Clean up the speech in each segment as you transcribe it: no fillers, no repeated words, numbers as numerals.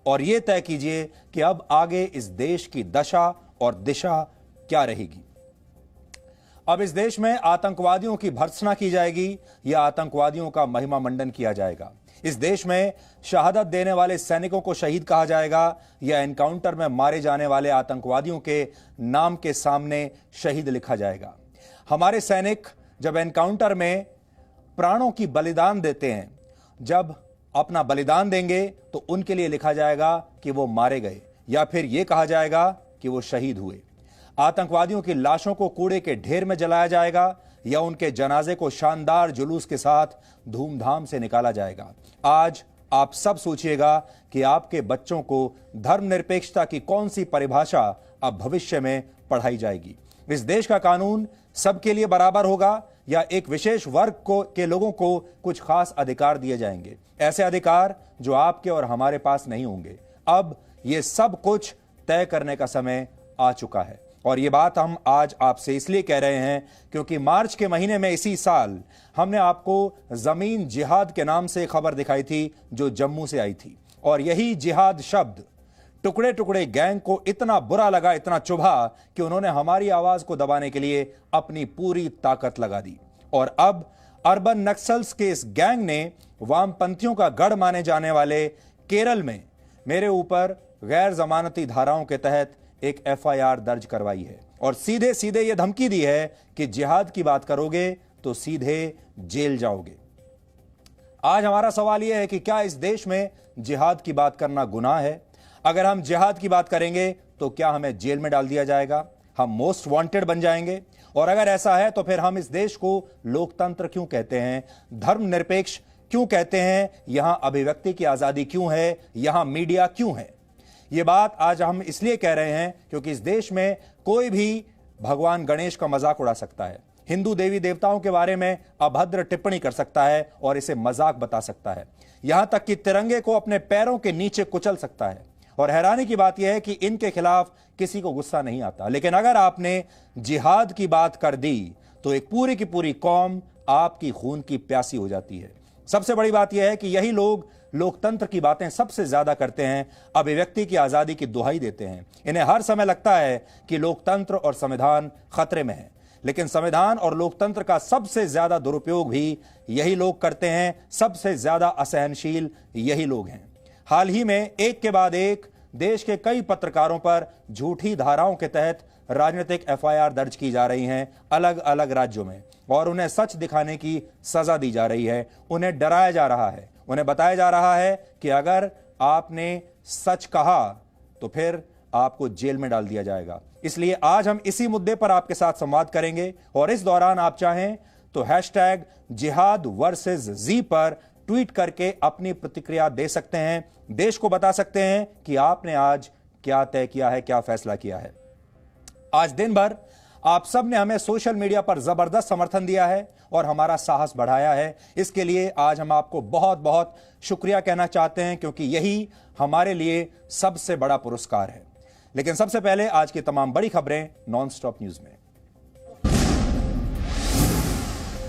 और यह तय कीजिए कि अब आगे इस देश की दशा और दिशा क्या रहेगी। अब इस देश में आतंकवादियों की भर्त्सना की जाएगी या आतंकवादियों का महिमा मंडन किया जाएगा। इस देश में शहादत देने वाले सैनिकों को शहीद कहा जाएगा या एनकाउंटर में मारे जाने वाले आतंकवादियों के नाम के सामने शहीद लिखा जाएगा। हमारे सैनिक जब एनकाउंटर में प्राणों की बलिदान देते हैं, जब अपना बलिदान देंगे तो उनके लिए लिखा जाएगा कि वो मारे गए या फिर यह कहा जाएगा कि वो शहीद हुए। आतंकवादियों की लाशों को कूड़े के ढेर में जलाया जाएगा या उनके जनाजे को शानदार जुलूस के साथ धूमधाम से निकाला जाएगा। आज आप सब सोचिएगा कि आपके बच्चों को धर्मनिरपेक्षता की कौन सी परिभाषा अब भविष्य में पढ़ाई जाएगी। इस देश का कानून सबके लिए बराबर होगा या एक विशेष वर्ग के लोगों को कुछ खास अधिकार दिए जाएंगे, ऐसे अधिकार जो आपके और हमारे पास नहीं होंगे। अब यह सब कुछ तय करने का समय आ चुका है और ये बात हम आज आपसे इसलिए कह रहे हैं क्योंकि मार्च के महीने में इसी साल हमने आपको जमीन जिहाद के नाम से खबर दिखाई थी जो जम्मू से आई थी और यही जिहाद शब्द टुकड़े टुकड़े गैंग को इतना बुरा लगा, इतना चुभा कि उन्होंने हमारी आवाज को दबाने के लिए अपनी पूरी ताकत लगा दी। और अब अर्बन नक्सल्स के इस गैंग ने वामपंथियों का गढ़ माने जाने वाले केरल में मेरे ऊपर गैर जमानती धाराओं के तहत एक एफआईआर दर्ज करवाई है और सीधे सीधे यह धमकी दी है कि जिहाद की बात करोगे तो सीधे जेल जाओगे। आज हमारा सवाल यह है कि क्या इस देश में जिहाद की बात करना गुनाह है? अगर हम जिहाद की बात करेंगे तो क्या हमें जेल में डाल दिया जाएगा, हम मोस्ट वांटेड बन जाएंगे? और अगर ऐसा है तो फिर हम इस देश को लोकतंत्र क्यों कहते हैं, धर्मनिरपेक्ष क्यों कहते हैं, यहां अभिव्यक्ति की आजादी क्यों है, यहां मीडिया क्यों है? ये बात आज हम इसलिए कह रहे हैं क्योंकि इस देश में कोई भी भगवान गणेश का मजाक उड़ा सकता है, हिंदू देवी देवताओं के बारे में अभद्र टिप्पणी कर सकता है और इसे मजाक बता सकता है, यहां तक कि तिरंगे को अपने पैरों के नीचे कुचल सकता है। और हैरानी की बात यह है कि इनके खिलाफ किसी को गुस्सा नहीं आता, लेकिन अगर आपने जिहाद की बात कर दी तो एक पूरी की पूरी कौम आपकी खून की प्यासी हो जाती है। सबसे बड़ी बात यह है कि यही लोग लोकतंत्र की बातें सबसे ज्यादा करते हैं, अभिव्यक्ति की आजादी की दुहाई देते हैं। इन्हें हर समय लगता है कि लोकतंत्र और संविधान खतरे में है, लेकिन संविधान और लोकतंत्र का सबसे ज्यादा दुरुपयोग भी यही लोग करते हैं, सबसे ज्यादा असहनशील यही लोग हैं। हाल ही में एक के बाद एक देश के कई पत्रकारों पर झूठी धाराओं के तहत राजनीतिक एफआईआर दर्ज की जा रही हैं अलग अलग राज्यों में और उन्हें सच दिखाने की सजा दी जा रही है, उन्हें डराया जा रहा है, उन्हें बताया जा रहा है कि अगर आपने सच कहा तो फिर आपको जेल में डाल दिया जाएगा। इसलिए आज हम इसी मुद्दे पर आपके साथ संवाद करेंगे और इस दौरान आप चाहें तो हैशटैग जिहाद वर्सेस जी पर ट्वीट करके अपनी प्रतिक्रिया दे सकते हैं, देश को बता सकते हैं कि आपने आज क्या तय किया है, क्या फैसला किया है। आज दिन भर आप सब ने हमें सोशल मीडिया पर जबरदस्त समर्थन दिया है और हमारा साहस बढ़ाया है। इसके लिए आज हम आपको बहुत बहुत शुक्रिया कहना चाहते हैं क्योंकि यही हमारे लिए सबसे बड़ा पुरस्कार है। लेकिन सबसे पहले आज की तमाम बड़ी खबरें नॉनस्टॉप न्यूज में।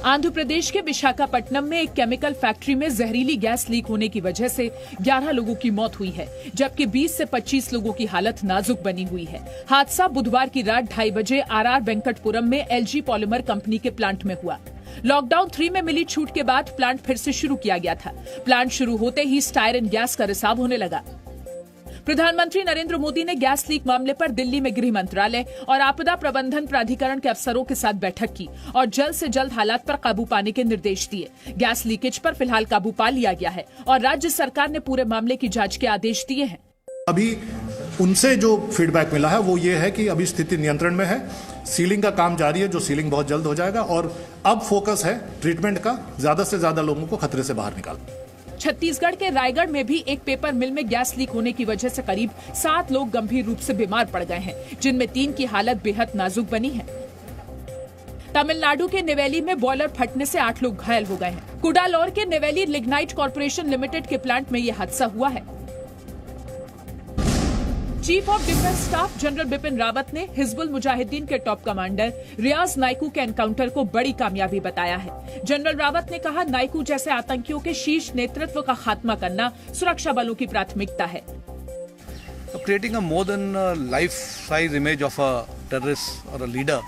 आंध्र प्रदेश के विशाखापट्टनम में एक केमिकल फैक्ट्री में जहरीली गैस लीक होने की वजह से 11 लोगों की मौत हुई है, जबकि 20 से 25 लोगों की हालत नाजुक बनी हुई है। हादसा बुधवार की रात 2:30 बजे आरआर वेंकटपुरम में एलजी पॉलीमर कंपनी के प्लांट में हुआ। लॉकडाउन 3 में मिली छूट के बाद प्लांट फिर से शुरू किया गया था। प्लांट शुरू होते ही स्टायरन गैस का रिसाव होने लगा। प्रधानमंत्री नरेंद्र मोदी ने गैस लीक मामले पर दिल्ली में गृह मंत्रालय और आपदा प्रबंधन प्राधिकरण के अफसरों के साथ बैठक की और जल्द से जल्द हालात पर काबू पाने के निर्देश दिए। गैस लीकेज पर फिलहाल काबू पा लिया गया है और राज्य सरकार ने पूरे मामले की जांच के आदेश दिए हैं। अभी उनसे जो फीडबैक मिला है वो ये है कि अभी स्थिति नियंत्रण में है, सीलिंग का काम जारी है, जो सीलिंग बहुत जल्द हो जाएगा और अब फोकस है ट्रीटमेंट का, ज्यादा से ज्यादा लोगों को खतरे से बाहर निकालना। छत्तीसगढ़ के रायगढ़ में भी एक पेपर मिल में गैस लीक होने की वजह से करीब 7 लोग गंभीर रूप से बीमार पड़ गए हैं, जिनमें 3 की हालत बेहद नाजुक बनी है। तमिलनाडु के नेवेली में बॉयलर फटने से 8 लोग घायल हो गए हैं। कुडालोर के नेवेली लिग्नाइट कॉर्पोरेशन लिमिटेड के प्लांट में यह हादसा हुआ है। Chief of defence staff general Bipin Rawat ने हिजबुल मुजाहिदीन के टॉप कमांडर रियाज नाइकू के एनकाउंटर को बड़ी कामयाबी बताया है। जनरल रावत ने कहा, नाइकू जैसे आतंकियों के शीर्ष नेतृत्व का खात्मा करना सुरक्षा बलों की प्राथमिकता है। creating a more than life-size image of a terrorist or a leader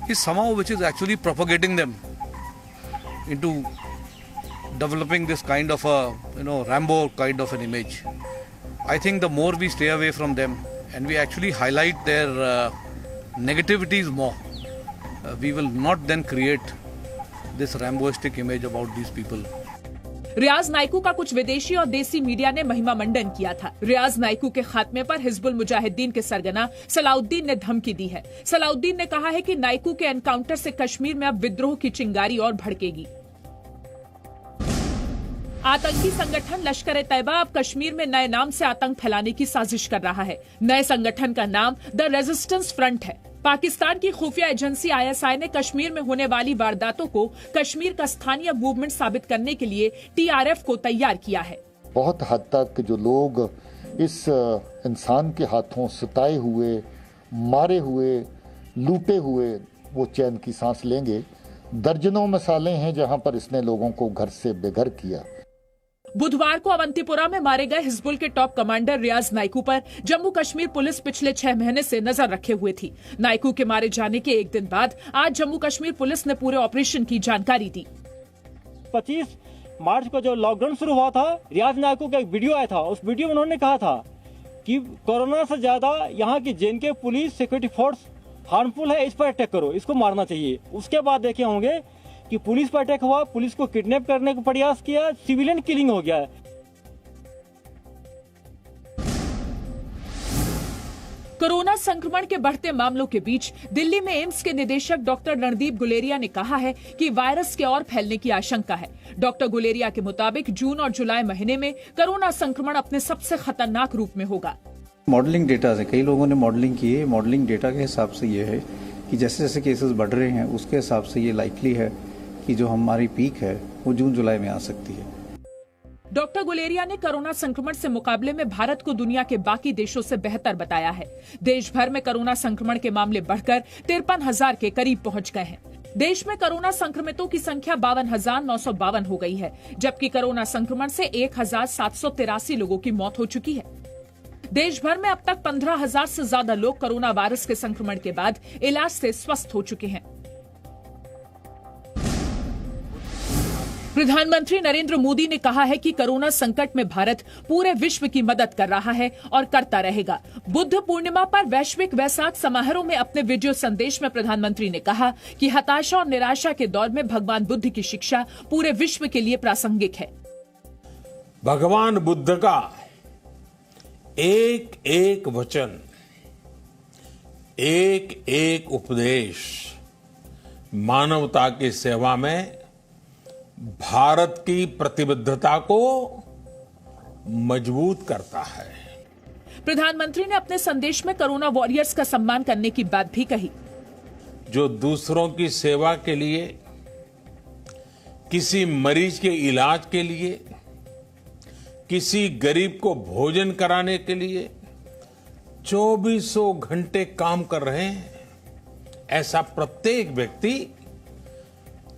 is somehow which is actually propagating them into developing this kind of a Rambo kind of an image. I think the more we stay away from them and we actually highlight their negativities more, we will not then create this Ramboistic image about these people. रियाज नाइकू का कुछ विदेशी और देसी media ने महिमा मंडन किया था। रियाज नाइकू के खात्मे पर हिजबुल मुजाहिदीन के सरगना सलाउद्दीन ने धमकी दी है। सलाउद्दीन ने कहा है कि नाइकू के एनकाउंटर से कश्मीर में अब विद्रोह की चिंगारी और भड़केगी। आतंकी संगठन लश्कर-ए-तैयबा अब कश्मीर में नए नाम से आतंक फैलाने की साजिश कर रहा है। नए संगठन का नाम द रेजिस्टेंस फ्रंट है। पाकिस्तान की खुफिया एजेंसी ISI ने कश्मीर में होने वाली वारदातों को कश्मीर का स्थानीय मूवमेंट साबित करने के लिए TRF को तैयार किया है। बहुत हद तक जो लोग इस इंसान के हाथों सताए हुए, मारे हुए, लूटे हुए वो चैन की सांस लेंगे। दर्जनों मिसालें हैं जहां पर इसने लोगों को घर से बेघर किया। बुधवार को अवंतीपुरा में मारे गए हिजबुल के टॉप कमांडर रियाज नाइकू पर जम्मू कश्मीर पुलिस पिछले 6 महीने से नजर रखे हुए थी। नाइकू के मारे जाने के एक दिन बाद आज जम्मू कश्मीर पुलिस ने पूरे ऑपरेशन की जानकारी दी। 25 मार्च को जो लॉकडाउन शुरू हुआ था, रियाज नाइकू का एक वीडियो आया था। उस वीडियो में उन्होंने कहा था कि कोरोना से ज्यादा यहाँ की JNK police security force harmful है, इस पर अटैक करो, इसको मारना चाहिए। उसके बाद देखे होंगे कि पुलिस पर अटैक हुआ, पुलिस को किडनैप करने का प्रयास किया, सिविलियन किलिंग हो गया है। कोरोना संक्रमण के बढ़ते मामलों के बीच दिल्ली में एम्स के निदेशक डॉक्टर रणदीप गुलेरिया ने कहा है कि वायरस के और फैलने की आशंका है। डॉक्टर गुलेरिया के मुताबिक जून और जुलाई महीने में कोरोना संक्रमण अपने सबसे खतरनाक रूप में होगा। मॉडलिंग डेटा से कई लोगों ने मॉडलिंग की है। मॉडलिंग डेटा के हिसाब से ये है कि जैसे जैसे केसेस बढ़ रहे हैं उसके हिसाब से ये लाइकली है कि जो हमारी पीक है वो जून जुलाई में आ सकती है। डॉक्टर गुलेरिया ने कोरोना संक्रमण से मुकाबले में भारत को दुनिया के बाकी देशों से बेहतर बताया है। देश भर में कोरोना संक्रमण के मामले बढ़कर 53,000 के करीब पहुंच गए हैं। देश में कोरोना संक्रमितों की संख्या 52,952 हो गई है, जबकि कोरोना संक्रमण से 1,783 लोगों की मौत हो चुकी है। देश भर में अब तक 15,000 से ज्यादा लोग कोरोना वायरस के संक्रमण के बाद इलाज से स्वस्थ हो चुके हैं। प्रधानमंत्री नरेंद्र मोदी ने कहा है कि कोरोना संकट में भारत पूरे विश्व की मदद कर रहा है और करता रहेगा। बुद्ध पूर्णिमा पर वैश्विक वैसाख समारोह में अपने वीडियो संदेश में प्रधानमंत्री ने कहा कि हताशा और निराशा के दौर में भगवान बुद्ध की शिक्षा पूरे विश्व के लिए प्रासंगिक है। भगवान बुद्ध का एक एक वचन, एक एक उपदेश मानवता की सेवा में भारत की प्रतिबद्धता को मजबूत करता है। प्रधानमंत्री ने अपने संदेश में कोरोना वॉरियर्स का सम्मान करने की बात भी कही। जो दूसरों की सेवा के लिए, किसी मरीज के इलाज के लिए, किसी गरीब को भोजन कराने के लिए 24 घंटे काम कर रहे हैं, ऐसा प्रत्येक व्यक्ति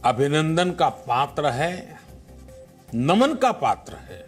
अभिनंदन का पात्र है, नमन का पात्र है।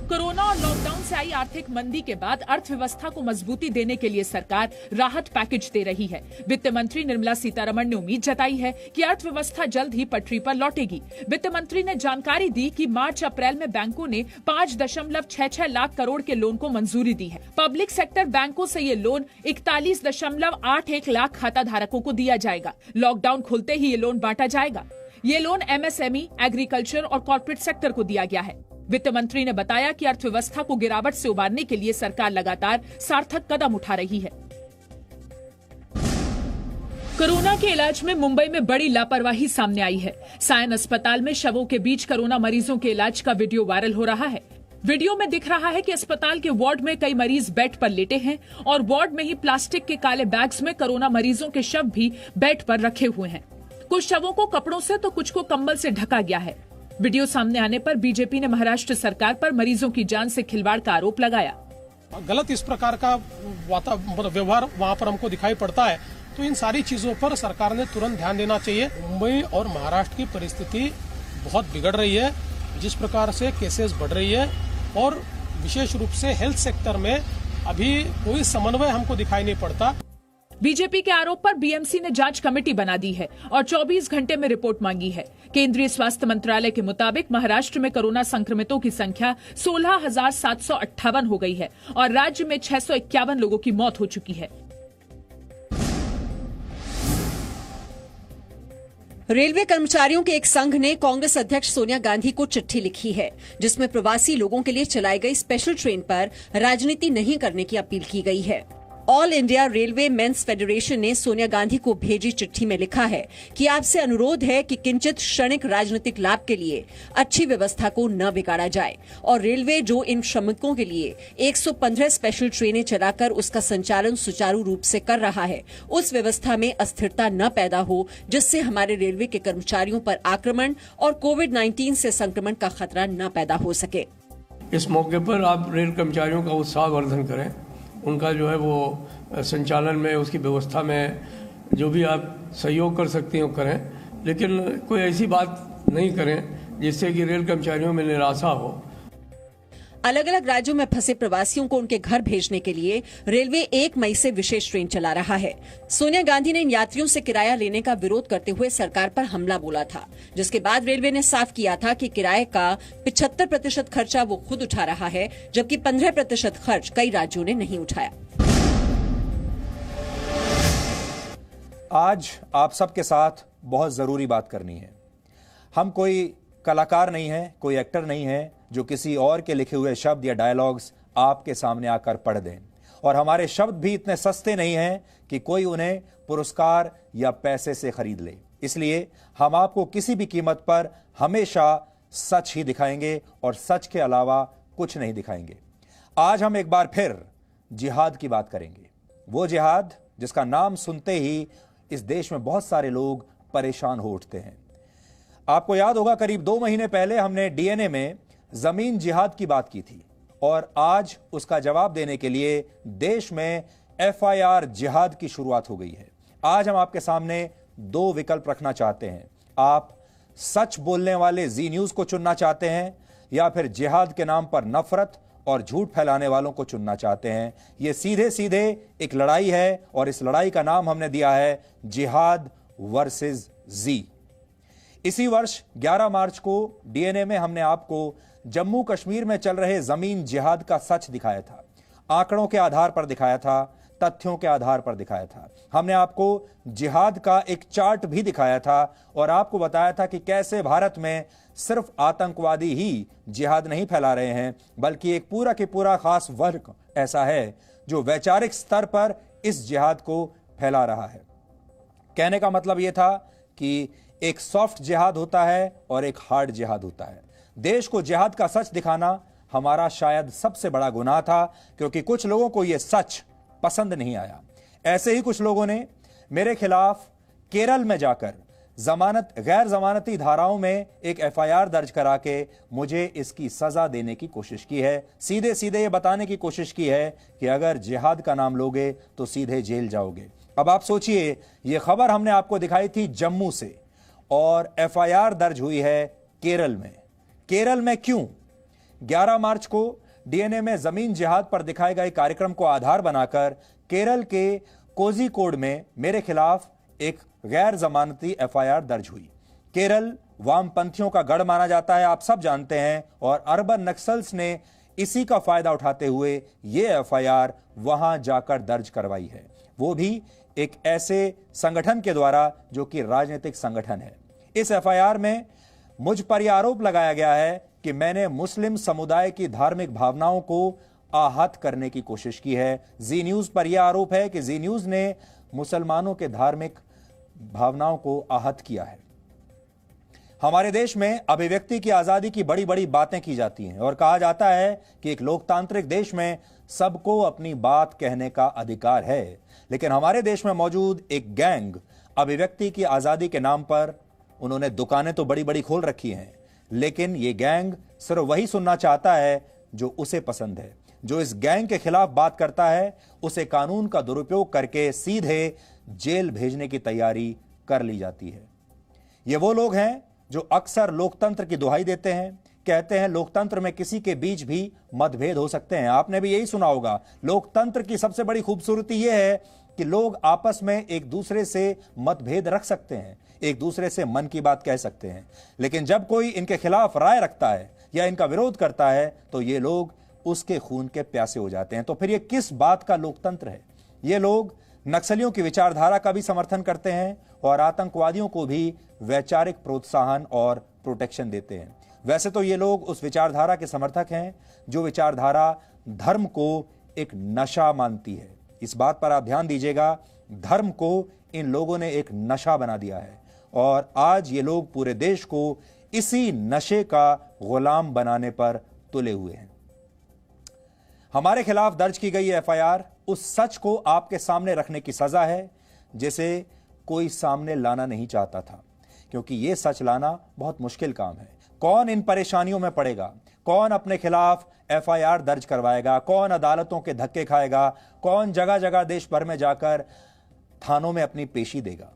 कोरोना और लॉकडाउन से आई आर्थिक मंदी के बाद अर्थव्यवस्था को मजबूती देने के लिए सरकार राहत पैकेज दे रही है। वित्त मंत्री निर्मला सीतारमण ने उम्मीद जताई है कि अर्थव्यवस्था जल्द ही पटरी पर लौटेगी। वित्त मंत्री ने जानकारी दी कि मार्च अप्रैल में बैंकों ने 5.66 लाख करोड़ के लोन को मंजूरी दी है। पब्लिक सेक्टर बैंकों से ये लोन 41.81 लाख खाता धारकों को दिया जाएगा। लॉकडाउन खुलते ही ये लोन बांटा जाएगा। ये लोन MSME, एग्रीकल्चर और कॉर्पोरेट सेक्टर को दिया गया है। वित्त मंत्री ने बताया कि अर्थव्यवस्था को गिरावट से उबारने के लिए सरकार लगातार सार्थक कदम उठा रही है। कोरोना के इलाज में मुंबई में बड़ी लापरवाही सामने आई है। सायन अस्पताल में शवों के बीच कोरोना मरीजों के इलाज का वीडियो वायरल हो रहा है। वीडियो में दिख रहा है कि अस्पताल के वार्ड में कई मरीज बेड पर लेटे हैं और वार्ड में ही प्लास्टिक के काले बैग्स में कोरोना मरीजों के शव भी बेड पर रखे हुए हैं। कुछ शवों को कपड़ों से तो कुछ को कंबल से ढका गया है। वीडियो सामने आने पर बीजेपी ने महाराष्ट्र सरकार पर मरीजों की जान से खिलवाड़ का आरोप लगाया। गलत इस प्रकार का व्यवहार वहाँ पर हमको दिखाई पड़ता है, तो इन सारी चीजों पर सरकार ने तुरंत ध्यान देना चाहिए। मुंबई और महाराष्ट्र की परिस्थिति बहुत बिगड़ रही है। जिस प्रकार से केसेस बढ़ रही है और विशेष रूप से हेल्थ सेक्टर में अभी कोई समन्वय हमको दिखाई नहीं पड़ता। बीजेपी के आरोप पर बीएमसी ने जांच कमेटी बना दी है और 24 घंटे में रिपोर्ट मांगी है। केंद्रीय स्वास्थ्य मंत्रालय के मुताबिक महाराष्ट्र में कोरोना संक्रमितों की संख्या 16,758 हो गई है और राज्य में 651 लोगों की मौत हो चुकी है। रेलवे कर्मचारियों के एक संघ ने कांग्रेस अध्यक्ष सोनिया गांधी को चिट्ठी लिखी है, जिसमें प्रवासी लोगों के लिए चलाई गई स्पेशल ट्रेन पर राजनीति नहीं करने की अपील की गई है। All India Railway Men's Federation ने सोनिया गांधी को भेजी चिट्ठी में लिखा है कि आपसे अनुरोध है कि किंचित क्षणिक राजनीतिक लाभ के लिए अच्छी व्यवस्था को न बिगाड़ा जाए और रेलवे जो इन श्रमिकों के लिए 115 स्पेशल ट्रेनें चलाकर उसका संचालन सुचारू रूप से कर रहा है, उस व्यवस्था में अस्थिरता न पैदा हो, जिससे हमारे रेलवे के कर्मचारियों पर आक्रमण और कोविड-19 से संक्रमण का खतरा न पैदा हो सके। इस मौके पर आप रेल कर्मचारियों का उत्साह वर्धन करें, उनका जो है वो संचालन में, उसकी व्यवस्था में जो भी आप सहयोग कर सकते हो करें, लेकिन कोई ऐसी बात नहीं करें जिससे कि रेल कर्मचारियों में निराशा हो। अलग अलग राज्यों में फंसे प्रवासियों को उनके घर भेजने के लिए रेलवे 1 मई से विशेष ट्रेन चला रहा है। सोनिया गांधी ने इन यात्रियों से किराया लेने का विरोध करते हुए सरकार पर हमला बोला था, जिसके बाद रेलवे ने साफ किया था कि किराए का 75% खर्चा वो खुद उठा रहा है, जबकि 15% खर्च कई राज्यों ने नहीं उठाया। आज आप सबके साथ बहुत जरूरी बात करनी है। हम कोई कलाकार नहीं है, कोई एक्टर नहीं है जो किसी और के लिखे हुए शब्द या डायलॉग्स आपके सामने आकर पढ़ दें, और हमारे शब्द भी इतने सस्ते नहीं हैं कि कोई उन्हें पुरस्कार या पैसे से खरीद ले। इसलिए हम आपको किसी भी कीमत पर हमेशा सच ही दिखाएंगे और सच के अलावा कुछ नहीं दिखाएंगे। आज हम एक बार फिर जिहाद की बात करेंगे, वो जिहाद जिसका नाम सुनते ही इस देश में बहुत सारे लोग परेशान हो उठते हैं। आपको याद होगा, करीब 2 महीने पहले हमने डीएनए में जमीन जिहाद की बात की थी, और आज उसका जवाब देने के लिए देश में एफआईआर जिहाद की शुरुआत हो गई है। आज हम आपके सामने 2 विकल्प रखना चाहते हैं। आप सच बोलने वाले जी न्यूज को चुनना चाहते हैं या फिर जिहाद के नाम पर नफरत और झूठ फैलाने वालों को चुनना चाहते हैं। यह सीधे सीधे एक लड़ाई है और इस लड़ाई का नाम हमने दिया है जिहाद वर्सेस जी। इसी वर्ष 11 मार्च को डीएनए में हमने आपको जम्मू कश्मीर में चल रहे जमीन जिहाद का सच दिखाया था, आंकड़ों के आधार पर दिखाया था, तथ्यों के आधार पर दिखाया था। हमने आपको जिहाद का एक चार्ट भी दिखाया था और आपको बताया था कि कैसे भारत में सिर्फ आतंकवादी ही जिहाद नहीं फैला रहे हैं, बल्कि एक पूरा के पूरा खास वर्ग ऐसा है जो वैचारिक स्तर पर इस जिहाद को फैला रहा है। कहने का मतलब यह था कि एक सॉफ्ट जिहाद होता है और एक हार्ड जिहाद होता है। देश को जिहाद का सच दिखाना हमारा शायद सबसे बड़ा गुनाह था, क्योंकि कुछ लोगों को यह सच पसंद नहीं आया। ऐसे ही कुछ लोगों ने मेरे खिलाफ केरल में जाकर गैर जमानती धाराओं में एक एफआईआर दर्ज करा के मुझे इसकी सजा देने की कोशिश की है। सीधे सीधे ये बताने की कोशिश की है कि अगर जिहाद का नाम लोगे तो सीधे जेल जाओगे। अब आप सोचिए, यह खबर हमने आपको दिखाई थी जम्मू से और एफआईआर दर्ज हुई है केरल में। केरल में क्यों? 11 मार्च को डीएनए में जमीन जिहाद पर दिखाए गए कार्यक्रम को आधार बनाकर केरल के कोझिकोड में मेरे खिलाफ एक गैर जमानती एफआईआर दर्ज हुई। केरल वामपंथियों का गढ़ माना जाता है, आप सब जानते हैं, और अर्बन नक्सल्स ने इसी का फायदा उठाते हुए ये एफआईआर वहां जाकर दर्ज करवाई है, वो भी एक ऐसे संगठन के द्वारा जो कि राजनीतिक संगठन है। इस एफआईआर में मुझ पर यह आरोप लगाया गया है कि मैंने मुस्लिम समुदाय की धार्मिक भावनाओं को आहत करने की कोशिश की है। जी न्यूज पर यह आरोप है कि जी न्यूज ने मुसलमानों के धार्मिक भावनाओं को आहत किया है। हमारे देश में अभिव्यक्ति की आजादी की बड़ी बड़ी बातें की जाती हैं और कहा जाता है कि एक लोकतांत्रिक देश में सबको अपनी बात कहने का अधिकार है, लेकिन हमारे देश में मौजूद एक गैंग अभिव्यक्ति की आजादी के नाम पर उन्होंने दुकानें तो बड़ी बड़ी खोल रखी हैं, लेकिन ये गैंग सिर्फ वही सुनना चाहता है जो उसे पसंद है। जो इस गैंग के खिलाफ बात करता है उसे कानून का दुरुपयोग करके सीधे जेल भेजने की तैयारी कर ली जाती है। ये वो लोग हैं जो अक्सर लोकतंत्र की दुहाई देते हैं, कहते हैं लोकतंत्र में किसी के बीच भी मतभेद हो सकते हैं। आपने भी यही सुना होगा। लोकतंत्र की सबसे बड़ी खूबसूरती यह है कि लोग आपस में एक दूसरे से मतभेद रख सकते हैं, एक दूसरे से मन की बात कह सकते हैं, लेकिन जब कोई इनके खिलाफ राय रखता है या इनका विरोध करता है तो ये लोग उसके खून के प्यासे हो जाते हैं। तो फिर ये किस बात का लोकतंत्र है? ये लोग नक्सलियों की विचारधारा का भी समर्थन करते हैं और आतंकवादियों को भी वैचारिक प्रोत्साहन और प्रोटेक्शन देते हैं। वैसे तो ये लोग उस विचारधारा के समर्थक हैं जो विचारधारा धर्म को एक नशा मानती है। इस बात पर आप ध्यान दीजिएगा, धर्म को इन लोगों ने एक नशा बना दिया है और आज ये लोग पूरे देश को इसी नशे का गुलाम बनाने पर तुले हुए हैं। हमारे खिलाफ दर्ज की गई एफआईआर उस सच को आपके सामने रखने की सजा है जिसे कोई सामने लाना नहीं चाहता था, क्योंकि यह सच लाना बहुत मुश्किल काम है। कौन इन परेशानियों में पड़ेगा? कौन अपने खिलाफ एफआईआर दर्ज करवाएगा? कौन अदालतों के धक्के खाएगा? कौन जगह जगह देश भर में जाकर थानों में अपनी पेशी देगा?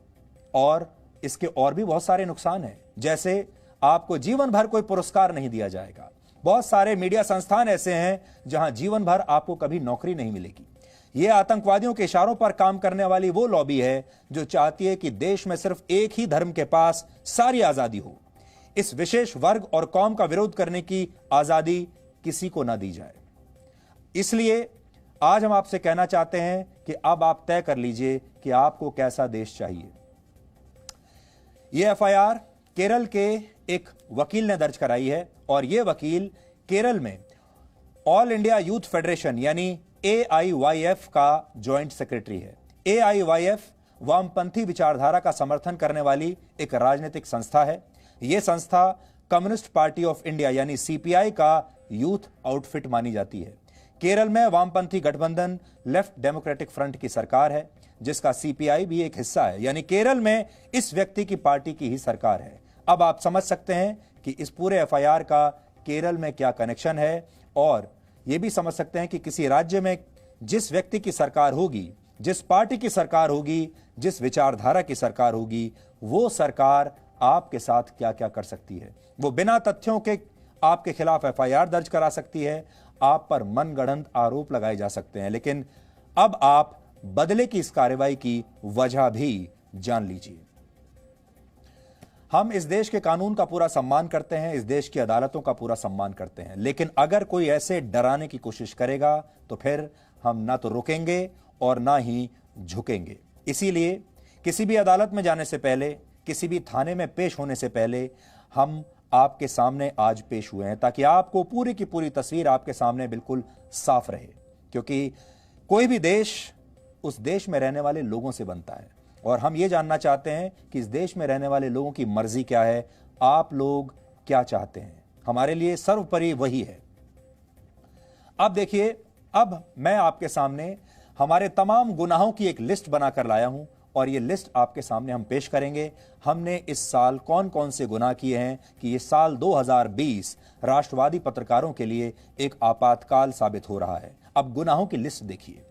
और इसके और भी बहुत सारे नुकसान हैं, जैसे आपको जीवन भर कोई पुरस्कार नहीं दिया जाएगा। बहुत सारे मीडिया संस्थान ऐसे हैं जहां जीवन भर आपको कभी नौकरी नहीं मिलेगी। यह आतंकवादियों के इशारों पर काम करने वाली वो लॉबी है जो चाहती है कि देश में सिर्फ एक ही धर्म के पास सारी आजादी हो। इस विशेष वर्ग और कौम का विरोध करने की आजादी किसी को ना दी जाए। इसलिए आज हम आपसे कहना चाहते हैं कि अब आप तय कर लीजिए कि आपको कैसा देश चाहिए। यह एफआईआर केरल के एक वकील ने दर्ज कराई है और यह वकील केरल में ऑल इंडिया यूथ फेडरेशन यानी AIYF का ज्वाइंट सेक्रेटरी है। AIYF वामपंथी विचारधारा का समर्थन करने वाली एक राजनीतिक संस्था है। यह संस्था कम्युनिस्ट पार्टी ऑफ इंडिया यानी CPI का यूथ आउटफिट मानी जाती है। केरल में वामपंथी गठबंधन लेफ्ट डेमोक्रेटिक फ्रंट की सरकार है, जिसका CPI भी एक हिस्सा है, यानी केरल में इस व्यक्ति की पार्टी की ही सरकार है। अब आप समझ सकते हैं कि इस पूरे FIR का केरल में क्या कनेक्शन है और यह भी समझ सकते हैं कि किसी राज्य में जिस व्यक्ति की सरकार होगी, जिस पार्टी की सरकार होगी, जिस विचारधारा की सरकार होगी, वो सरकार आपके साथ क्या क्या कर सकती है। वो बिना तथ्यों के आपके खिलाफ FIR दर्ज करा सकती है, आप पर मनगढ़ंत आरोप लगाए जा सकते हैं। लेकिन अब आप बदले की इस कार्रवाई की वजह भी जान लीजिए। हम इस देश के कानून का पूरा सम्मान करते हैं, इस देश की अदालतों का पूरा सम्मान करते हैं, लेकिन अगर कोई ऐसे डराने की कोशिश करेगा तो फिर हम ना तो रुकेंगे और ना ही झुकेंगे। इसीलिए किसी भी अदालत में जाने से पहले, किसी भी थाने में पेश होने से पहले हम आपके सामने आज पेश हुए हैं ताकि आपको पूरी की पूरी तस्वीर आपके सामने बिल्कुल साफ रहे, क्योंकि कोई भी देश उस देश में रहने वाले लोगों से बनता है और हम ये जानना चाहते हैं कि इस देश में रहने वाले लोगों की मर्जी क्या है, आप लोग क्या चाहते हैं। हमारे लिए सर्वोपरि वही है। अब देखिए, अब मैं आपके सामने हमारे तमाम गुनाहों की एक लिस्ट बनाकर लाया हूं और ये लिस्ट आपके सामने हम पेश करेंगे। हमने इस साल कौन कौन से गुनाह किए हैं कि ये साल 2020 राष्ट्रवादी पत्रकारों के लिए एक आपातकाल साबित हो रहा है। अब गुनाहों की लिस्ट देखिए।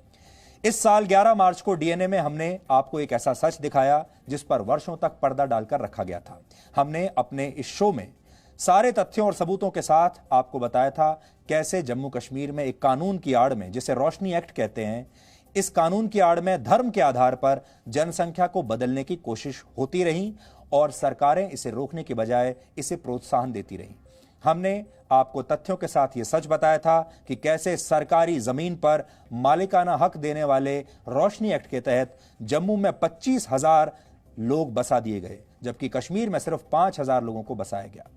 इस साल 11 मार्च को DNA में हमने आपको एक ऐसा सच दिखाया जिस पर वर्षों तक पर्दा डालकर रखा गया था। हमने अपने इस शो में सारे तथ्यों और सबूतों के साथ आपको बताया था कैसे जम्मू कश्मीर में एक कानून की आड़ में, जिसे रोशनी एक्ट कहते हैं, इस कानून की आड़ में धर्म के आधार पर जनसंख्या को बदलने की कोशिश होती रही और सरकारें इसे रोकने की बजाय इसे प्रोत्साहन देती रही। हमने आपको तथ्यों के साथ यह सच बताया था कि कैसे सरकारी जमीन पर मालिकाना हक देने वाले रोशनी एक्ट के तहत जम्मू में 25,000 लोग बसा दिए गए, जबकि कश्मीर में सिर्फ 5,000 लोगों को बसाया गया।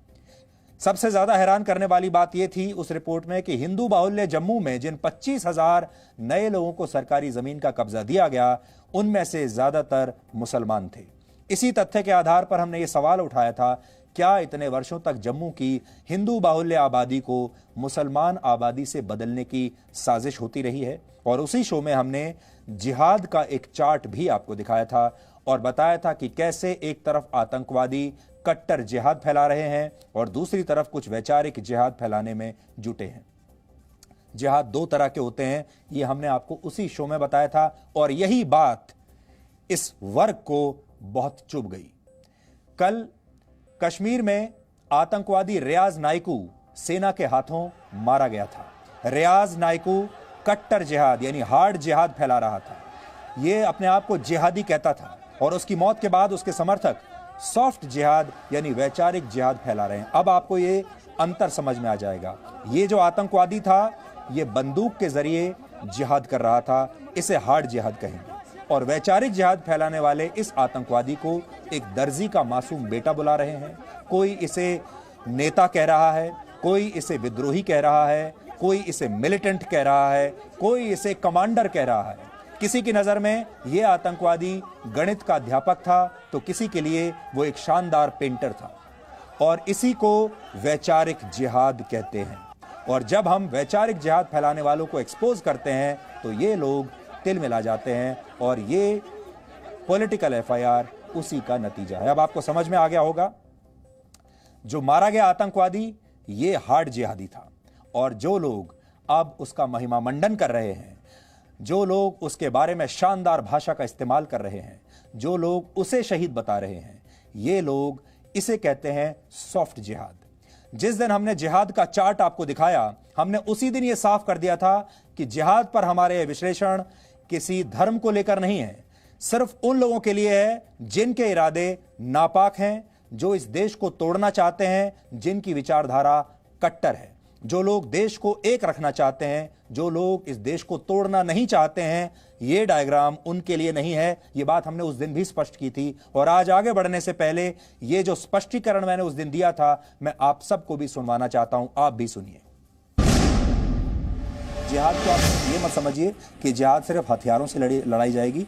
सबसे ज्यादा हैरान करने वाली बात यह थी उस रिपोर्ट में कि हिंदू बाहुल्य जम्मू में जिन 25,000 नए लोगों को सरकारी जमीन का कब्जा दिया गया, उनमें से ज्यादातर मुसलमान थे। इसी तथ्य के आधार पर हमने ये सवाल उठाया था, क्या इतने वर्षों तक जम्मू की हिंदू बाहुल्य आबादी को मुसलमान आबादी से बदलने की साजिश होती रही है? और उसी शो में हमने जिहाद का एक चार्ट भी आपको दिखाया था और बताया था कि कैसे एक तरफ आतंकवादी कट्टर जिहाद फैला रहे हैं और दूसरी तरफ कुछ वैचारिक जिहाद फैलाने में जुटे हैं। जिहाद दो तरह के होते हैं, ये हमने आपको उसी शो में बताया था और यही बात इस वर्ग को बहुत चुभ गई। कल कश्मीर में आतंकवादी रियाज नाइकू सेना के हाथों मारा गया था। रियाज नायकू कट्टर जिहाद यानी हार्ड जिहाद फैला रहा था। यह अपने आप को जिहादी कहता था और उसकी मौत के बाद उसके समर्थक सॉफ्ट जिहाद यानी वैचारिक जिहाद फैला रहे हैं। अब आपको ये अंतर समझ में आ जाएगा। ये जो आतंकवादी था ये बंदूक के जरिए जिहाद कर रहा था, इसे हार्ड जिहाद कहेंगे। और वैचारिक जिहाद फैलाने वाले इस आतंकवादी को एक दर्जी का मासूम बेटा बुला रहे हैं। कोई इसे नेता कह रहा है, कोई इसे विद्रोही कह रहा है, कोई इसे मिलिटेंट कह रहा है, कोई इसे कमांडर कह रहा है। किसी की नजर में यह आतंकवादी गणित का अध्यापक था तो किसी के लिए वो एक शानदार पेंटर था। और इसी को वैचारिक जिहाद कहते हैं। और जब हम वैचारिक जिहाद फैलाने वालों को एक्सपोज करते हैं तो ये लोग तिल मिला जाते हैं और ये पॉलिटिकल एफआईआर उसी का नतीजा है। अब आपको समझ में आ गया होगा, जो मारा गया आतंकवादी ये हार्ड जिहादी था और जो लोग अब उसका महिमा मंडन कर रहे हैं, जो लोग उसके बारे में शानदार भाषा का इस्तेमाल कर रहे हैं, जो लोग उसे शहीद बता रहे हैं, ये लोग इसे कहते हैं सॉफ्ट जिहाद। जिस दिन हमने जिहाद का चार्ट आपको दिखाया, हमने उसी दिन यह साफ कर दिया था कि जिहाद पर हमारे विश्लेषण किसी धर्म को लेकर नहीं है, सिर्फ उन लोगों के लिए है जिनके इरादे नापाक हैं, जो इस देश को तोड़ना चाहते हैं, जिनकी विचारधारा कट्टर है, जो लोग देश को एक रखना चाहते हैं, जो लोग इस देश को तोड़ना नहीं चाहते हैं। ये डायग्राम उनके लिए नहीं है। ये बात हमने उस दिन भी स्पष्ट की थी और आज आगे बढ़ने से पहले ये जो स्पष्टीकरण मैंने उस दिन दिया था, मैं आप सबको भी सुनवाना चाहता हूं। आप भी सुनिए। जिहाद को आप ये मत समझिए कि जिहाद सिर्फ हथियारों से लड़ाई जाएगी।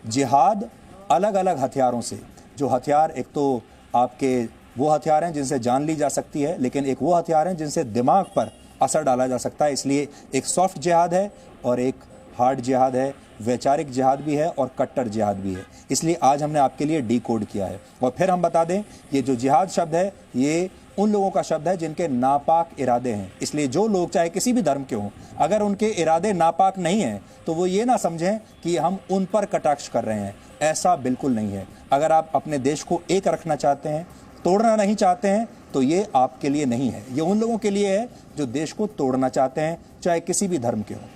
जिहाद अलग अलग हथियारों से, जो हथियार एक तो आपके वो हथियार हैं जिनसे जान ली जा सकती है, लेकिन एक वो हथियार हैं जिनसे दिमाग पर असर डाला जा सकता है। इसलिए एक सॉफ्ट जिहाद है और एक हार्ड जिहाद है, वैचारिक जिहाद भी है और कट्टर जिहाद भी है। इसलिए आज हमने आपके लिए डिकोड किया है। और फिर हम बता दें, ये जो जिहाद शब्द है ये उन लोगों का शब्द है जिनके नापाक इरादे हैं। इसलिए जो लोग चाहे किसी भी धर्म के हों, अगर उनके इरादे नापाक नहीं हैं तो वो ये ना समझें कि हम उन पर कटाक्ष कर रहे हैं। ऐसा बिल्कुल नहीं है। अगर आप अपने देश को एक रखना चाहते हैं, तोड़ना नहीं चाहते हैं, तो ये आपके लिए नहीं है। ये उन लोगों के लिए है जो देश को तोड़ना चाहते हैं, चाहे किसी भी धर्म के हों।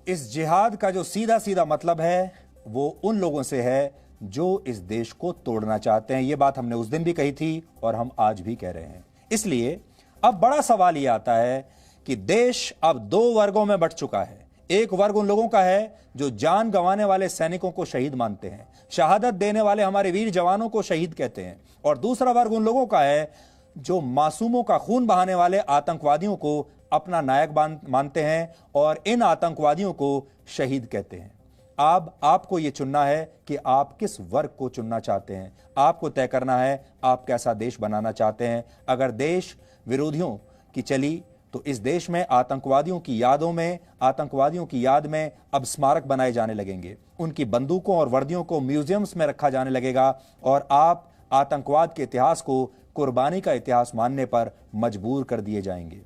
इस जिहाद का जो सीधा सीधा मतलब है वो उन लोगों से है जो इस देश को तोड़ना चाहते हैं। ये बात हमने उस दिन भी कही थी और हम आज भी कह रहे हैं। इसलिए अब बड़ा सवाल यह आता है कि देश अब दो वर्गों में बंट चुका है। एक वर्ग उन लोगों का है जो जान गंवाने वाले सैनिकों को शहीद मानते हैं, शहादत देने वाले हमारे वीर जवानों को शहीद कहते हैं, और दूसरा वर्ग उन लोगों का है जो मासूमों का खून बहाने वाले आतंकवादियों को अपना नायक मानते हैं और इन आतंकवादियों को शहीद कहते हैं। अब आपको यह चुनना है कि आप किस वर्ग को चुनना चाहते हैं। आपको तय करना है आप कैसा देश बनाना चाहते हैं। अगर देश विरोधियों की चली तो इस देश में आतंकवादियों की यादों में, आतंकवादियों की याद में अब स्मारक बनाए जाने लगेंगे, उनकी बंदूकों और वर्दियों को म्यूजियम्स में रखा जाने लगेगा और आप आतंकवाद के इतिहास को कुर्बानी का इतिहास मानने पर मजबूर कर दिए जाएंगे।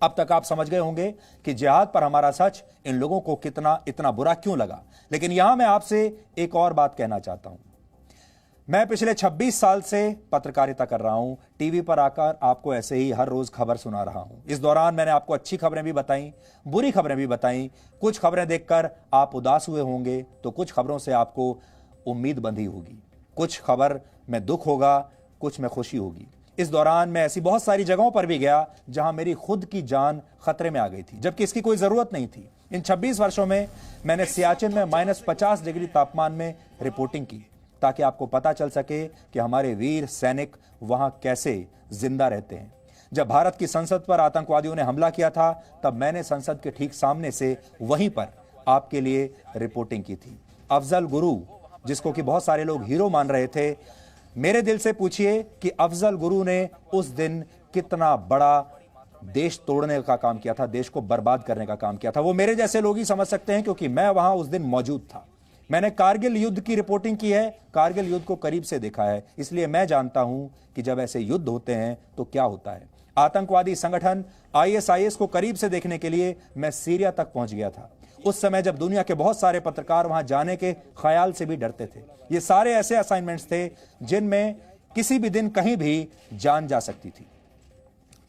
अब तक आप समझ गए होंगे कि जिहाद पर हमारा सच इन लोगों को इतना बुरा क्यों लगा। लेकिन यहां मैं आपसे एक और बात कहना चाहता हूं। मैं पिछले 26 साल से पत्रकारिता कर रहा हूं, टीवी पर आकर आपको ऐसे ही हर रोज खबर सुना रहा हूं। इस दौरान मैंने आपको अच्छी खबरें भी बताई, बुरी खबरें भी बताई। कुछ खबरें देखकर आप उदास हुए होंगे तो कुछ खबरों से आपको उम्मीद बंधी होगी। कुछ खबर में दुख होगा, कुछ में खुशी होगी। इस दौरान मैं ऐसी बहुत सारी जगहों पर भी गया जहां मेरी खुद की जान खतरे में आ गई थी, जबकि इसकी कोई जरूरत नहीं थी। इन 26 वर्षों में मैंने सियाचिन में -50 डिग्री तापमान में रिपोर्टिंग की ताकि आपको पता चल सके कि हमारे वीर सैनिक वहां कैसे जिंदा रहते हैं। जब भारत की संसद पर आतंकवादियों ने हमला किया था तब मैंने संसद के ठीक सामने से वहीं पर आपके लिए रिपोर्टिंग की थी। अफजल गुरु, जिसको कि बहुत सारे लोग हीरो मान रहे थे, मेरे दिल से पूछिए कि अफजल गुरु ने उस दिन कितना बड़ा देश तोड़ने का काम किया था, देश को बर्बाद करने का काम किया था। वो मेरे जैसे लोग ही समझ सकते हैं क्योंकि मैं वहां उस दिन मौजूद था। मैंने कारगिल युद्ध की रिपोर्टिंग की है, कारगिल युद्ध को करीब से देखा है, इसलिए मैं जानता हूं कि जब ऐसे युद्ध होते हैं तो क्या होता है। आतंकवादी संगठन ISIS को करीब से देखने के लिए मैं सीरिया तक पहुंच गया था, उस समय जब दुनिया के बहुत सारे पत्रकार वहां जाने के ख्याल से भी डरते थे। ये सारे ऐसे असाइनमेंट्स थे जिनमें किसी भी दिन कहीं भी जान जा सकती थी।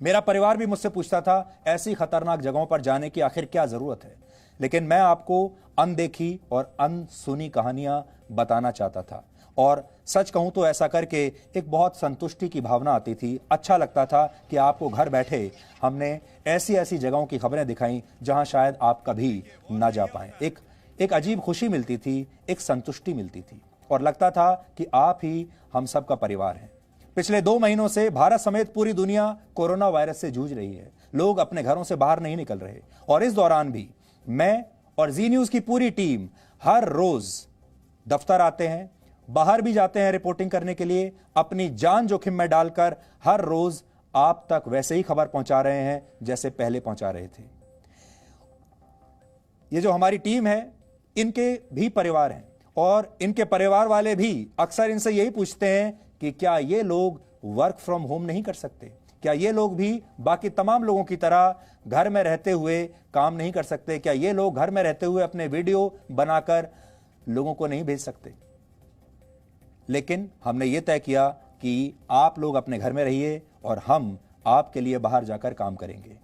मेरा परिवार भी मुझसे पूछता था ऐसी खतरनाक जगहों पर जाने की आखिर क्या जरूरत है, लेकिन मैं आपको अनदेखी और अनसुनी कहानियां बताना चाहता था। और सच कहूं तो ऐसा करके एक बहुत संतुष्टि की भावना आती थी। अच्छा लगता था कि आपको घर बैठे हमने ऐसी ऐसी जगहों की खबरें दिखाई जहां शायद आप कभी ना जा पाएं। एक अजीब खुशी मिलती थी, एक संतुष्टि मिलती थी और लगता था कि आप ही हम सब का परिवार हैं। पिछले 2 महीनों से भारत समेत पूरी दुनिया कोरोना वायरस से जूझ रही है। लोग अपने घरों से बाहर नहीं निकल रहे और इस दौरान भी मैं और जी न्यूज की पूरी टीम हर रोज दफ्तर आते हैं, बाहर भी जाते हैं रिपोर्टिंग करने के लिए, अपनी जान जोखिम में डालकर हर रोज आप तक वैसे ही खबर पहुंचा रहे हैं जैसे पहले पहुंचा रहे थे। ये जो हमारी टीम है, इनके भी परिवार हैं और इनके परिवार वाले भी अक्सर इनसे यही पूछते हैं कि क्या ये लोग वर्क फ्रॉम होम नहीं कर सकते, क्या ये लोग भी बाकी तमाम लोगों की तरह घर में रहते हुए काम नहीं कर सकते, क्या ये लोग घर में रहते हुए अपने वीडियो बनाकर लोगों को नहीं भेज सकते। लेकिन हमने ये तय किया कि आप लोग अपने घर में रहिए और हम आपके लिए बाहर जाकर काम करेंगे।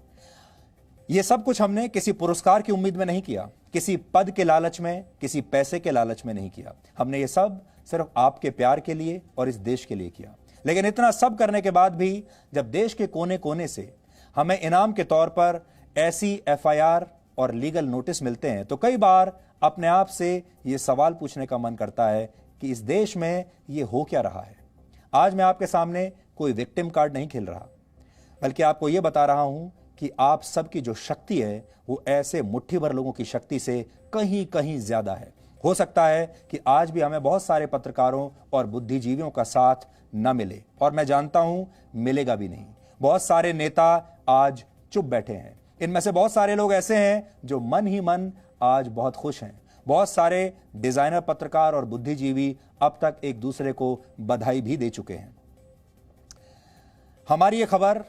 ये सब कुछ हमने किसी पुरस्कार की उम्मीद में नहीं किया, किसी पद के लालच में, किसी पैसे के लालच में नहीं किया। हमने ये सब सिर्फ आपके प्यार के लिए और इस देश के लिए किया। लेकिन इतना सब करने के बाद भी जब देश के कोने कोने से हमें इनाम के तौर पर ऐसी एफआईआर और लीगल नोटिस मिलते हैं तो कई बार अपने आप से ये सवाल पूछने का मन करता है कि इस देश में ये हो क्या रहा है। आज मैं आपके सामने कोई विक्टिम कार्ड नहीं खेल रहा, बल्कि आपको यह बता रहा हूं कि आप सबकी जो शक्ति है वो ऐसे मुट्ठी भर लोगों की शक्ति से कहीं कहीं ज्यादा है। हो सकता है कि आज भी हमें बहुत सारे पत्रकारों और बुद्धिजीवियों का साथ न मिले और मैं जानता हूं मिलेगा भी नहीं। बहुत सारे नेता आज चुप बैठे हैं। इनमें से बहुत सारे लोग ऐसे हैं जो मन ही मन आज बहुत खुश हैं। बहुत सारे डिजाइनर पत्रकार और बुद्धिजीवी अब तक एक दूसरे को बधाई भी दे चुके हैं। हमारी ये खबर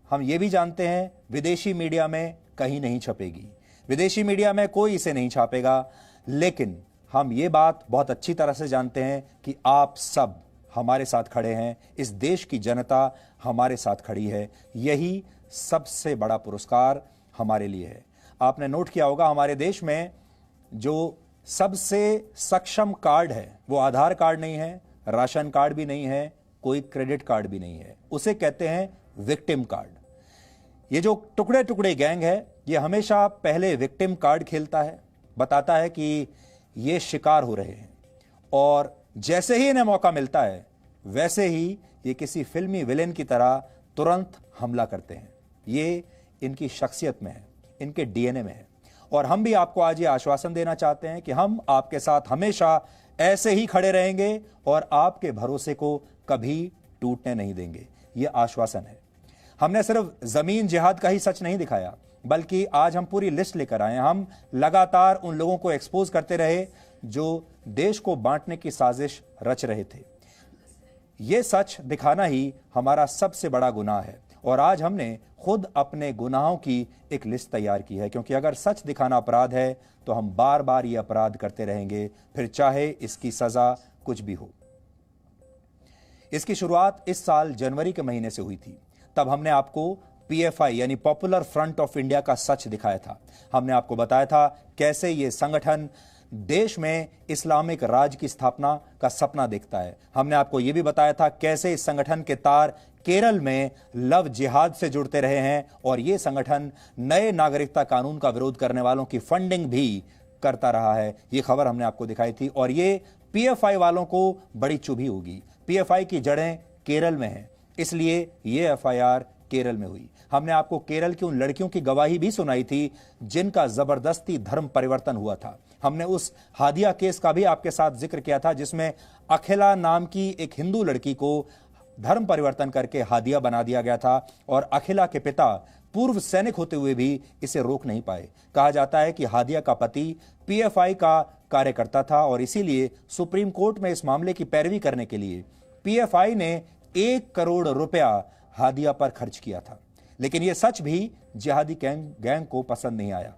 हम ये भी जानते हैं विदेशी मीडिया में कहीं नहीं छपेगी, विदेशी मीडिया में कोई इसे नहीं छापेगा, लेकिन हम ये बात बहुत अच्छी तरह से जानते हैं कि आप सब हमारे साथ खड़े हैं, इस देश की जनता हमारे साथ खड़ी है। यही सबसे बड़ा पुरस्कार हमारे लिए है। आपने नोट किया होगा हमारे देश में जो सबसे सक्षम कार्ड है वो आधार कार्ड नहीं है, राशन कार्ड भी नहीं है, कोई क्रेडिट कार्ड भी नहीं है, उसे कहते हैं विक्टिम कार्ड। ये जो टुकड़े टुकड़े गैंग है ये हमेशा पहले विक्टिम कार्ड खेलता है, बताता है कि ये शिकार हो रहे हैं और जैसे ही इन्हें मौका मिलता है वैसे ही ये किसी फिल्मी विलेन की तरह तुरंत हमला करते हैं। ये इनकी शख्सियत में है, इनके डीएनए में है और हम भी आपको आज ये आश्वासन देना चाहते हैं कि हम आपके साथ हमेशा ऐसे ही खड़े रहेंगे और आपके भरोसे को कभी टूटने नहीं देंगे। ये आश्वासन है। हमने सिर्फ जमीन जिहाद का ही सच नहीं दिखाया, बल्कि आज हम पूरी लिस्ट लेकर आए। हम लगातार उन लोगों को एक्सपोज करते रहे जो देश को बांटने की साजिश रच रहे थे। यह सच दिखाना ही हमारा सबसे बड़ा गुनाह है और आज हमने खुद अपने गुनाहों की एक लिस्ट तैयार की है, क्योंकि अगर सच दिखाना अपराध है तो हम बार बार ये अपराध करते रहेंगे, फिर चाहे इसकी सजा कुछ भी हो। इसकी शुरुआत इस साल जनवरी के महीने से हुई थी। तब हमने आपको पीएफआई यानी पॉपुलर फ्रंट ऑफ इंडिया का सच दिखाया था। हमने आपको बताया था कैसे ये संगठन देश में इस्लामिक राज की स्थापना का सपना देखता है। हमने आपको यह भी बताया था कैसे इस संगठन के तार केरल में लव जिहाद से जुड़ते रहे हैं और यह संगठन नए नागरिकता कानून का विरोध करने वालों की फंडिंग भी करता रहा है। यह खबर हमने आपको दिखाई थी और ये पीएफआई वालों को बड़ी चुभी होगी। पीएफआई की जड़ें केरल में हैं, इसलिए यह एफआईआर केरल में हुई। हमने आपको केरल की उन लड़कियों की गवाही भी सुनाई थी जिनका जबरदस्ती धर्म परिवर्तन हुआ था। हमने उस हादिया केस का भी आपके साथ जिक्र किया था जिसमें अखिला नाम की एक हिंदू लड़की को धर्म परिवर्तन करके हादिया बना दिया गया था और अखिला के पिता पूर्व सैनिक होते हुए भी इसे रोक नहीं पाए। कहा जाता है कि हादिया का पति पीएफआई का कार्यकर्ता था और इसीलिए सुप्रीम कोर्ट में इस मामले की पैरवी करने के लिए पीएफआई ने 1 करोड़ रुपया हादिया पर खर्च किया था। लेकिन यह सच भी जिहादी गैंग को पसंद नहीं आया।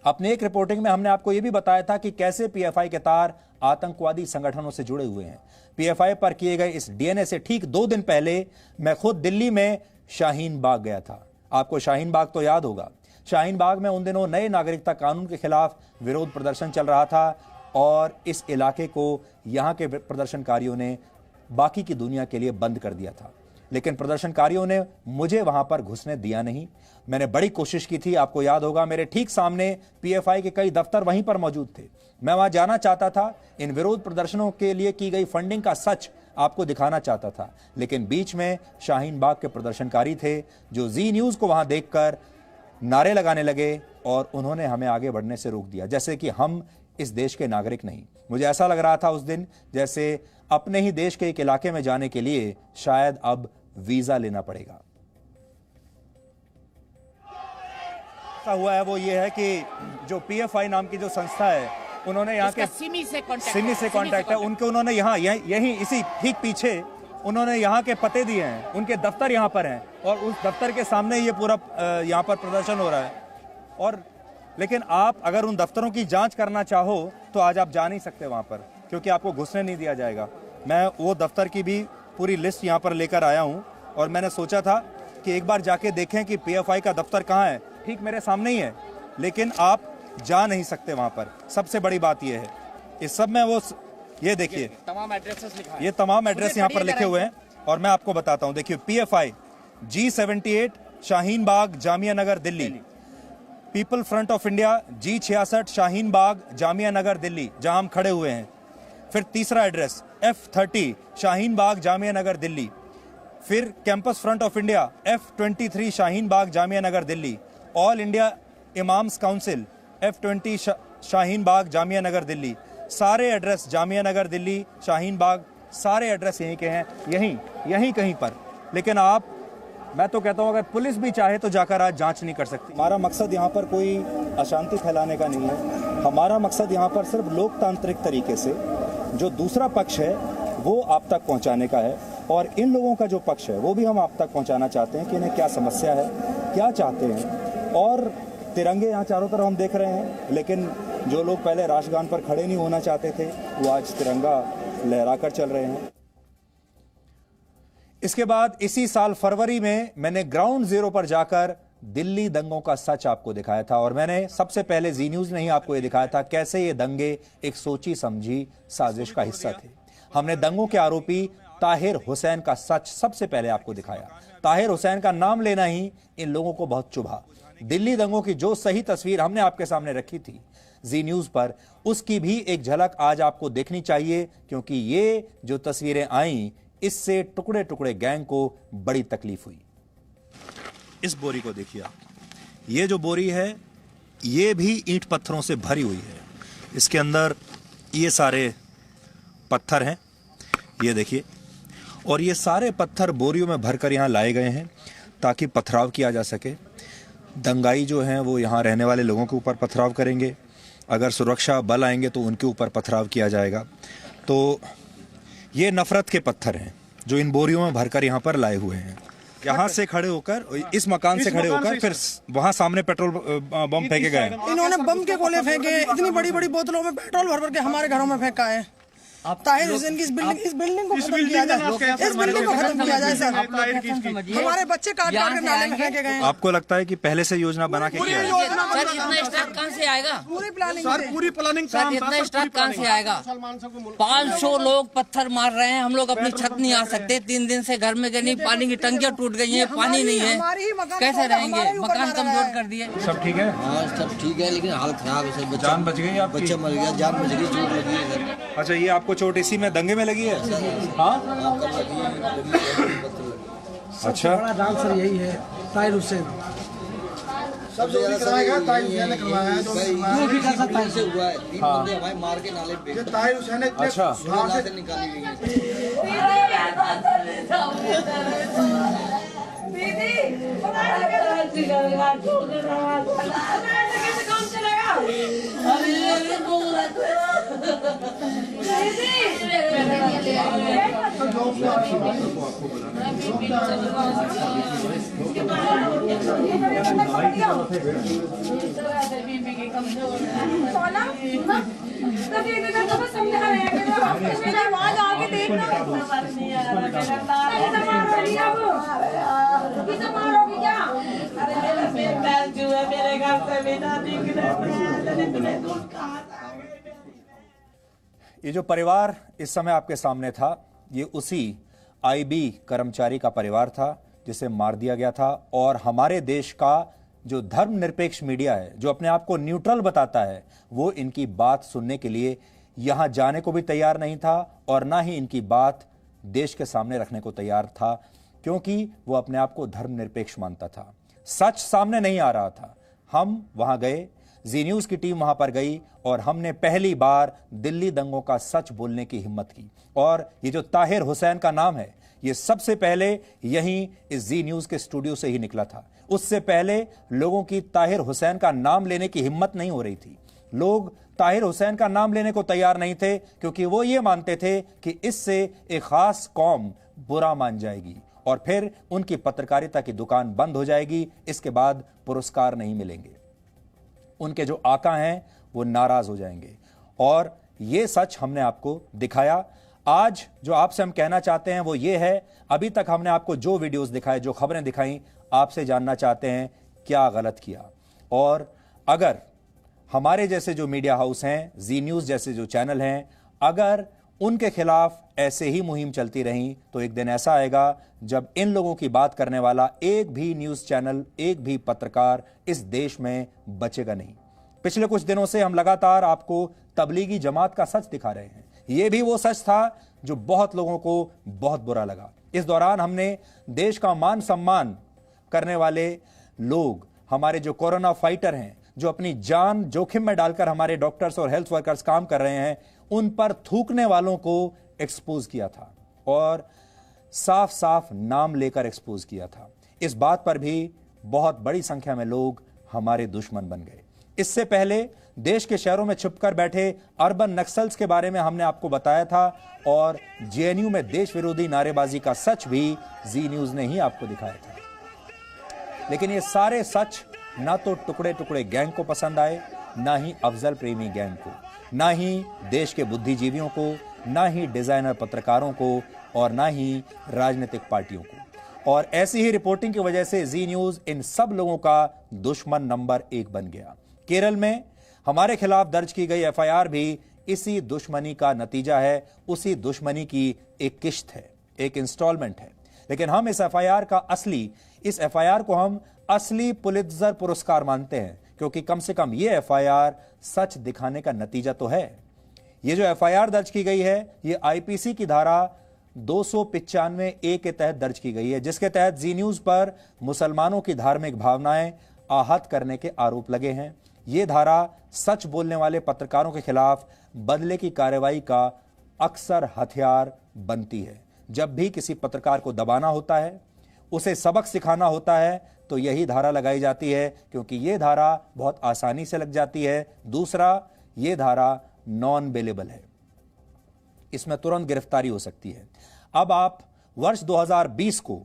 अपनी एक रिपोर्टिंग में हमने आपको यह भी बताया था कि कैसे पीएफआई के तार आतंकवादी संगठनों से जुड़े हुए हैं। पीएफआई पर किए गए इस डीएनए से ठीक 2 दिन पहले मैं खुद दिल्ली में शाहीन बाग गया था। आपको शाहीन बाग तो याद होगा। शाहीन बाग में उन दिनों नए नागरिकता कानून के खिलाफ विरोध प्रदर्शन चल रहा था और इस इलाके को यहां के प्रदर्शनकारियों ने बाकी की दुनिया के लिए बंद कर दिया था। लेकिन प्रदर्शनकारियों ने मुझे वहां पर घुसने दिया नहीं। मैंने बड़ी कोशिश की थी। आपको याद होगा मेरे ठीक सामने पीएफआई के कई दफ्तर वहीं पर मौजूद थे। मैं वहां जाना चाहता था, इन विरोध प्रदर्शनों के लिए की गई फंडिंग का सच आपको दिखाना चाहता था। लेकिन बीच में शाहीन बाग के प्रदर्शनकारी थे जो जी न्यूज को वहां देखकर नारे लगाने लगे और उन्होंने हमें आगे बढ़ने से रोक दिया, जैसे कि हम इस देश के नागरिक नहीं। मुझे ऐसा लग रहा था उस दिन जैसे अपने ही देश के एक इलाके में जाने के लिए शायद अब वीजा लेना पड़ेगा। ऐसा हुआ है वो ये है कि जो पीएफआई नाम की जो संस्था है उन्होंने यहाँ के सिमी से कांटेक्ट है उनके, उन्होंने यहाँ यही इसी ठीक पीछे उन्होंने यहाँ के पते दिए हैं। उनके दफ्तर यहाँ पर हैं और उस दफ्तर के सामने ये पूरा यहाँ पर प्रदर्शन हो रहा है। और लेकिन आप अगर उन दफ्तरों की जांच करना चाहो तो आज आप जा नहीं सकते वहाँ पर, क्योंकि आपको घुसने नहीं दिया जाएगा। मैं वो दफ्तर की भी पूरी लिस्ट यहाँ पर लेकर आया हूँ और मैंने सोचा था कि एक बार जाके देखें कि पीएफआई का दफ्तर कहाँ है। ठीक मेरे सामने ही है, लेकिन आप जा नहीं सकते वहाँ पर। सबसे बड़ी बात यह है इस सब में वो ये देखिए तमाम एड्रेसेस लिखा है। ये तमाम एड्रेस यहाँ पर लिखे हुए हैं और मैं आपको बताता हूँ। देखिए PFI G78 Shaheen Bagh Jamia Nagar Delhi, people front of India G66 Shaheen Bagh Jamia Nagar Delhi जहां हम खड़े हुए हैं। फिर तीसरा एड्रेस F30 शाहीन बाग जामिया नगर दिल्ली। फिर campus front of India F23 Shaheen Bagh Jamia Nagar Delhi. All India imams council F20 Shaheen Bagh Jamia Nagar Delhi. सारे एड्रेस जामिया नगर दिल्ली, शाहीन बाग, सारे एड्रेस यहीं के हैं, यहीं कहीं पर। लेकिन मैं तो कहता हूं अगर पुलिस भी चाहे तो जाकर आज जांच नहीं कर सकती। हमारा मकसद यहाँ पर कोई अशांति फैलाने का नहीं है। हमारा मकसद यहाँ पर सिर्फ लोकतांत्रिक तरीके से जो दूसरा पक्ष है वो आप तक पहुँचाने का है और इन लोगों का जो पक्ष है वो भी हम आप तक पहुँचाना चाहते हैं कि इन्हें क्या समस्या है, क्या चाहते हैं। और तिरंगे यहाँ चारों तरफ हम देख रहे हैं, लेकिन जो लोग पहले राष्ट्रगान पर खड़े नहीं होना चाहते थे वो आज तिरंगा लहराकर चल रहे हैं। इसके बाद इसी साल फरवरी में मैंने ग्राउंड जीरो पर जाकर दिल्ली दंगों का सच आपको दिखाया था और मैंने सबसे पहले जी न्यूज ने ही आपको यह दिखाया था कैसे ये दंगे एक सोची समझी साजिश का हिस्सा थे। हमने दंगों के आरोपी ताहिर हुसैन का सच सबसे पहले आपको दिखाया। ताहिर हुसैन का नाम लेना ही इन लोगों को बहुत चुभा। दिल्ली दंगों की जो सही तस्वीर हमने आपके सामने रखी थी जी न्यूज पर, उसकी भी एक झलक आज आपको देखनी चाहिए, क्योंकि ये जो तस्वीरें आई इससे टुकड़े टुकड़े गैंग को बड़ी तकलीफ हुई। इस बोरी को देखिए आप, ये जो बोरी है ये भी ईंट पत्थरों से भरी हुई है। इसके अंदर ये सारे पत्थर हैं, ये देखिए, और ये सारे पत्थर बोरियों में भरकर यहाँ लाए गए हैं ताकि पथराव किया जा सके। दंगाई जो हैं वो यहाँ रहने वाले लोगों के ऊपर पथराव करेंगे, अगर सुरक्षा बल आएंगे तो उनके ऊपर पथराव किया जाएगा। तो ये नफरत के पत्थर हैं जो इन बोरियों में भरकर यहाँ पर लाए हुए हैं। यहाँ से खड़े होकर, इस मकान से खड़े होकर फिर वहाँ सामने पेट्रोल बम फेंके गए। इन्होंने बम के गोले फेंके, इतनी बड़ी बड़ी बोतलों में पेट्रोल भर भर के हमारे घरों में फेंका है। ताहिर हुसैन की इस बिल्डिंग को खत्म किया जाए, इस बिल्डिंग को खत्म किया जाए सर। हमारे बच्चे काट काट के नाले में फेंके गए। आपको लगता है कि पहले से योजना बना के किया है? सर इतना स्टाफ कहाँ से आएगा? पूरी प्लानिंग सर इतना स्टाफ कहाँ से आएगा? 500 लोग पत्थर मार रहे हैं, हम लोग अपनी छत नहीं आ सकते। 3 दिन से घर में गए नहीं, पानी की टंकियां टूट गई हैं, पानी नहीं है, कैसे रहेंगे? मकान कमजोर कर दिए। सब ठीक है? हाँ सब ठीक है, लेकिन हाल खराब है सर। जान बच गई आपकी? बच्चा मर गया, जान बच गई, चोट लगी है सर। अच्छा, ये आपको चोट इसी में दंगे में लगी है? हाँ, अच्छा, बड़ा नाम सर यही है ताहिर हुसैन। सबसे ज्यादा कराएगा ताहिर हुसैन ने करवाया है, जो भी कर सकता है से हुआ है। 3 बंदे हमारे मार के नाले पे, ताहिर हुसैन ने अच्छा से निकाली गई है। ये जो परिवार इस समय आपके सामने था, ये उसी आईबी कर्मचारी का परिवार था जिसे मार दिया गया था। और हमारे देश का जो धर्मनिरपेक्ष मीडिया है, जो अपने आप को न्यूट्रल बताता है, वो इनकी बात सुनने के लिए यहां जाने को भी तैयार नहीं था और ना ही इनकी बात देश के सामने रखने को तैयार था, क्योंकि वो अपने आप को धर्मनिरपेक्ष मानता था। सच सामने नहीं आ रहा था। हम वहां गए, जी न्यूज की टीम वहां पर गई और हमने पहली बार दिल्ली दंगों का सच बोलने की हिम्मत की। और ये जो ताहिर हुसैन का नाम है, ये सबसे पहले यहीं इस जी न्यूज के स्टूडियो से ही निकला था। उससे पहले लोगों की ताहिर हुसैन का नाम लेने की हिम्मत नहीं हो रही थी। लोग ताहिर हुसैन का नाम लेने को तैयार नहीं थे, क्योंकि वो ये मानते थे कि इससे एक खास कौम बुरा मान जाएगी और फिर उनकी पत्रकारिता की दुकान बंद हो जाएगी। इसके बाद पुरस्कार नहीं मिलेंगे, उनके जो आका हैं वो नाराज हो जाएंगे। और ये सच हमने आपको दिखाया। आज जो आपसे हम कहना चाहते हैं वो ये है, अभी तक हमने आपको जो वीडियोस दिखाए, जो खबरें दिखाई, आपसे जानना चाहते हैं क्या गलत किया। और अगर हमारे जैसे जो मीडिया हाउस हैं, जी न्यूज जैसे जो चैनल हैं, अगर उनके खिलाफ ऐसे ही मुहिम चलती रही तो एक दिन ऐसा आएगा जब इन लोगों की बात करने वाला एक भी न्यूज चैनल, एक भी पत्रकार इस देश में बचेगा नहीं। पिछले कुछ दिनों से हम लगातार आपको तबलीगी जमात का सच दिखा रहे हैं। यह भी वो सच था जो बहुत लोगों को बहुत बुरा लगा। इस दौरान हमने देश का मान सम्मान करने वाले लोग, हमारे जो कोरोना फाइटर हैं, जो अपनी जान जोखिम में डालकर हमारे डॉक्टर्स और हेल्थ वर्कर्स काम कर रहे हैं, उन पर थूकने वालों को एक्सपोज किया था और साफ साफ नाम लेकर एक्सपोज किया था। इस बात पर भी बहुत बड़ी संख्या में लोग हमारे दुश्मन बन गए। इससे पहले देश के शहरों में छुपकर बैठे अर्बन नक्सल्स के बारे में हमने आपको बताया था और जेएनयू में देश विरोधी नारेबाजी का सच भी जी न्यूज ने ही आपको दिखाया था। लेकिन ये सारे सच ना तो टुकड़े टुकड़े गैंग को पसंद आए, ना ही अफजल प्रेमी गैंग को, ना ही देश के बुद्धिजीवियों को, ना ही डिजाइनर पत्रकारों को और ना ही राजनीतिक पार्टियों को। और ऐसी ही रिपोर्टिंग की वजह से जी न्यूज इन सब लोगों का दुश्मन नंबर 1 बन गया। केरल में हमारे खिलाफ दर्ज की गई एफआईआर भी इसी दुश्मनी का नतीजा है, उसी दुश्मनी की एक किश्त है, एक इंस्टॉलमेंट है। लेकिन हम इस एफआईआर को हम असली पुलित्जर पुरस्कार मानते हैं, क्योंकि कम से कम ये एफआईआर सच दिखाने का नतीजा तो है। ये जो एफआईआर दर्ज की गई है, ये आईपीसी की धारा 295A के तहत दर्ज की गई है, जिसके तहत जी न्यूज पर मुसलमानों की धार्मिक भावनाएं आहत करने के आरोप लगे हैं। ये धारा सच बोलने वाले पत्रकारों के खिलाफ बदले की कार्रवाई का अक्सर हथियार बनती है। जब भी किसी पत्रकार को दबाना होता है, उसे सबक सिखाना होता है, तो यही धारा लगाई जाती है, क्योंकि यह धारा बहुत आसानी से लग जाती है। दूसरा, यह धारा नॉन बेलेबल है, इसमें तुरंत गिरफ्तारी हो सकती है। अब आप वर्ष 2020 को,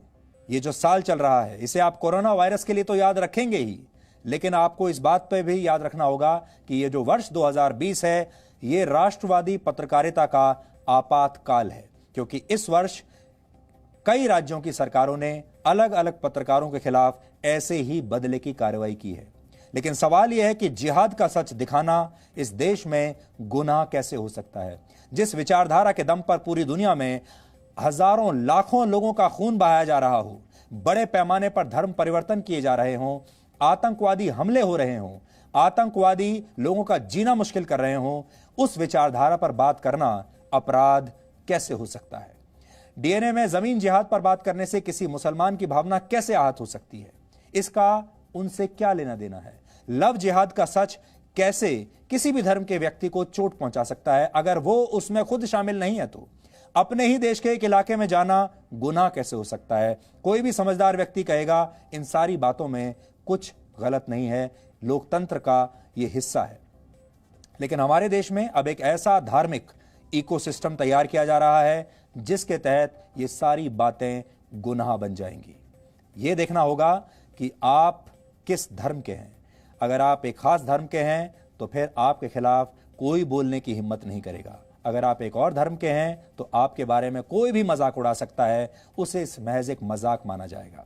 ये जो साल चल रहा है, इसे आप कोरोना वायरस के लिए तो याद रखेंगे ही, लेकिन आपको इस बात पर भी याद रखना होगा कि ये जो वर्ष 2020 है, ये राष्ट्रवादी पत्रकारिता का आपातकाल है, क्योंकि इस वर्ष कई राज्यों की सरकारों ने अलग अलग पत्रकारों के खिलाफ ऐसे ही बदले की कार्रवाई की है। लेकिन सवाल यह है कि जिहाद का सच दिखाना इस देश में गुनाह कैसे हो सकता है? जिस विचारधारा के दम पर पूरी दुनिया में हजारों लाखों लोगों का खून बहाया जा रहा हो, बड़े पैमाने पर धर्म परिवर्तन किए जा रहे हों, आतंकवादी हमले हो रहे हों, आतंकवादी लोगों का जीना मुश्किल कर रहे हों, उस विचारधारा पर बात करना अपराध कैसे हो सकता है? डीएनए में जमीन जिहाद पर बात करने से किसी मुसलमान की भावना कैसे आहत हो सकती है? इसका उनसे क्या लेना देना है? लव जिहाद का सच कैसे किसी भी धर्म के व्यक्ति को चोट पहुंचा सकता है अगर वो उसमें खुद शामिल नहीं है? तो अपने ही देश के एक इलाके में जाना गुनाह कैसे हो सकता है? कोई भी समझदार व्यक्ति कहेगा इन सारी बातों में कुछ गलत नहीं है, लोकतंत्र का यह हिस्सा है। लेकिन हमारे देश में अब एक ऐसा धार्मिक इकोसिस्टम तैयार किया जा रहा है जिसके तहत ये सारी बातें गुनाह बन जाएंगी। ये देखना होगा कि आप किस धर्म के हैं। अगर आप एक खास धर्म के हैं तो फिर आपके खिलाफ कोई बोलने की हिम्मत नहीं करेगा। अगर आप एक और धर्म के हैं तो आपके बारे में कोई भी मजाक उड़ा सकता है, उसे महज एक मजाक माना जाएगा।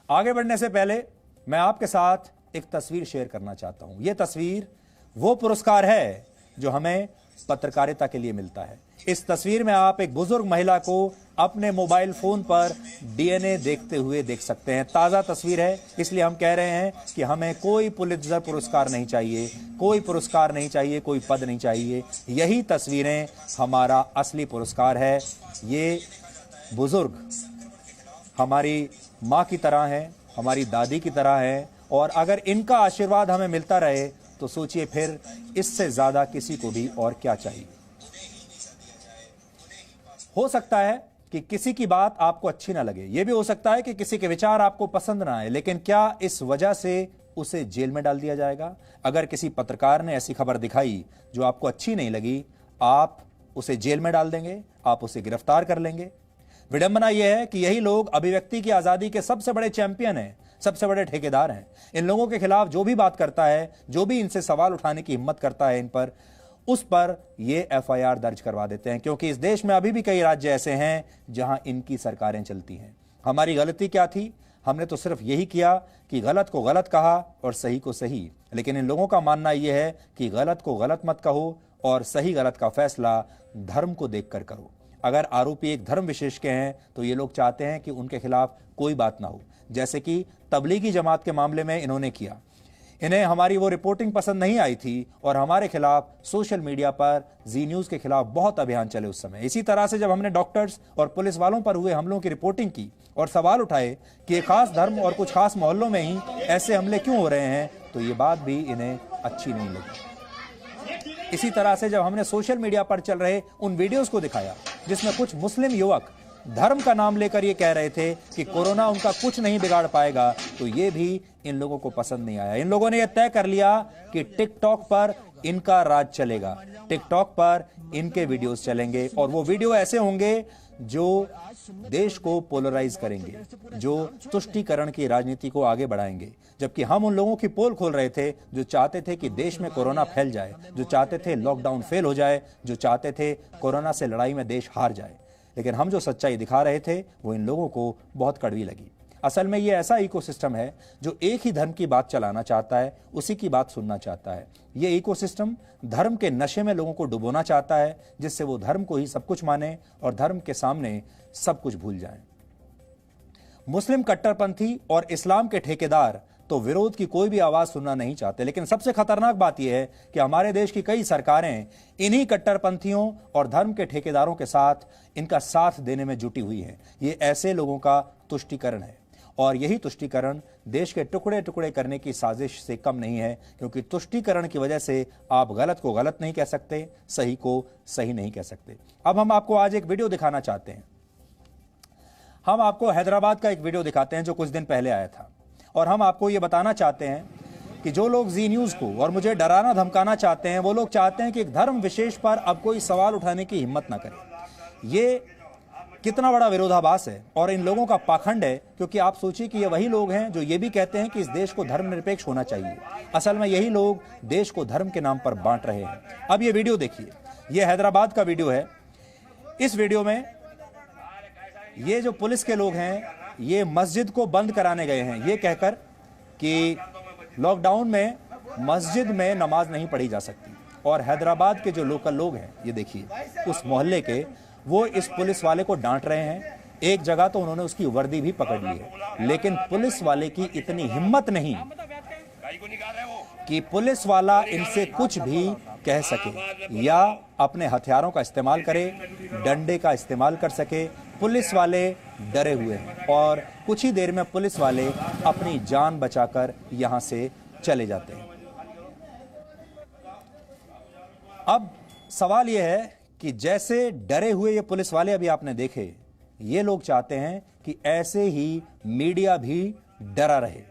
आगे बढ़ने से पहले मैं आपके साथ एक तस्वीर शेयर करना चाहता हूं। यह तस्वीर वो पुरस्कार है जो हमें पत्रकारिता के लिए मिलता है। इस तस्वीर में आप एक बुजुर्ग महिला को अपने मोबाइल फोन पर डीएनए देखते हुए देख सकते हैं। ताजा तस्वीर है, इसलिए हम कह रहे हैं कि हमें कोई पुलित्जर पुरस्कार नहीं चाहिए, कोई पुरस्कार नहीं चाहिए, कोई पद नहीं चाहिए। यही तस्वीरें हमारा असली पुरस्कार है। ये बुजुर्ग हमारी माँ की तरह हैं, हमारी दादी की तरह हैं, और अगर इनका आशीर्वाद हमें मिलता रहे तो सोचिए फिर इससे ज्यादा किसी को भी और क्या चाहिए। हो सकता है कि किसी की बात आपको अच्छी ना लगे, यह भी हो सकता है कि किसी के विचार आपको पसंद ना आए, लेकिन क्या इस वजह से उसे जेल में डाल दिया जाएगा? अगर किसी पत्रकार ने ऐसी खबर दिखाई जो आपको अच्छी नहीं लगी, आप उसे जेल में डाल देंगे, आप उसे गिरफ्तार कर लेंगे। विडंबना यह है कि यही लोग अभिव्यक्ति की आजादी के सबसे बड़े चैंपियन हैं, सबसे बड़े ठेकेदार हैं। इन लोगों के खिलाफ जो भी बात करता है, जो भी इनसे सवाल उठाने की हिम्मत करता है इन पर, उस पर ये एफआईआर दर्ज करवा देते हैं, क्योंकि इस देश में अभी भी कई राज्य ऐसे हैं जहां इनकी सरकारें चलती हैं। हमारी गलती क्या थी? हमने तो सिर्फ यही किया कि गलत को गलत कहा और सही को सही। लेकिन इन लोगों का मानना यह है कि गलत को गलत मत कहो और सही गलत का फैसला धर्म को देखकर करो। अगर आरोपी एक धर्म विशेष के हैं तो ये लोग चाहते हैं कि उनके खिलाफ कोई बात ना हो, जैसे कि तबलीगी जमात के मामले में इन्होंने किया। इन्हें हमारी वो रिपोर्टिंग पसंद नहीं आई थी और हमारे खिलाफ सोशल मीडिया पर जी न्यूज के खिलाफ बहुत अभियान चले उस समय। इसी तरह से जब हमने डॉक्टर्स और पुलिस वालों पर हुए हमलों की रिपोर्टिंग की और सवाल उठाए कि एक खास धर्म और कुछ खास मोहल्लों में ही ऐसे हमले क्यों हो रहे हैं, तो ये बात भी इन्हें अच्छी नहीं लगी। इसी तरह से जब हमने सोशल मीडिया पर चल रहे उन वीडियोस को दिखाया जिसमें कुछ मुस्लिम युवक धर्म का नाम लेकर ये कह रहे थे कि कोरोना उनका कुछ नहीं बिगाड़ पाएगा, तो ये भी इन लोगों को पसंद नहीं आया। इन लोगों ने यह तय कर लिया कि टिकटॉक पर इनका राज चलेगा, टिकटॉक पर इनके वीडियोस चलेंगे और वो वीडियो ऐसे होंगे जो देश को पोलराइज करेंगे, जो तुष्टीकरण की राजनीति को आगे बढ़ाएंगे। जबकि हम उन लोगों की पोल खोल रहे थे जो चाहते थे कि देश में कोरोना फैल जाए, जो चाहते थे लॉकडाउन फेल हो जाए, जो चाहते थे कोरोना से लड़ाई में देश हार जाए। लेकिन हम जो सच्चाई दिखा रहे थे वो इन लोगों को बहुत कड़वी लगी। असल में ये ऐसा इकोसिस्टम है जो एक ही धर्म की बात चलाना चाहता है, उसी की बात सुनना चाहता है। ये इकोसिस्टम धर्म के नशे में लोगों को डुबोना चाहता है, जिससे वो धर्म को ही सब कुछ माने और धर्म के सामने सब कुछ भूल जाएं। मुस्लिम कट्टरपंथी और इस्लाम के ठेकेदार तो विरोध की कोई भी आवाज सुनना नहीं चाहते। लेकिन सबसे खतरनाक बात यह है कि हमारे देश की कई सरकारें इन्हीं कट्टरपंथियों और धर्म के ठेकेदारों के साथ इनका साथ देने में जुटी हुई हैं। ये ऐसे लोगों का तुष्टीकरण है और यही तुष्टीकरण देश के टुकड़े टुकड़े करने की साजिश से कम नहीं है, क्योंकि तुष्टीकरण की वजह से आप गलत को गलत नहीं कह सकते, सही को सही नहीं कह सकते। अब हम आपको आज एक वीडियो दिखाना चाहते हैं। हम आपको हैदराबाद का एक वीडियो दिखाते हैं जो कुछ दिन पहले आया था और हम आपको ये बताना चाहते हैं कि जो लोग जी न्यूज को और मुझे डराना धमकाना चाहते हैं, वो लोग चाहते हैं कि एक धर्म विशेष पर अब कोई सवाल उठाने की हिम्मत ना करे। ये कितना बड़ा विरोधाभास है और इन लोगों का पाखंड है, क्योंकि आप सोचिए कि ये वही लोग हैं जो ये भी कहते हैं कि इस देश को धर्मनिरपेक्ष होना चाहिए। असल में यही लोग देश को धर्म के नाम पर बांट रहे हैं। अब ये वीडियो देखिए, ये हैदराबाद का वीडियो है। इस वीडियो में ये जो पुलिस के लोग हैं ये मस्जिद को बंद कराने गए हैं, ये कहकर कि लॉकडाउन में मस्जिद में नमाज नहीं पढ़ी जा सकती। और हैदराबाद के जो लोकल लोग हैं, ये देखिए उस मोहल्ले के, वो इस पुलिस वाले को डांट रहे हैं। एक जगह तो उन्होंने उसकी वर्दी भी पकड़ ली है, लेकिन पुलिस वाले की इतनी हिम्मत नहीं कि पुलिस वाला इनसे कुछ भी कह सके या अपने हथियारों का इस्तेमाल करे, डंडे का इस्तेमाल कर सके। पुलिस वाले डरे हुए हैं और कुछ ही देर में पुलिस वाले अपनी जान बचाकर यहां से चले जाते हैं। अब सवाल यह है कि जैसे डरे हुए ये पुलिस वाले अभी आपने देखे, ये लोग चाहते हैं कि ऐसे ही मीडिया भी डरा रहे।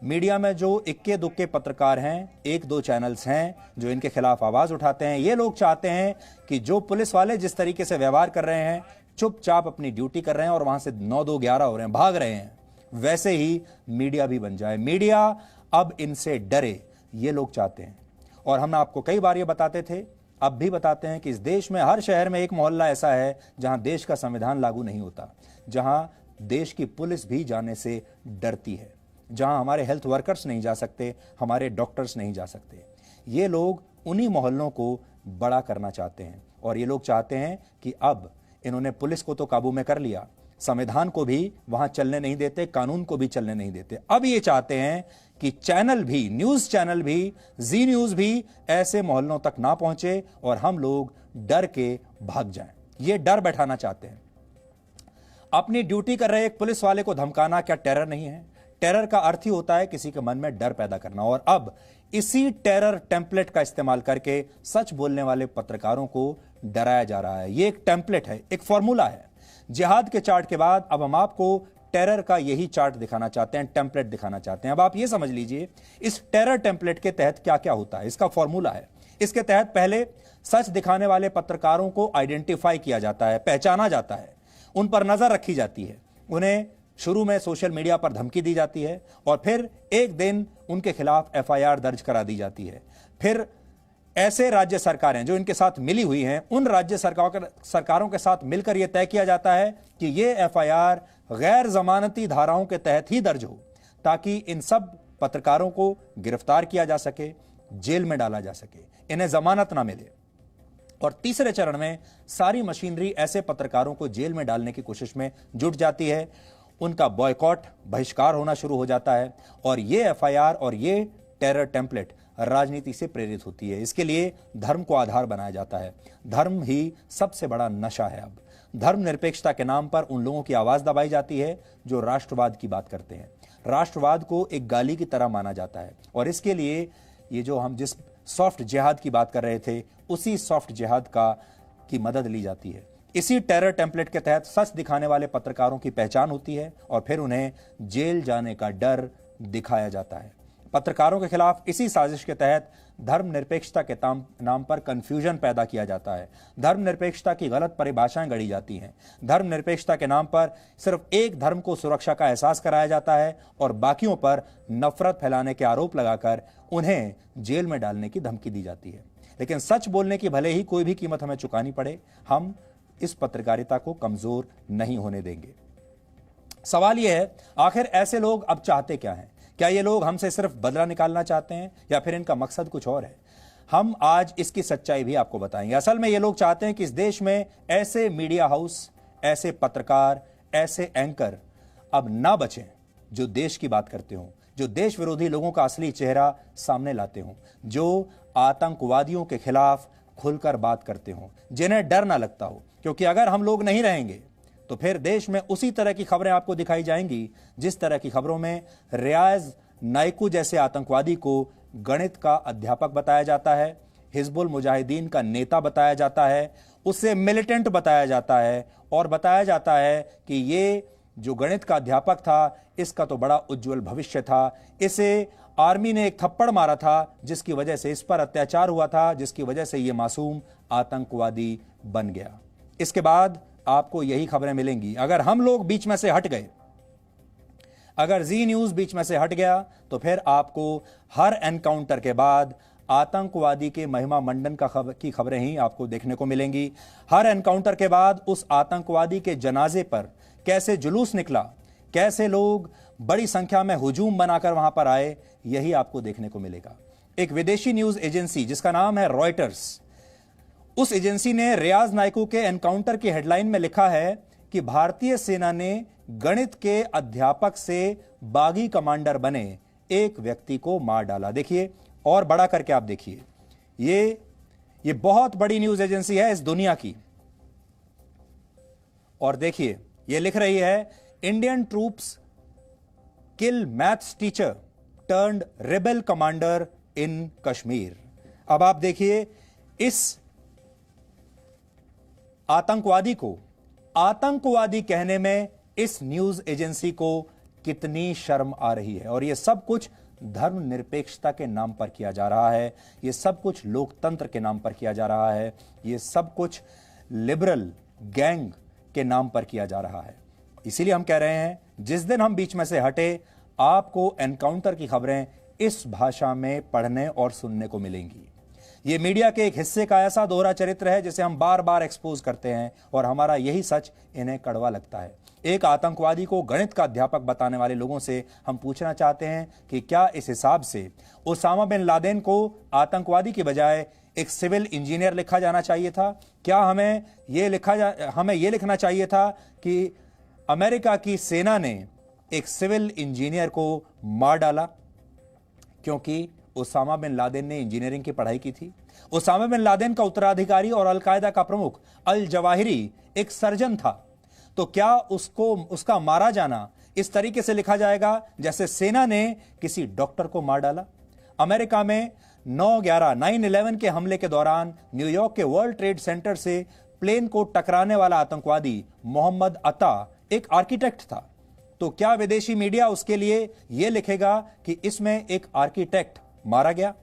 मीडिया में जो इक्के दुक्के पत्रकार हैं, एक दो चैनल्स हैं जो इनके खिलाफ आवाज उठाते हैं, ये लोग चाहते हैं कि जो पुलिस वाले जिस तरीके से व्यवहार कर रहे हैं, चुपचाप अपनी ड्यूटी कर रहे हैं और वहां से 9-2-11 हो रहे हैं, भाग रहे हैं, वैसे ही मीडिया भी बन जाए। मीडिया अब इनसे डरे, ये लोग चाहते हैं। और हम आपको कई बार ये बताते थे, अब भी बताते हैं कि इस देश में हर शहर में एक मोहल्ला ऐसा है जहां देश का संविधान लागू नहीं होता, जहां देश की पुलिस भी जाने से डरती है, जहां हमारे हेल्थ वर्कर्स नहीं जा सकते, हमारे डॉक्टर्स नहीं जा सकते। ये लोग उन्हीं मोहल्लों को बड़ा करना चाहते हैं। और ये लोग चाहते हैं कि अब इन्होंने पुलिस को तो काबू में कर लिया, संविधान को भी वहां चलने नहीं देते, कानून को भी चलने नहीं देते। अब ये चाहते हैं कि चैनल भी, न्यूज चैनल भी, जी न्यूज भी ऐसे मोहल्लों तक ना पहुंचे और हम लोग डर के भाग जाएं। ये डर बैठाना चाहते हैं। अपनी ड्यूटी कर रहे एक पुलिस वाले को धमकाना क्या टेरर नहीं है? टेरर का अर्थ ही होता है किसी के मन में डर पैदा करना। और अब इसी टेरर टेम्पलेट का इस्तेमाल करके सच बोलने वाले पत्रकारों को डराया जा रहा है। ये एक टेम्पलेट है, एक फॉर्मूला है। जिहाद के चार्ट के बाद अब हम आपको टेरर का यही चार्ट दिखाना चाहते हैं, टेम्पलेट दिखाना चाहते हैं। अब आप ये समझ लीजिए इस टेरर टेम्पलेट के तहत क्या क्या होता है। इसका फॉर्मूला है, इसके तहत पहले सच दिखाने वाले पत्रकारों को आइडेंटिफाई किया जाता है, पहचाना जाता है, उन पर नजर रखी जाती है, उन्हें शुरू में सोशल मीडिया पर धमकी दी जाती है और फिर एक दिन उनके खिलाफ एफआईआर दर्ज करा दी जाती है। फिर ऐसे राज्य सरकारें जो इनके साथ मिली हुई हैं, उन राज्य सरकारों के साथ मिलकर यह तय किया जाता है कि यह एफआईआर गैर जमानती धाराओं के तहत ही दर्ज हो, ताकि इन सब पत्रकारों को गिरफ्तार किया जा सके, जेल में डाला जा सके, इन्हें जमानत ना मिले। और तीसरे चरण में सारी मशीनरी ऐसे पत्रकारों को जेल में डालने की कोशिश में जुट जाती है, उनका बॉयकॉट, बहिष्कार होना शुरू हो जाता है। और ये एफआईआर और ये टेरर टेम्पलेट राजनीति से प्रेरित होती है। इसके लिए धर्म को आधार बनाया जाता है। धर्म ही सबसे बड़ा नशा है। अब धर्मनिरपेक्षता के नाम पर उन लोगों की आवाज दबाई जाती है जो राष्ट्रवाद की बात करते हैं। राष्ट्रवाद को एक गाली की तरह माना जाता है और इसके लिए ये जो हम जिस सॉफ्ट जिहाद की बात कर रहे थे, उसी सॉफ्ट जिहाद की मदद ली जाती है। इसी टेरर टेम्पलेट के तहत सच दिखाने वाले पत्रकारों की पहचान होती है और फिर उन्हें जेल जाने का डर दिखाया जाता है। पत्रकारों के खिलाफ इसी साजिश के तहत धर्मनिरपेक्षता के नाम पर कंफ्यूजन पैदा किया जाता है। धर्मनिरपेक्षता की गलत परिभाषाएं गढ़ी जाती हैं। धर्मनिरपेक्षता के नाम पर सिर्फ एक धर्म को सुरक्षा का एहसास कराया जाता है और बाकियों पर नफरत फैलाने के आरोप लगाकर उन्हें जेल में डालने की धमकी दी जाती है। लेकिन सच बोलने की भले ही कोई भी कीमत हमें चुकानी पड़े, हम इस पत्रकारिता को कमजोर नहीं होने देंगे। सवाल यह है, आखिर ऐसे लोग अब चाहते क्या हैं? क्या ये लोग हमसे सिर्फ बदला निकालना चाहते हैं या फिर इनका मकसद कुछ और है? हम आज इसकी सच्चाई भी आपको बताएंगे। असल में ये लोग चाहते हैं कि इस देश में ऐसे मीडिया हाउस, ऐसे पत्रकार, ऐसे एंकर अब ना बचें जो देश की बात करते हों, जो देश विरोधी लोगों का असली चेहरा सामने लाते हों, जो आतंकवादियों के खिलाफ खुलकर बात करते हों, जिन्हें डर ना लगता हो। क्योंकि अगर हम लोग नहीं रहेंगे तो फिर देश में उसी तरह की खबरें आपको दिखाई जाएंगी जिस तरह की खबरों में रियाज नाइकू जैसे आतंकवादी को गणित का अध्यापक बताया जाता है, हिजबुल मुजाहिदीन का नेता बताया जाता है, उसे मिलिटेंट बताया जाता है और बताया जाता है कि ये जो गणित का अध्यापक था इसका तो बड़ा उज्जवल भविष्य था, इसे आर्मी ने एक थप्पड़ मारा था जिसकी वजह से इस पर अत्याचार हुआ था, जिसकी वजह से ये मासूम आतंकवादी बन गया। इसके बाद आपको यही खबरें मिलेंगी। अगर हम लोग बीच में से हट गए, अगर जी न्यूज बीच में से हट गया, तो फिर आपको हर एनकाउंटर के बाद आतंकवादी के महिमा मंडन की खबरें ही आपको देखने को मिलेंगी। हर एनकाउंटर के बाद उस आतंकवादी के जनाजे पर कैसे जुलूस निकला, कैसे लोग बड़ी संख्या में हुजूम बनाकर वहां पर आए, यही आपको देखने को मिलेगा। एक विदेशी न्यूज एजेंसी जिसका नाम है रॉयटर्स, उस एजेंसी ने रियाज नाइकू के एनकाउंटर की हेडलाइन में लिखा है कि भारतीय सेना ने गणित के अध्यापक से बागी कमांडर बने एक व्यक्ति को मार डाला। देखिए और बड़ा करके आप देखिए, ये बहुत बड़ी न्यूज एजेंसी है इस दुनिया की। और देखिए ये लिख रही है, Indian troops kill maths teacher turned rebel commander in Kashmir. अब आप देखिए इस आतंकवादी को आतंकवादी कहने में इस न्यूज एजेंसी को कितनी शर्म आ रही है। और यह सब कुछ धर्मनिरपेक्षता के नाम पर किया जा रहा है, यह सब कुछ लोकतंत्र के नाम पर किया जा रहा है, यह सब कुछ लिबरल गैंग के नाम पर किया जा रहा है। इसीलिए हम कह रहे हैं जिस दिन हम बीच में से हटे, आपको एनकाउंटर की खबरें इस भाषा में पढ़ने और सुनने को मिलेंगी। ये मीडिया के एक हिस्से का ऐसा दोहरा चरित्र है जिसे हम बार बार एक्सपोज करते हैं और हमारा यही सच इन्हें कड़वा लगता है। एक आतंकवादी को गणित का अध्यापक बताने वाले लोगों से हम पूछना चाहते हैं कि क्या इस हिसाब से ओसामा बिन लादेन को आतंकवादी की बजाय एक सिविल इंजीनियर लिखा जाना चाहिए था? क्या हमें ये लिखना चाहिए था कि अमेरिका की सेना ने एक सिविल इंजीनियर को मार डाला क्योंकि ओसामा बिन लादेन ने इंजीनियरिंग की पढ़ाई की थी? ओसामा बिन लादेन का उत्तराधिकारी और अलकायदा का प्रमुख अल जवाहिरी एक सर्जन था, तो क्या उसका मारा जाना इस तरीके से लिखा जाएगा जैसे सेना ने किसी डॉक्टर को मार डाला? अमेरिका में 9/11 के हमले के दौरान न्यूयॉर्क के वर्ल्ड ट्रेड सेंटर से प्लेन को टकराने वाला आतंकवादी मोहम्मद अता एक आर्किटेक्ट था, तो क्या विदेशी मीडिया उसके लिए यह लिखेगा कि इसमें एक आर्किटेक्ट मारा गया?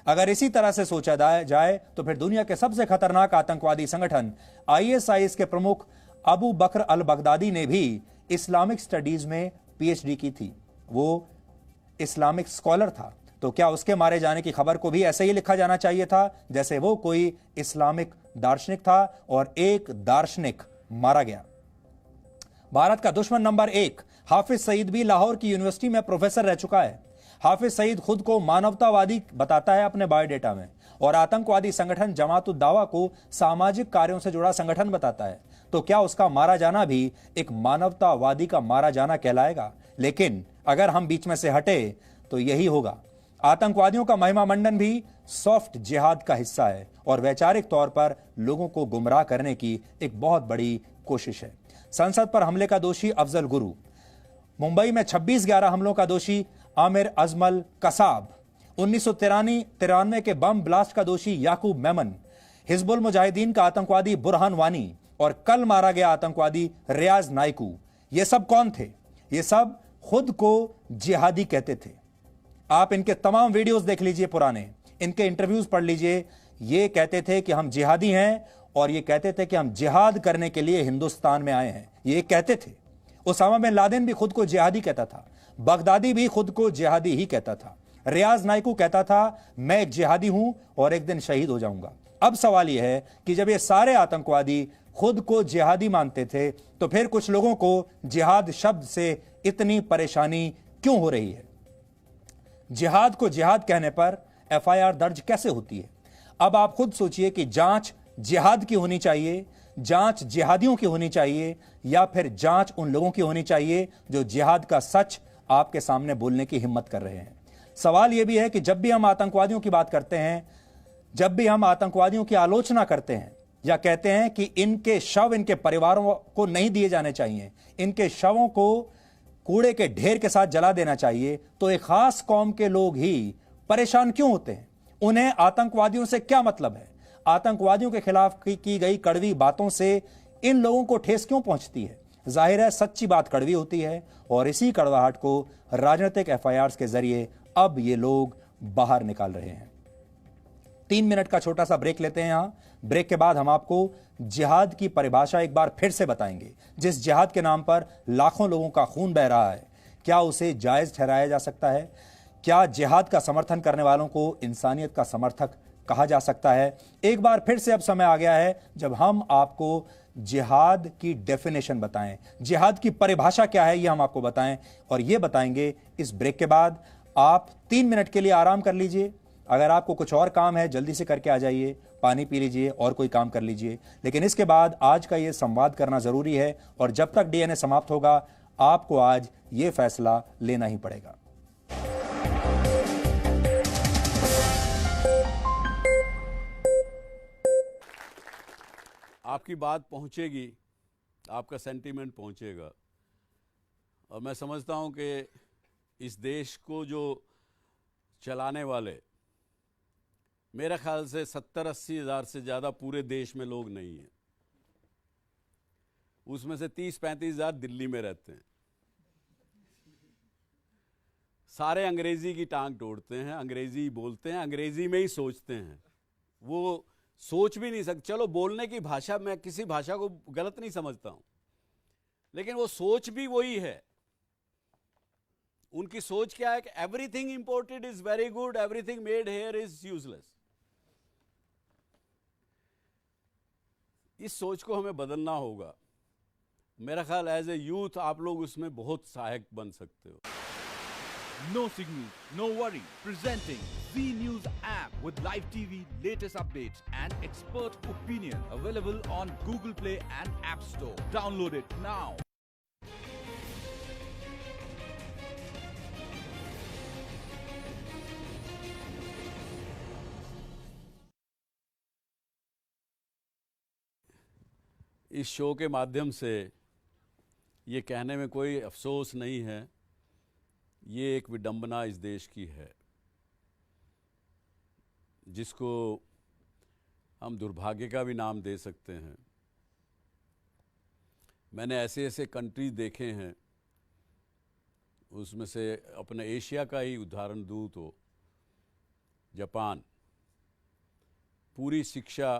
अगर इसी तरह से सोचा जाए तो फिर दुनिया के सबसे खतरनाक आतंकवादी संगठन ISIS के प्रमुख अबू बकर अल बगदादी ने भी इस्लामिक स्टडीज में PhD की थी। वो इस्लामिक स्कॉलर था, तो क्या उसके मारे जाने की खबर को भी ऐसे ही लिखा जाना चाहिए था जैसे वो कोई इस्लामिक दार्शनिक था और एक दार्शनिक मारा गया? भारत का दुश्मन नंबर 1 हाफिज सईद भी लाहौर की यूनिवर्सिटी में प्रोफेसर रह चुका है। हाफिज सईद खुद को मानवतावादी बताता है अपने बायोडेटा में और आतंकवादी संगठन जमात-उद-दावा को सामाजिक कार्यों से जुड़ा संगठन बताता है, तो क्या उसका मारा जाना भी एक मानवतावादी का मारा जाना कहलाएगा? लेकिन अगर हम बीच में से हटे तो यही होगा। आतंकवादियों का महिमा मंडन भी सॉफ्ट जिहाद का हिस्सा है और वैचारिक तौर पर लोगों को गुमराह करने की एक बहुत बड़ी कोशिश है। संसद पर हमले का दोषी अफजल गुरु, मुंबई में 26/11 हमलों का दोषी आमिर अजमल कसाब, 1993 के बम ब्लास्ट का दोषी याकूब मेमन, हिजबुल मुजाहिदीन का आतंकवादी बुरहान वानी और कल मारा गया आतंकवादी रियाज नाइकू, ये सब कौन थे? ये सब खुद को जिहादी कहते थे। आप इनके तमाम वीडियोस देख लीजिए पुराने, इनके इंटरव्यूज पढ़ लीजिए। ये कहते थे कि हम जिहादी हैं और ये कहते थे कि हम जिहाद करने के लिए हिंदुस्तान में आए हैं, ये कहते थे। ओसामा बिन लादेन भी खुद को जिहादी कहता था, बगदादी भी खुद को जिहादी ही कहता था, रियाज नाइकू कहता था मैं एक जिहादी हूं और एक दिन शहीद हो जाऊंगा। अब सवाल यह है कि जब ये सारे आतंकवादी खुद को जिहादी मानते थे तो फिर कुछ लोगों को जिहाद शब्द से इतनी परेशानी क्यों हो रही है? जिहाद को जिहाद कहने पर FIR दर्ज कैसे होती है? अब आप खुद सोचिए कि जांच जिहाद की होनी चाहिए, जांच जिहादियों की होनी चाहिए, या फिर जांच उन लोगों की होनी चाहिए जो जिहाद का सच आपके सामने बोलने की हिम्मत कर रहे हैं। सवाल यह भी है कि जब भी हम आतंकवादियों की बात करते हैं, जब भी हम आतंकवादियों की आलोचना करते हैं या कहते हैं कि इनके शव इनके परिवारों को नहीं दिए जाने चाहिए, इनके शवों को कूड़े के ढेर के साथ जला देना चाहिए, तो एक खास कौम के लोग ही परेशान क्यों होते हैं? उन्हें आतंकवादियों से क्या मतलब है? आतंकवादियों के खिलाफ की गई कड़वी बातों से इन लोगों को ठेस क्यों पहुंचती है? जाहिर है सच्ची बात कड़वी होती है और इसी कड़वाहट को राजनीतिक FIRs के जरिए अब ये लोग बाहर निकाल रहे हैं। 3 मिनट का छोटा सा ब्रेक लेते हैं। यहां ब्रेक के बाद हम आपको जिहाद की परिभाषा एक बार फिर से बताएंगे। जिस जिहाद के नाम पर लाखों लोगों का खून बह रहा है, क्या उसे जायज ठहराया जा सकता है? क्या जिहाद का समर्थन करने वालों को इंसानियत का समर्थक कहा जा सकता है? एक बार फिर से अब समय आ गया है जब हम आपको जिहाद की डेफिनेशन बताएं, जिहाद की परिभाषा क्या है ये हम आपको बताएं, और ये बताएंगे इस ब्रेक के बाद। आप 3 मिनट के लिए आराम कर लीजिए। अगर आपको कुछ और काम है जल्दी से करके आ जाइए, पानी पी लीजिए और कोई काम कर लीजिए, लेकिन इसके बाद आज का ये संवाद करना जरूरी है और जब तक DNA समाप्त होगा आपको आज ये फैसला लेना ही पड़ेगा। आपकी बात पहुंचेगी, आपका सेंटीमेंट पहुंचेगा, और मैं समझता हूं कि इस देश को जो चलाने वाले मेरे ख्याल से 70-80 हज़ार से ज़्यादा पूरे देश में लोग नहीं हैं। उसमें से 30-35 हज़ार दिल्ली में रहते हैं। सारे अंग्रेज़ी की टांग तोड़ते हैं, अंग्रेज़ी बोलते हैं, अंग्रेज़ी में ही सोचते हैं। वो सोच भी नहीं सकते। चलो बोलने की भाषा, मैं किसी भाषा को गलत नहीं समझता हूँ, लेकिन वो सोच भी वही है। उनकी सोच क्या है कि everything imported is very good, everything made here is useless. इस सोच को हमें बदलना होगा। मेरा ख्याल एज ए यूथ आप लोग उसमें बहुत सहायक बन सकते हो। No signal, no worry. Presenting Z News app with live TV, latest updates and expert opinion. Available on Google Play and App Store. Download it now. इस शो के माध्यम से ये कहने में कोई अफसोस नहीं है, ये एक विडंबना इस देश की है जिसको हम दुर्भाग्य का भी नाम दे सकते हैं। मैंने ऐसे ऐसे कंट्रीज देखे हैं, उसमें से अपने एशिया का ही उदाहरण दूँ तो जापान, पूरी शिक्षा,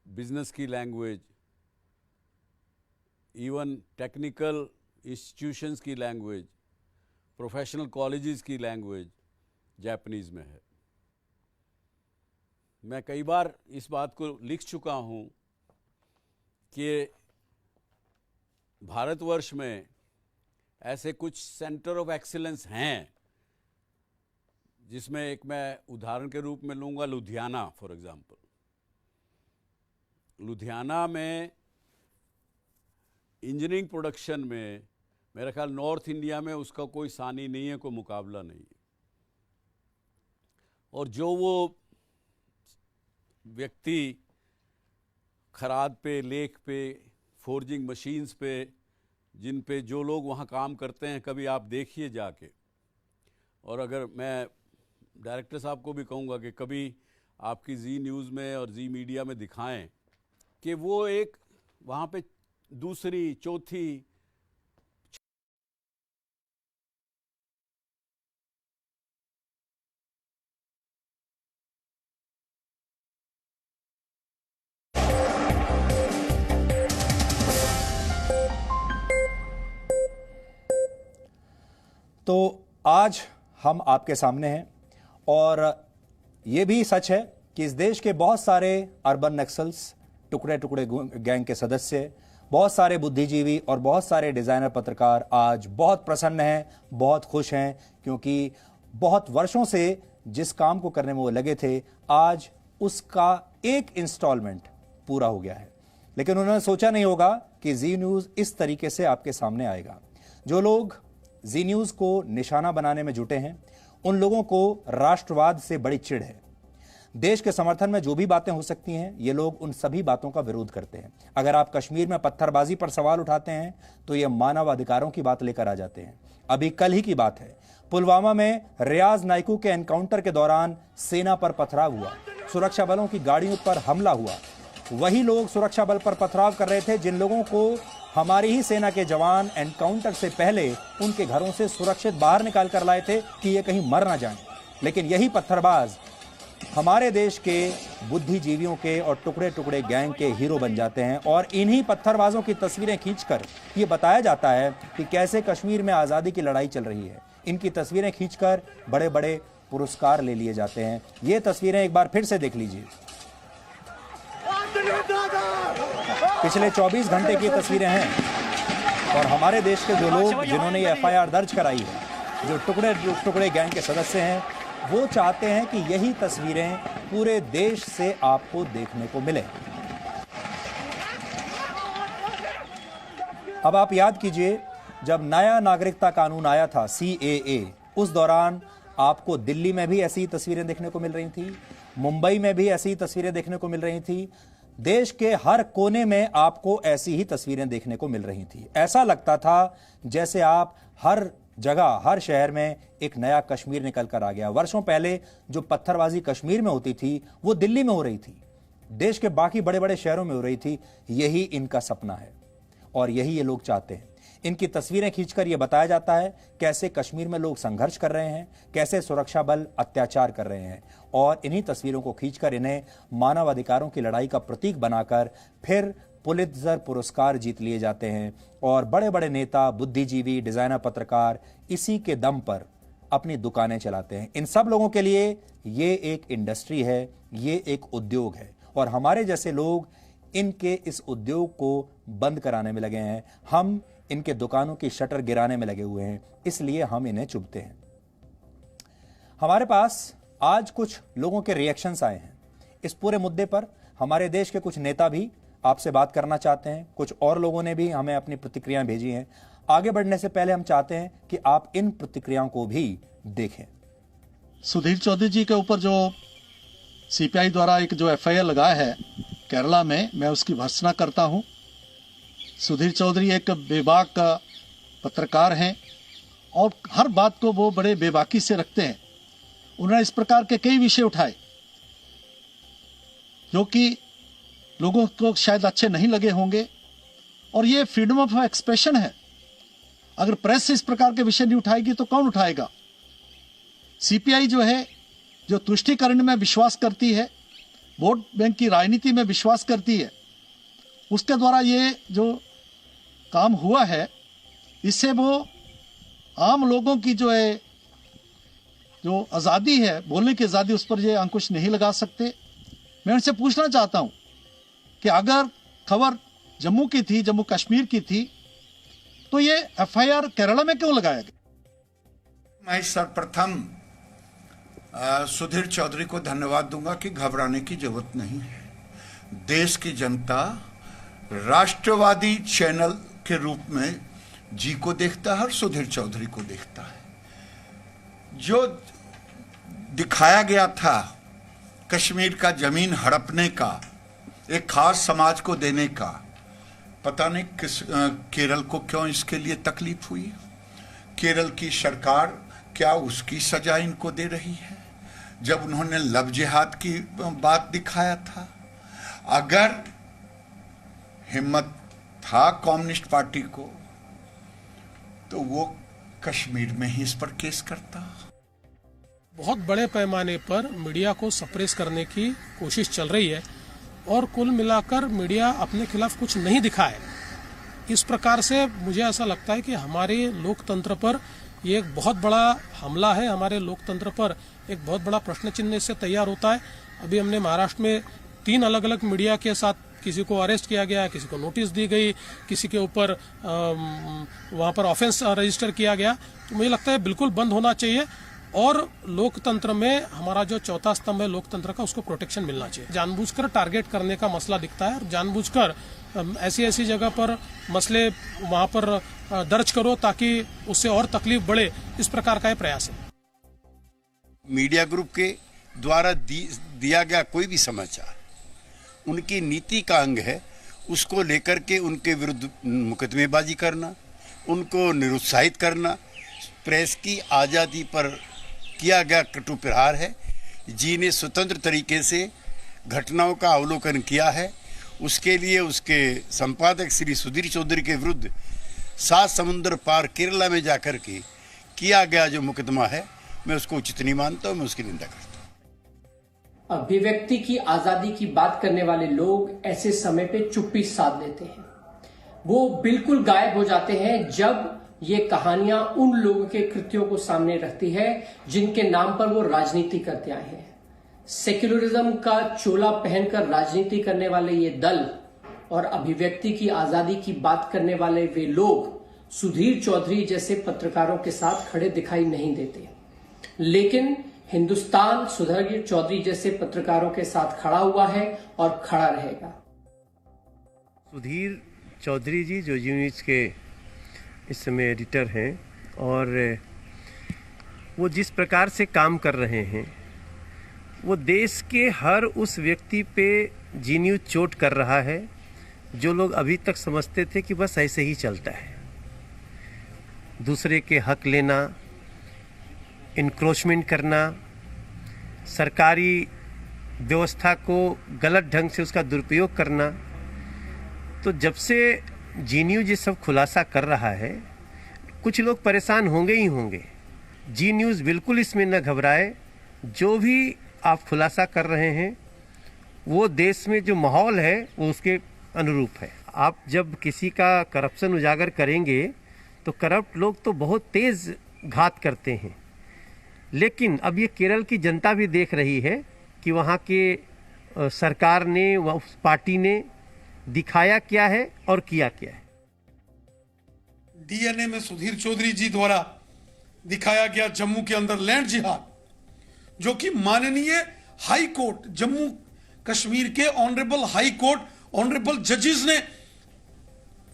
बिजनेस की लैंग्वेज, इवन टेक्निकल इंस्टीट्यूशंस की लैंग्वेज, प्रोफेशनल कॉलेजेस की लैंग्वेज जापानीज़ में है। मैं कई बार इस बात को लिख चुका हूँ कि भारतवर्ष में ऐसे कुछ सेंटर ऑफ एक्सीलेंस हैं जिसमें एक मैं उदाहरण के रूप में लूँगा लुधियाना फॉर एग्जांपल। लुधियाना में इंजीनियरिंग प्रोडक्शन में मेरा ख्याल नॉर्थ इंडिया में उसका कोई सानी नहीं है, कोई मुकाबला नहीं है। और जो वो व्यक्ति खराद पे, लेक पे, फोर्जिंग मशीन्स पे, जिन पे जो लोग वहाँ काम करते हैं, कभी आप देखिए जाके। और अगर मैं डायरेक्टर साहब को भी कहूँगा कि कभी आपकी जी न्यूज़ में और जी मीडिया में दिखाएं कि वो एक वहाँ पे दूसरी, चौथी तो आज हम आपके सामने हैं और ये भी सच है कि इस देश के बहुत सारे अर्बन नक्सल्स, टुकड़े टुकड़े गैंग के सदस्य, बहुत सारे बुद्धिजीवी और बहुत सारे डिजाइनर पत्रकार आज बहुत प्रसन्न हैं, बहुत खुश हैं, क्योंकि बहुत वर्षों से जिस काम को करने में वो लगे थे, आज उसका एक इंस्टॉलमेंट पूरा हो गया है। लेकिन उन्होंने सोचा नहीं होगा कि जी न्यूज़ इस तरीके से आपके सामने आएगा। जो लोग जी न्यूज़ को निशाना बनाने में जुटे हैं, उन लोगों को राष्ट्रवाद से बड़ी चिढ़ है। देश के समर्थन में जो भी बातें हो सकती हैं, ये लोग उन सभी बातों का विरोध करते हैं। अगर आप कश्मीर में पत्थरबाजी पर सवाल उठाते हैं तो ये मानव अधिकारों की बात लेकर आ जाते हैं। अभी कल ही की बात है, पुलवामा में रियाज नाइकू के एनकाउंटर के दौरान सेना पर पथराव हुआ, सुरक्षा बलों की गाड़ियों पर हमला हुआ। वही लोग सुरक्षा बल पर पथराव कर रहे थे जिन लोगों को हमारी ही सेना के जवान एनकाउंटर से पहले उनके घरों से सुरक्षित बाहर निकाल कर लाए थे कि ये कहीं मर ना जाएं। लेकिन यही पत्थरबाज हमारे देश के बुद्धिजीवियों के और टुकड़े टुकड़े गैंग के हीरो बन जाते हैं। और इन्हीं पत्थरबाजों की तस्वीरें खींचकर ये बताया जाता है कि कैसे कश्मीर में आज़ादी की लड़ाई चल रही है। इनकी तस्वीरें खींचकर बड़े बड़े पुरस्कार ले लिए जाते हैं। ये तस्वीरें एक बार फिर से देख लीजिए। पिछले 24 घंटे की तस्वीरें हैं और हमारे देश के जो लोग जिन्होंने ये एफआईआर दर्ज कराई है, जो टुकड़े टुकड़े गैंग के सदस्य हैं, वो चाहते हैं कि यही तस्वीरें पूरे देश से आपको देखने को मिले। अब आप याद कीजिए, जब नया नागरिकता कानून आया था CAA, उस दौरान आपको दिल्ली में भी ऐसी तस्वीरें देखने को मिल रही थी, मुंबई में भी ऐसी तस्वीरें देखने को मिल रही थी, देश के हर कोने में आपको ऐसी ही तस्वीरें देखने को मिल रही थी। ऐसा लगता था जैसे आप हर जगह, हर शहर में एक नया कश्मीर निकल कर आ गया। वर्षों पहले जो पत्थरबाजी कश्मीर में होती थी, वो दिल्ली में हो रही थी, देश के बाकी बड़े बड़े शहरों में हो रही थी। यही इनका सपना है और यही ये लोग चाहते हैं। इनकी तस्वीरें खींचकर यह बताया जाता है कैसे कश्मीर में लोग संघर्ष कर रहे हैं, कैसे सुरक्षा बल अत्याचार कर रहे हैं, और इन्हीं तस्वीरों को खींचकर इन्हें मानव अधिकारों की लड़ाई का प्रतीक बनाकर फिर पुलित्जर पुरस्कार जीत लिए जाते हैं और बड़े बड़े नेता, बुद्धिजीवी, डिजाइनर, पत्रकार इसी के दम पर अपनी दुकानें चलाते हैं। इन सब लोगों के लिए ये एक इंडस्ट्री है, ये एक उद्योग है और हमारे जैसे लोग इनके इस उद्योग को बंद कराने में लगे हैं। हम इनके दुकानों की शटर गिराने में लगे हुए हैं, इसलिए हम इन्हें चुभते हैं। हमारे पास आज कुछ लोगों के रिएक्शंस आए हैं इस पूरे मुद्दे पर। हमारे देश के कुछ नेता भी आपसे बात करना चाहते हैं, कुछ और लोगों ने भी हमें अपनी प्रतिक्रियाएं भेजी हैं। आगे बढ़ने से पहले हम चाहते हैं कि आप इन प्रतिक्रियाओं को भी देखें। सुधीर चौधरी जी के ऊपर जो सीपीआई द्वारा एक जो एफआईआर लगाया है केरला में, मैं उसकी भर्त्सना करता हूं। सुधीर चौधरी एक बेबाक पत्रकार हैं और हर बात को वो बड़े बेबाकी से रखते हैं। उन्होंने इस प्रकार के कई विषय उठाए जो कि लोगों को शायद अच्छे नहीं लगे होंगे और ये फ्रीडम ऑफ एक्सप्रेशन है। अगर प्रेस इस प्रकार के विषय नहीं उठाएगी तो कौन उठाएगा? सीपीआई जो है, जो तुष्टीकरण में विश्वास करती है, वोट बैंक की राजनीति में विश्वास करती है, उसके द्वारा ये जो काम हुआ है, इससे वो आम लोगों की जो है जो आज़ादी है, बोलने की आज़ादी, उस पर ये अंकुश नहीं लगा सकते। मैं उनसे पूछना चाहता हूं कि अगर खबर जम्मू की थी, जम्मू कश्मीर की थी, तो ये एफआईआर केरला में क्यों लगाया गया? मैं सर्वप्रथम सुधीर चौधरी को धन्यवाद दूंगा कि घबराने की जरूरत नहीं है। देश की जनता राष्ट्रवादी चैनल के रूप में जी को देखता है और सुधीर चौधरी को देखता है। जो दिखाया गया था कश्मीर का जमीन हड़पने का, एक खास समाज को देने का, पता नहीं किस केरल को क्यों इसके लिए तकलीफ हुई। केरल की सरकार क्या उसकी सजा इनको दे रही है जब उन्होंने लव जिहाद की बात दिखाया था? अगर हिम्मत था कम्युनिस्ट पार्टी को तो वो कश्मीर में ही इस पर केस करता। बहुत बड़े पैमाने पर मीडिया को सप्रेस करने की कोशिश चल रही है और कुल मिलाकर मीडिया अपने खिलाफ कुछ नहीं दिखाए। इस प्रकार से मुझे ऐसा लगता है कि हमारे लोकतंत्र पर ये एक बहुत बड़ा हमला है, हमारे लोकतंत्र पर एक बहुत बड़ा प्रश्न चिन्ह इससे तैयार होता है। अभी हमने महाराष्ट्र में 3 अलग अलग मीडिया के साथ किसी को अरेस्ट किया गया, किसी को नोटिस दी गई, किसी के ऊपर वहां पर ऑफेंस रजिस्टर किया गया। तो मुझे लगता है बिल्कुल बंद होना चाहिए और लोकतंत्र में हमारा जो चौथा स्तंभ है लोकतंत्र का, उसको प्रोटेक्शन मिलना चाहिए। जानबूझकर टारगेट करने का मसला दिखता है और जानबूझकर ऐसी जगह पर मसले वहां पर दर्ज करो ताकि उससे और तकलीफ बढ़े, इस प्रकार का प्रयास है। मीडिया ग्रुप के द्वारा दिया गया कोई भी समाचार उनकी नीति का अंग है, उसको लेकर के उनके विरुद्ध मुकदमेबाजी करना, उनको निरुत्साहित करना, प्रेस की आज़ादी पर किया गया कटु प्रहार है। जी ने स्वतंत्र तरीके से घटनाओं का अवलोकन किया है, उसके लिए उसके संपादक श्री सुधीर चौधरी के विरुद्ध 7 समुद्र पार केरला में जाकर के किया गया जो मुकदमा है, मैं उसको उचित नहीं मानता हूं, मैं उसकी निंदा करता हूं। अभिव्यक्ति की आजादी की बात करने वाले लोग ऐसे समय पे चुप्पी साध लेते हैं। वो बिल्कुल गायब हो जाते हैं जब ये कहानियां उन लोगों के कृत्यों को सामने रखती है जिनके नाम पर वो राजनीति करते आए हैं। सेक्युलरिज्म का चोला पहनकर राजनीति करने वाले ये दल और अभिव्यक्ति की आजादी की बात करने वाले वे लोग सुधीर चौधरी जैसे पत्रकारों के साथ खड़े दिखाई नहीं देते, लेकिन हिंदुस्तान सुधीर चौधरी जैसे पत्रकारों के साथ खड़ा हुआ है और खड़ा रहेगा। सुधीर चौधरी जी जो जी न्यूज़ के इस समय एडिटर हैं और वो जिस प्रकार से काम कर रहे हैं, वो देश के हर उस व्यक्ति पे जी न्यूज़ चोट कर रहा है जो लोग अभी तक समझते थे कि बस ऐसे ही चलता है। दूसरे के हक लेना, इंक्रोचमेंट करना, सरकारी व्यवस्था को गलत ढंग से उसका दुरुपयोग करना। तो जब से जी न्यूज़ ये सब खुलासा कर रहा है, कुछ लोग परेशान होंगे ही होंगे। जी न्यूज़ बिल्कुल इसमें न घबराए। जो भी आप खुलासा कर रहे हैं वो देश में जो माहौल है वो उसके अनुरूप है। आप जब किसी का करप्शन उजागर करेंगे तो करप्ट लोग तो बहुत तेज घात करते हैं, लेकिन अब ये केरल की जनता भी देख रही है कि वहाँ के सरकार ने, उस पार्टी ने दिखाया क्या है और किया क्या है। डीएनए में सुधीर चौधरी जी द्वारा दिखाया गया जम्मू के अंदर लैंड जिहाद, जो कि माननीय हाई कोर्ट, जम्मू कश्मीर के ऑनरेबल हाई कोर्ट, ऑनरेबल जजेस ने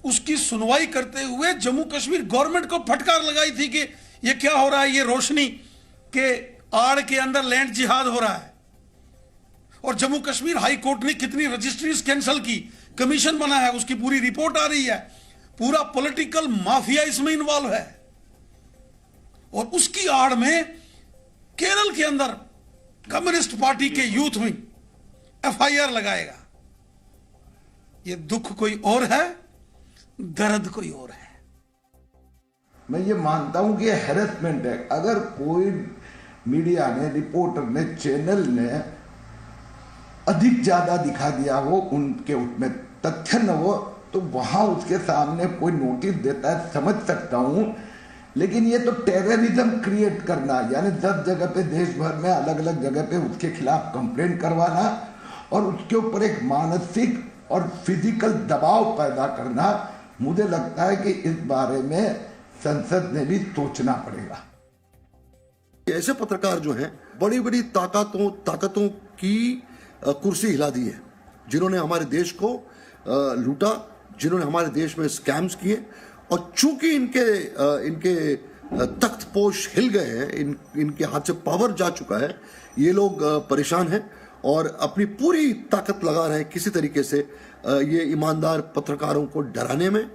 उसकी सुनवाई करते हुए जम्मू कश्मीर गवर्नमेंट को फटकार लगाई थी कि ये क्या हो रहा है, ये रोशनी के आड़ के अंदर लैंड जिहाद हो रहा है। और जम्मू कश्मीर हाई कोर्ट ने कितनी रजिस्ट्रीज कैंसिल की, कमीशन बना है, उसकी पूरी रिपोर्ट आ रही है। पूरा पॉलिटिकल माफिया इसमें इन्वॉल्व है और उसकी आड़ में केरल के अंदर कम्युनिस्ट पार्टी के यूथ विंग एफआईआर लगाएगा। ये दुख कोई और है, दर्द कोई और है। मैं ये मानता हूं कि हैरेसमेंट है। अगर कोई मीडिया ने, रिपोर्टर ने, चैनल ने अधिक ज्यादा दिखा दिया हो, उनके उसमें तथ्य न हो, तो वहां उसके सामने कोई नोटिस देता है, समझ सकता हूं। लेकिन ये तो टेररिज्म क्रिएट करना, यानी 10 जगह पे, देश भर में अलग अलग जगह पे उसके खिलाफ कंप्लेंट करवाना और उसके ऊपर एक मानसिक और फिजिकल दबाव पैदा करना, मुझे लगता है कि इस बारे में संसद ने भी सोचना पड़ेगा। ऐसे पत्रकार जो हैं बड़ी बड़ी ताकतों की कुर्सी हिला दी है, जिन्होंने हमारे देश को लूटा, जिन्होंने हमारे देश में स्कैम्स किए, और चूंकि इनके तख्तपोश हिल गए हैं, इनके हाथ से पावर जा चुका है, ये लोग परेशान हैं और अपनी पूरी ताकत लगा रहे हैं किसी तरीके से ये ईमानदार पत्रकारों को डराने में,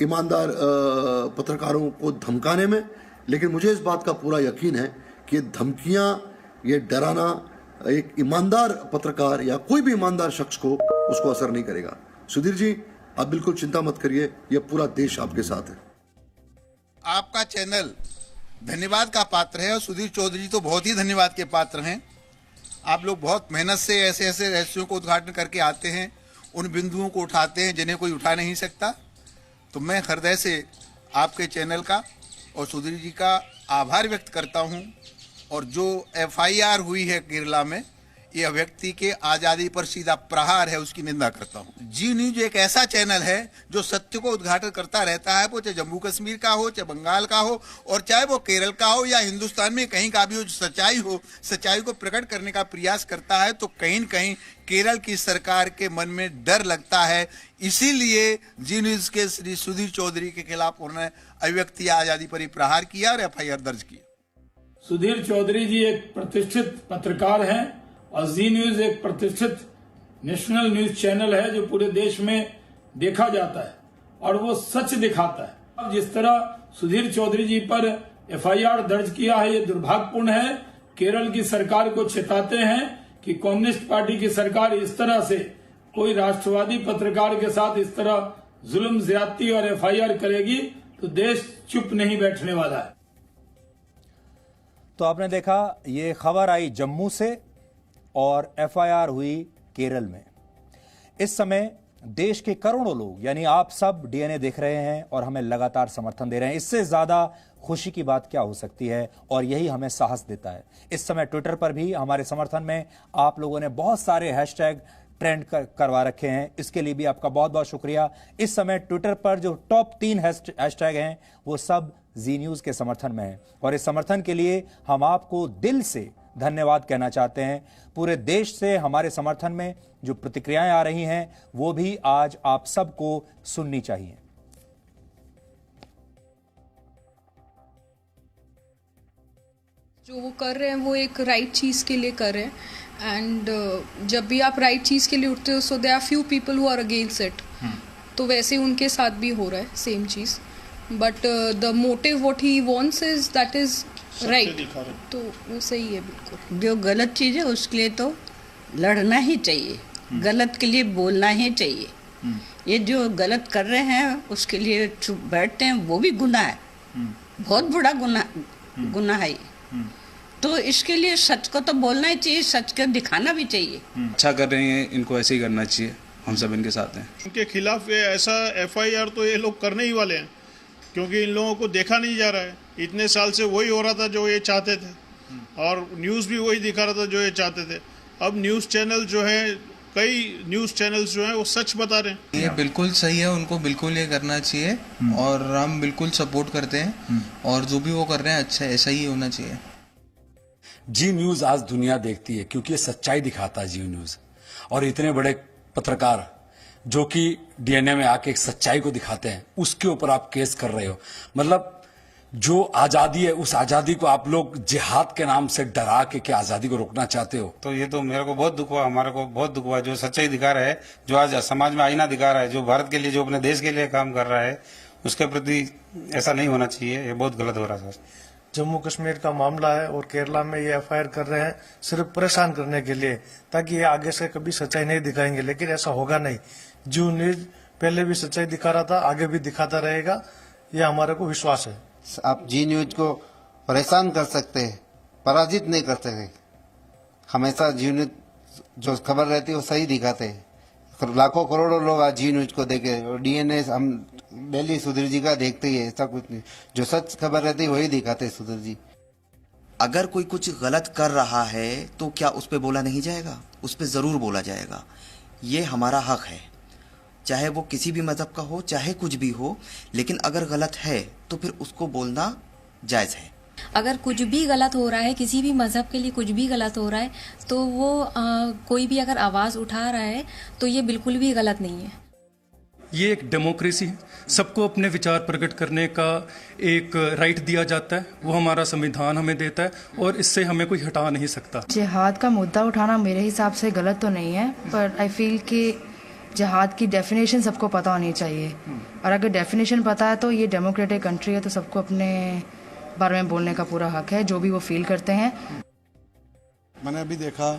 ईमानदार पत्रकारों को धमकाने में। लेकिन मुझे इस बात का पूरा यकीन है कि ये धमकियां, ये डराना एक ईमानदार पत्रकार या कोई भी ईमानदार शख्स को उसको असर नहीं करेगा। सुधीर जी, आप बिल्कुल चिंता मत करिए, यह पूरा देश आपके साथ है। आपका चैनल धन्यवाद का पात्र है और सुधीर चौधरी जी तो बहुत ही धन्यवाद के पात्र हैं। आप लोग बहुत मेहनत से ऐसे ऐसे रहस्यों को उद्घाटन करके आते हैं, उन बिंदुओं को उठाते हैं जिन्हें कोई उठा नहीं सकता। तो मैं हृदय से आपके चैनल का और सुधीर जी का आभार व्यक्त करता हूं। और जो एफआईआर हुई है केरला में, यह व्यक्ति के आज़ादी पर सीधा प्रहार है, उसकी निंदा करता हूं। जी न्यूज एक ऐसा चैनल है जो सत्य को उद्घाटन करता रहता है, वो चाहे जम्मू कश्मीर का हो, चाहे बंगाल का हो, और चाहे वो केरल का हो या हिंदुस्तान में कहीं का भी हो। जो सच्चाई को प्रकट करने का प्रयास करता है, तो कहीं न कहीं केरल की सरकार के मन में डर लगता है। इसीलिए जी न्यूज के श्री सुधीर चौधरी के खिलाफ उन्होंने अभिव्यक्ति आज़ादी पर ही प्रहार किया और एफआईआर दर्ज की। सुधीर चौधरी जी एक प्रतिष्ठित पत्रकार हैं और जी न्यूज एक प्रतिष्ठित नेशनल न्यूज चैनल है जो पूरे देश में देखा जाता है और वो सच दिखाता है। अब जिस तरह सुधीर चौधरी जी पर एफआईआर दर्ज किया है, ये दुर्भाग्यपूर्ण है। केरल की सरकार को चेताते हैं कि कम्युनिस्ट पार्टी की सरकार इस तरह से कोई राष्ट्रवादी पत्रकार के साथ इस तरह जुल्म, ज्यादती और एफआईआर करेगी तो देश चुप नहीं बैठने वाला है। तो आपने देखा, ये खबर आई जम्मू से और एफआईआर हुई केरल में। इस समय देश के करोड़ों लोग, यानी आप सब डीएनए देख रहे हैं और हमें लगातार समर्थन दे रहे हैं। इससे ज्यादा खुशी की बात क्या हो सकती है, और यही हमें साहस देता है। इस समय ट्विटर पर भी हमारे समर्थन में आप लोगों ने बहुत सारे हैशटैग ट्रेंड करवा रखे हैं, इसके लिए भी आपका बहुत बहुत शुक्रिया। इस समय ट्विटर पर जो टॉप 3 हैशटैग हैं वो सब जी न्यूज के समर्थन में है, और इस समर्थन के लिए हम आपको दिल से धन्यवाद कहना चाहते हैं। पूरे देश से हमारे समर्थन में जो प्रतिक्रियाएं आ रही हैं वो भी आज आप सबको सुननी चाहिए। जो वो कर रहे हैं वो एक राइट चीज़ के लिए कर रहे हैं, एंड जब भी आप राइट चीज़ के लिए उठते हो, so there are few people who are against it. तो वैसे उनके साथ भी हो रहा है सेम चीज़, but the motive what he wants is that is right, तो वो सही है बिल्कुल। जो गलत चीज़ है उसके लिए तो लड़ना ही चाहिए, गलत के लिए बोलना ही चाहिए। ये जो गलत कर रहे हैं उसके लिए चुप बैठते हैं, वो भी गुनाह है, बहुत बड़ा गुनाह है। तो इसके लिए सच को तो बोलना ही चाहिए, सच को दिखाना भी चाहिए। अच्छा कर रहे हैं, इनको ऐसे ही करना चाहिए हम सब इनके साथ हैं। इनके खिलाफ ये ऐसा FIR तो ये लोग करने ही वाले हैं, क्योंकि इन लोगों को देखा नहीं जा रहा है। इतने साल से वही हो रहा था जो ये चाहते थे, और न्यूज़ भी वही दिखा रहा था जो ये चाहते थे। अब न्यूज़ चैनल जो है, कई न्यूज़ चैनल्स जो हैं वो सच बता रहे हैं। ये बिल्कुल सही है, उनको बिल्कुल ये करना चाहिए और हम बिल्कुल सपोर्ट करते हैं, और जो भी वो कर रहे हैं अच्छा ऐसा ही होना चाहिए। जी न्यूज़ आज दुनिया देखती है क्योंकि ये सच्चाई दिखाता है। जी न्यूज़ और इतने बड़े पत्रकार जो कि DNA में आके एक सच्चाई को दिखाते हैं, उसके ऊपर आप केस कर रहे हो। मतलब जो आजादी है, उस आजादी को आप लोग जिहाद के नाम से डरा के क्या आजादी को रोकना चाहते हो? तो ये तो मेरे को बहुत दुख हुआ, हमारे को बहुत दुख हुआ। जो सच्चाई दिखा रहा है, जो आज समाज में आईना दिखा रहा है, जो भारत के लिए, जो अपने देश के लिए काम कर रहा है, उसके प्रति ऐसा नहीं होना चाहिए। ये बहुत गलत हो रहा है सर। जम्मू कश्मीर का मामला है और केरला में ये FIR कर रहे हैं सिर्फ परेशान करने के लिए, ताकि ये आगे से कभी सच्चाई नहीं दिखाएंगे, लेकिन ऐसा होगा नहीं। जो न्यूज पहले भी सच्चाई दिखा रहा था, आगे भी दिखाता रहेगा, ये हमारे को विश्वास है। आप जी न्यूज को परेशान कर सकते हैं, पराजित नहीं कर सकते। हमेशा जी न्यूज जो खबर रहती है वो सही दिखाते हैं। लाखों करोड़ों लोग आज जी न्यूज को देखे, और DNA हम डेली सुधीर जी का देखते ही है। ऐसा कुछ नहीं, जो सच खबर रहती है वही दिखाते हैं सुधीर जी। अगर कोई कुछ गलत कर रहा है तो क्या उस पर बोला नहीं जाएगा? उस पर ज़रूर बोला जाएगा। ये हमारा हक है, चाहे वो किसी भी मजहब का हो, चाहे कुछ भी हो। लेकिन अगर गलत है तो फिर उसको बोलना जायज़ है। अगर कुछ भी गलत हो रहा है, किसी भी मजहब के लिए कुछ भी गलत हो रहा है, तो वो कोई भी अगर आवाज़ उठा रहा है तो ये बिल्कुल भी गलत नहीं है। ये एक डेमोक्रेसी है, सबको अपने विचार प्रकट करने का एक राइट दिया जाता है, वो हमारा संविधान हमें देता है, और इससे हमें कोई हटा नहीं सकता। जिहाद का मुद्दा उठाना मेरे हिसाब से गलत तो नहीं है, पर आई फील कि जिहाद की डेफिनेशन सबको पता होनी चाहिए, और अगर डेफिनेशन पता है तो ये डेमोक्रेटिक कंट्री है, तो सबको अपने बारे में बोलने का पूरा हक है, जो भी वो फील करते हैं। मैंने अभी देखा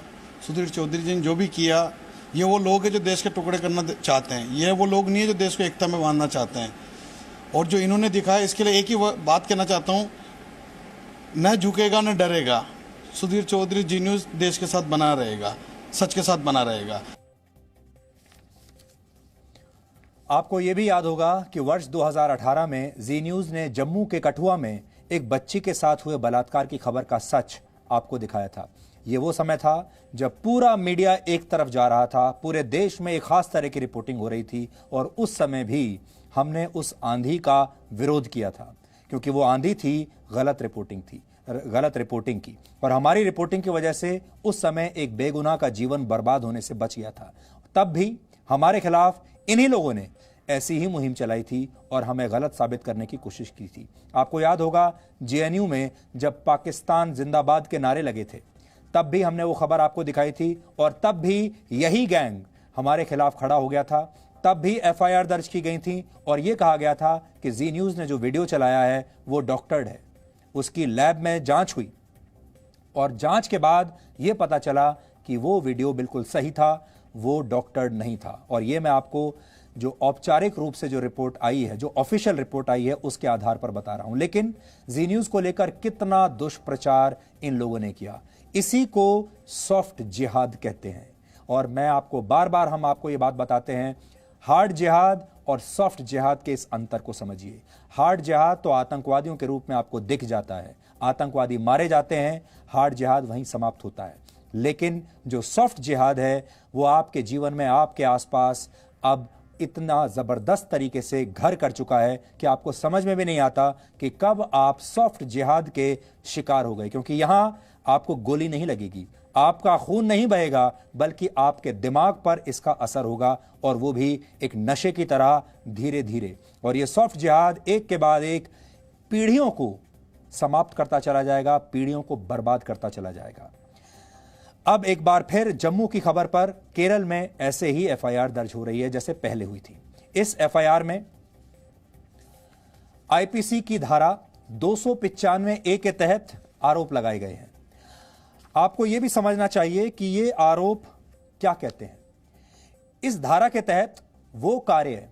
सुधीर चौधरी जी ने जो भी किया, ये वो लोग हैं जो देश के टुकड़े करना चाहते हैं। ये वो लोग नहीं है जो देश को एकता में बांधना चाहते हैं। और जो इन्होंने दिखाया, इसके लिए एक ही बात कहना चाहता हूँ, न झुकेगा न डरेगा। सुधीर चौधरी जी न्यूज़ देश के साथ बना रहेगा, सच के साथ बना रहेगा। आपको यह भी याद होगा कि वर्ष 2018 में जी न्यूज़ ने जम्मू के कठुआ में एक बच्ची के साथ हुए बलात्कार की खबर का सच आपको दिखाया था। ये वो समय था जब पूरा मीडिया एक तरफ जा रहा था, पूरे देश में एक खास तरह की रिपोर्टिंग हो रही थी, और उस समय भी हमने उस आंधी का विरोध किया था, क्योंकि वो आंधी थी गलत रिपोर्टिंग की, और हमारी रिपोर्टिंग की वजह से उस समय एक बेगुनाह का जीवन बर्बाद होने से बच गया था। तब भी हमारे खिलाफ इन्हीं लोगों ने ऐसी ही मुहिम चलाई थी और हमें गलत साबित करने की कोशिश की थी। आपको याद होगा JNU में जब पाकिस्तान जिंदाबाद के नारे लगे थे, तब भी हमने वो खबर आपको दिखाई थी, और तब भी यही गैंग हमारे खिलाफ खड़ा हो गया था। तब भी FIR दर्ज की गई थी, और ये कहा गया था कि जी न्यूज़ ने जो वीडियो चलाया है वो डॉक्टर्ड है। उसकी लैब में जांच हुई, और जांच के बाद ये पता चला कि वो वीडियो बिल्कुल सही था, वो डॉक्टर्ड नहीं था। और ये मैं आपको जो औपचारिक रूप से जो रिपोर्ट आई है, जो ऑफिशियल रिपोर्ट आई है, उसके आधार पर बता रहा हूं। लेकिन जी न्यूज़ को लेकर कितना दुष्प्रचार इन लोगों ने किया, इसी को सॉफ्ट जिहाद कहते हैं। और मैं आपको बार बार हम आपको ये बात बताते हैं, हार्ड जिहाद और सॉफ्ट जिहाद के इस अंतर को समझिए। हार्ड जिहाद तो आतंकवादियों के रूप में आपको दिख जाता है, आतंकवादी मारे जाते हैं, हार्ड जिहाद वहीं समाप्त होता है। लेकिन जो सॉफ्ट जिहाद है वो आपके जीवन में, आपके आसपास अब इतना जबरदस्त तरीके से घर कर चुका है कि आपको समझ में भी नहीं आता कि कब आप सॉफ्ट जिहाद के शिकार हो गए। क्योंकि यहां आपको गोली नहीं लगेगी, आपका खून नहीं बहेगा, बल्कि आपके दिमाग पर इसका असर होगा, और वो भी एक नशे की तरह धीरे धीरे। और ये सॉफ्ट जिहाद एक के बाद एक पीढ़ियों को समाप्त करता चला जाएगा, पीढ़ियों को बर्बाद करता चला जाएगा। अब एक बार फिर जम्मू की खबर पर केरल में ऐसे ही FIR दर्ज हो रही है जैसे पहले हुई थी। इस FIR में IPC की धारा 295A के तहत आरोप लगाए गए हैं। आपको यह भी समझना चाहिए कि ये आरोप क्या कहते हैं। इस धारा के तहत वो कार्य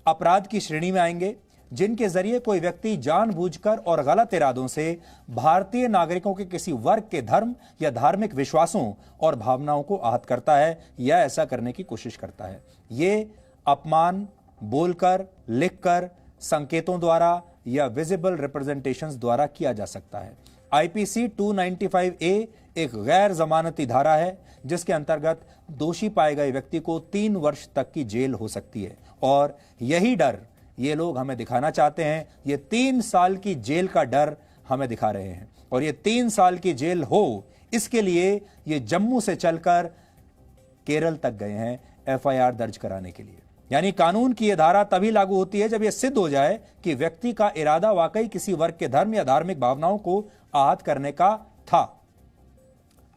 अपराध की श्रेणी में आएंगे जिनके जरिए कोई व्यक्ति जानबूझकर और गलत इरादों से भारतीय नागरिकों के किसी वर्ग के धर्म या धार्मिक विश्वासों और भावनाओं को आहत करता है या ऐसा करने की कोशिश करता है। ये अपमान बोलकर, लिखकर, संकेतों द्वारा या विजिबल रिप्रेजेंटेशंस द्वारा किया जा सकता है। आईपीसी 295A एक गैर जमानती धारा है जिसके अंतर्गत दोषी पाए गए व्यक्ति को 3 वर्ष तक की जेल हो सकती है और यही डर ये लोग हमें दिखाना चाहते हैं। ये 3 साल की जेल का डर हमें दिखा रहे हैं और ये 3 साल की जेल हो इसके लिए ये जम्मू से चलकर केरल तक गए हैं एफआईआर दर्ज कराने के लिए। यानी कानून की यह धारा तभी लागू होती है जब यह सिद्ध हो जाए कि व्यक्ति का इरादा वाकई किसी वर्ग के धर्म या धार्मिक भावनाओं को आहत करने का था।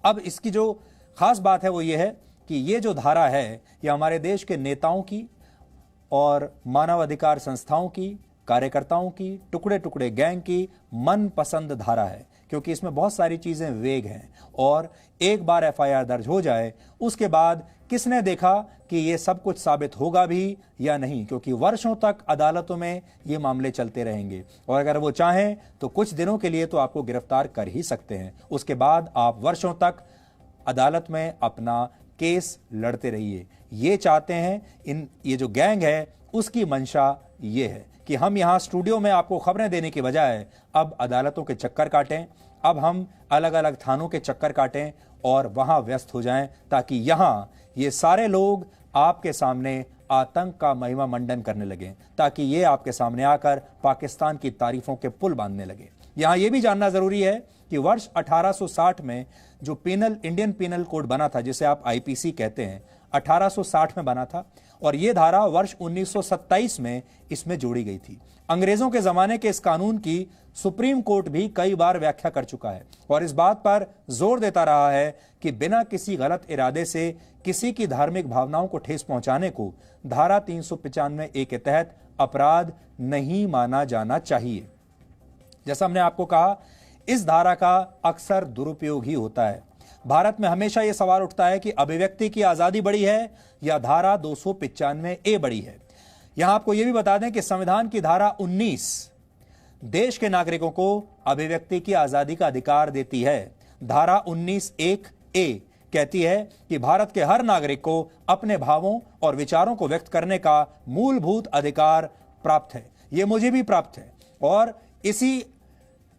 अब इसकी जो खास बात है वो ये है कि ये जो धारा है ये हमारे देश के नेताओं की और मानवाधिकार संस्थाओं की, कार्यकर्ताओं की, टुकड़े टुकड़े गैंग की मनपसंद धारा है, क्योंकि इसमें बहुत सारी चीजें वेग हैं और एक बार एफआईआर दर्ज हो जाए उसके बाद किसने देखा कि ये सब कुछ साबित होगा भी या नहीं, क्योंकि वर्षों तक अदालतों में ये मामले चलते रहेंगे और अगर वो चाहें तो कुछ दिनों के लिए तो आपको गिरफ्तार कर ही सकते हैं। उसके बाद आप वर्षों तक अदालत में अपना केस लड़ते रहिए। ये चाहते हैं ये जो गैंग है उसकी मंशा ये है कि हम यहाँ स्टूडियो में आपको खबरें देने के बजाय अब अदालतों के चक्कर काटें, अब हम अलग अलग थानों के चक्कर काटें और वहां व्यस्त हो जाएं ताकि यहां ये सारे लोग आपके सामने आतंक का महिमा मंडन करने लगे, ताकि ये आपके सामने आकर पाकिस्तान की तारीफों के पुल बांधने लगे। यहां यह भी जानना जरूरी है कि वर्ष 1860 में जो इंडियन पीनल कोड बना था, जिसे आप आईपीसी कहते हैं, 1860 में बना था और यह धारा वर्ष 1927 में इसमें जोड़ी गई थी। अंग्रेजों के जमाने के इस कानून की सुप्रीम कोर्ट भी कई बार व्याख्या कर चुका है और इस बात पर जोर देता रहा है कि बिना किसी गलत इरादे से किसी की धार्मिक भावनाओं को ठेस पहुंचाने को धारा 395A के तहत अपराध नहीं माना जाना चाहिए। जैसा हमने आपको कहा, इस धारा का अक्सर दुरुपयोग ही होता है। भारत में हमेशा यह सवाल उठता है कि अभिव्यक्ति की आजादी बड़ी है या धारा 295A बड़ी है। यहां आपको यह भी बता दें कि संविधान की धारा 19 देश के नागरिकों को अभिव्यक्ति की आजादी का अधिकार देती है। धारा 19(1)A कहती है कि भारत के हर नागरिक को अपने भावों और विचारों को व्यक्त करने का मूलभूत अधिकार प्राप्त है। यह मुझे भी प्राप्त है और इसी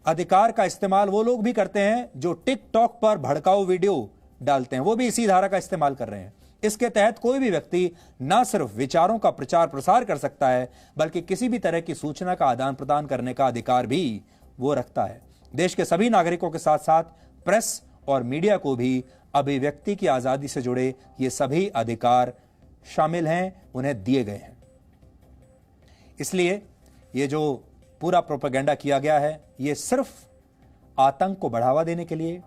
अधिकार का इस्तेमाल वो लोग भी करते हैं जो टिकटॉक पर भड़काऊ वीडियो डालते हैं, वो भी इसी धारा का इस्तेमाल कर रहे हैं। इसके तहत कोई भी व्यक्ति न सिर्फ विचारों का प्रचार प्रसार कर सकता है बल्कि किसी भी तरह की सूचना का आदान प्रदान करने का अधिकार भी वो रखता है। देश के सभी नागरिकों के साथ साथ प्रेस और मीडिया को भी अभिव्यक्ति की आजादी से जुड़े ये सभी अधिकार शामिल हैं, उन्हें दिए गए हैं। इसलिए ये जो पूरा प्रोपेगेंडा किया गया है ये सिर्फ आतंक को बढ़ावा देने के लिए,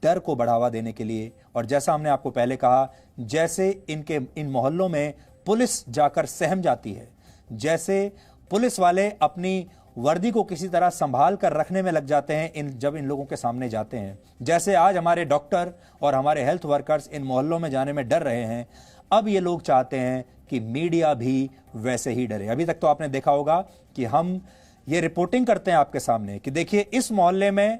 डर को बढ़ावा देने के लिए, और जैसा हमने आपको पहले कहा, जैसे इन मोहल्लों में पुलिस जाकर सहम जाती है, जैसे पुलिस वाले अपनी वर्दी को किसी तरह संभाल कर रखने में लग जाते हैं जब इन लोगों के सामने जाते हैं, जैसे आज हमारे डॉक्टर और हमारे हेल्थ वर्कर्स इन मोहल्लों में जाने में डर रहे हैं, अब ये लोग चाहते हैं कि मीडिया भी वैसे ही डरे। अभी तक तो आपने देखा होगा कि हम ये रिपोर्टिंग करते हैं आपके सामने कि देखिए इस मोहल्ले में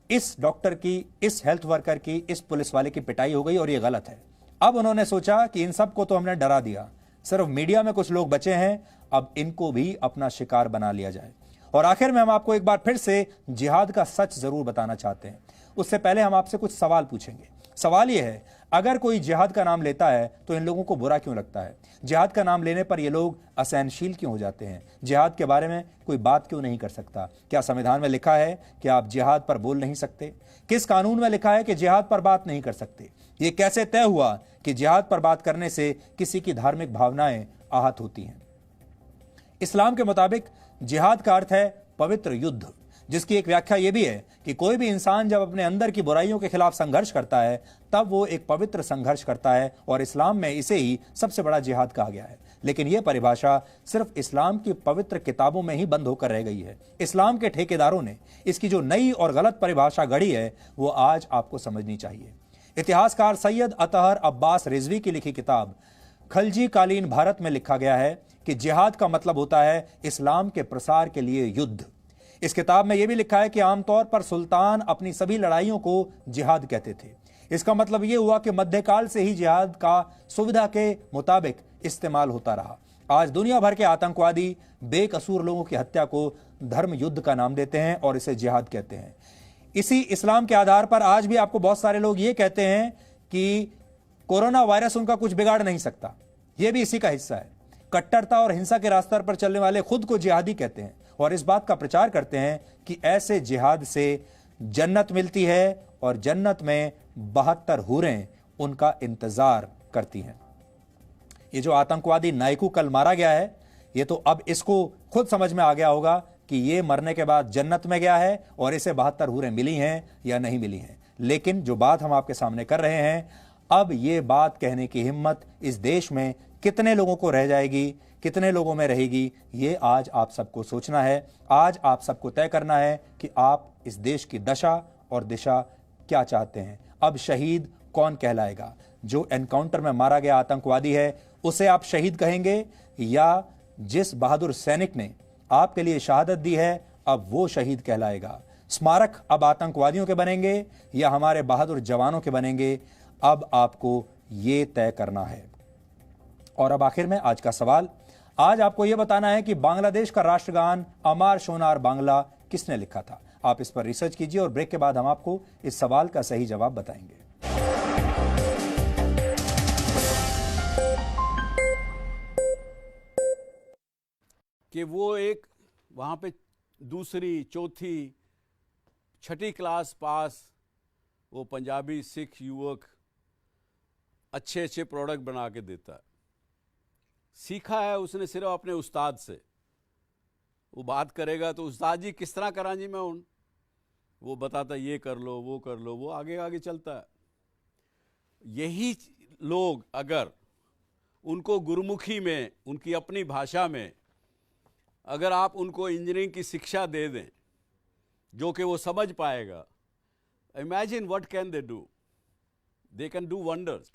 इस डॉक्टर की, इस हेल्थ वर्कर की, इस पुलिस वाले की पिटाई हो गई और ये गलत है। अब उन्होंने सोचा कि इन सबको तो हमने डरा दिया, सिर्फ मीडिया में कुछ लोग बचे हैं, अब इनको भी अपना शिकार बना लिया जाए। और आखिर में हम आपको एक बार फिर से जिहाद का सच जरूर बताना चाहते हैं। उससे पहले हम आपसे कुछ सवाल पूछेंगे। सवाल यह है, अगर कोई जिहाद का नाम लेता है तो इन लोगों को बुरा क्यों लगता है? जिहाद का नाम लेने पर ये लोग असहनशील क्यों हो जाते हैं? जिहाद के बारे में कोई बात क्यों नहीं कर सकता? क्या संविधान में लिखा है कि आप जिहाद पर बोल नहीं सकते? किस कानून में लिखा है कि जिहाद पर बात नहीं कर सकते? ये कैसे तय हुआ कि जिहाद पर बात करने से किसी की धार्मिक भावनाएं आहत होती हैं? इस्लाम के मुताबिक जिहाद का अर्थ है पवित्र युद्ध, जिसकी एक व्याख्या यह भी है कि कोई भी इंसान जब अपने अंदर की बुराइयों के खिलाफ संघर्ष करता है तब वो एक पवित्र संघर्ष करता है, और इस्लाम में इसे ही सबसे बड़ा जिहाद कहा गया है। लेकिन यह परिभाषा सिर्फ इस्लाम की पवित्र किताबों में ही बंद होकर रह गई है। इस्लाम के ठेकेदारों ने इसकी जो नई और गलत परिभाषा गढ़ी है वो आज आपको समझनी चाहिए। इतिहासकार सैयद अतहर अब्बास रिजवी की लिखी किताब खलजी कालीन भारत में लिखा गया है कि जिहाद का मतलब होता है इस्लाम के प्रसार के लिए युद्ध। इस किताब में यह भी लिखा है कि आमतौर पर सुल्तान अपनी सभी लड़ाइयों को जिहाद कहते थे। इसका मतलब यह हुआ कि मध्यकाल से ही जिहाद का सुविधा के मुताबिक इस्तेमाल होता रहा। आज दुनिया भर के आतंकवादी बेकसूर लोगों की हत्या को धर्म युद्ध का नाम देते हैं और इसे जिहाद कहते हैं। इसी इस्लाम के आधार पर आज भी आपको बहुत सारे लोग ये कहते हैं कि कोरोना वायरस उनका कुछ बिगाड़ नहीं सकता। यह भी इसी का हिस्सा है। कट्टरता और हिंसा के रास्ते पर चलने वाले खुद को जिहादी कहते हैं और इस बात का प्रचार करते हैं कि ऐसे जिहाद से जन्नत मिलती है और जन्नत में 72 हूरें उनका इंतजार करती हैं। ये जो आतंकवादी नायकू कल मारा गया है, ये तो अब इसको खुद समझ में आ गया होगा कि ये मरने के बाद जन्नत में गया है और इसे 72 हूरें मिली हैं या नहीं मिली हैं। लेकिन जो बात हम आपके सामने कर रहे हैं, अब ये बात कहने की हिम्मत इस देश में कितने लोगों को रह जाएगी, कितने लोगों में रहेगी, ये आज आप सबको सोचना है। आज आप सबको तय करना है कि आप इस देश की दशा और दिशा क्या चाहते हैं। अब शहीद कौन कहलाएगा? जो एनकाउंटर में मारा गया आतंकवादी है उसे आप शहीद कहेंगे, या जिस बहादुर सैनिक ने आपके लिए शहादत दी है अब वो शहीद कहलाएगा? स्मारक अब आतंकवादियों के बनेंगे या हमारे बहादुर जवानों के बनेंगे? अब आपको ये तय करना है। और अब आखिर में आज का सवाल, आज आपको यह बताना है कि बांग्लादेश का राष्ट्रगान अमार सोनार बांग्ला किसने लिखा था। आप इस पर रिसर्च कीजिए और ब्रेक के बाद हम आपको इस सवाल का सही जवाब बताएंगे। कि वो एक वहाँ पे दूसरी, चौथी, छठी क्लास पास वो पंजाबी सिख युवक अच्छे अच्छे प्रोडक्ट बना के देता है। सीखा है उसने सिर्फ अपने उस्ताद से। वो बात करेगा तो उस्ताद जी किस तरह करा जी मैं उन, वो बताता ये कर लो वो कर लो, वो आगे आगे चलता है। यही लोग अगर उनको गुरुमुखी में, उनकी अपनी भाषा में अगर आप उनको इंजीनियरिंग की शिक्षा दे दें जो कि वो समझ पाएगा, imagine what can they do, they can do wonders.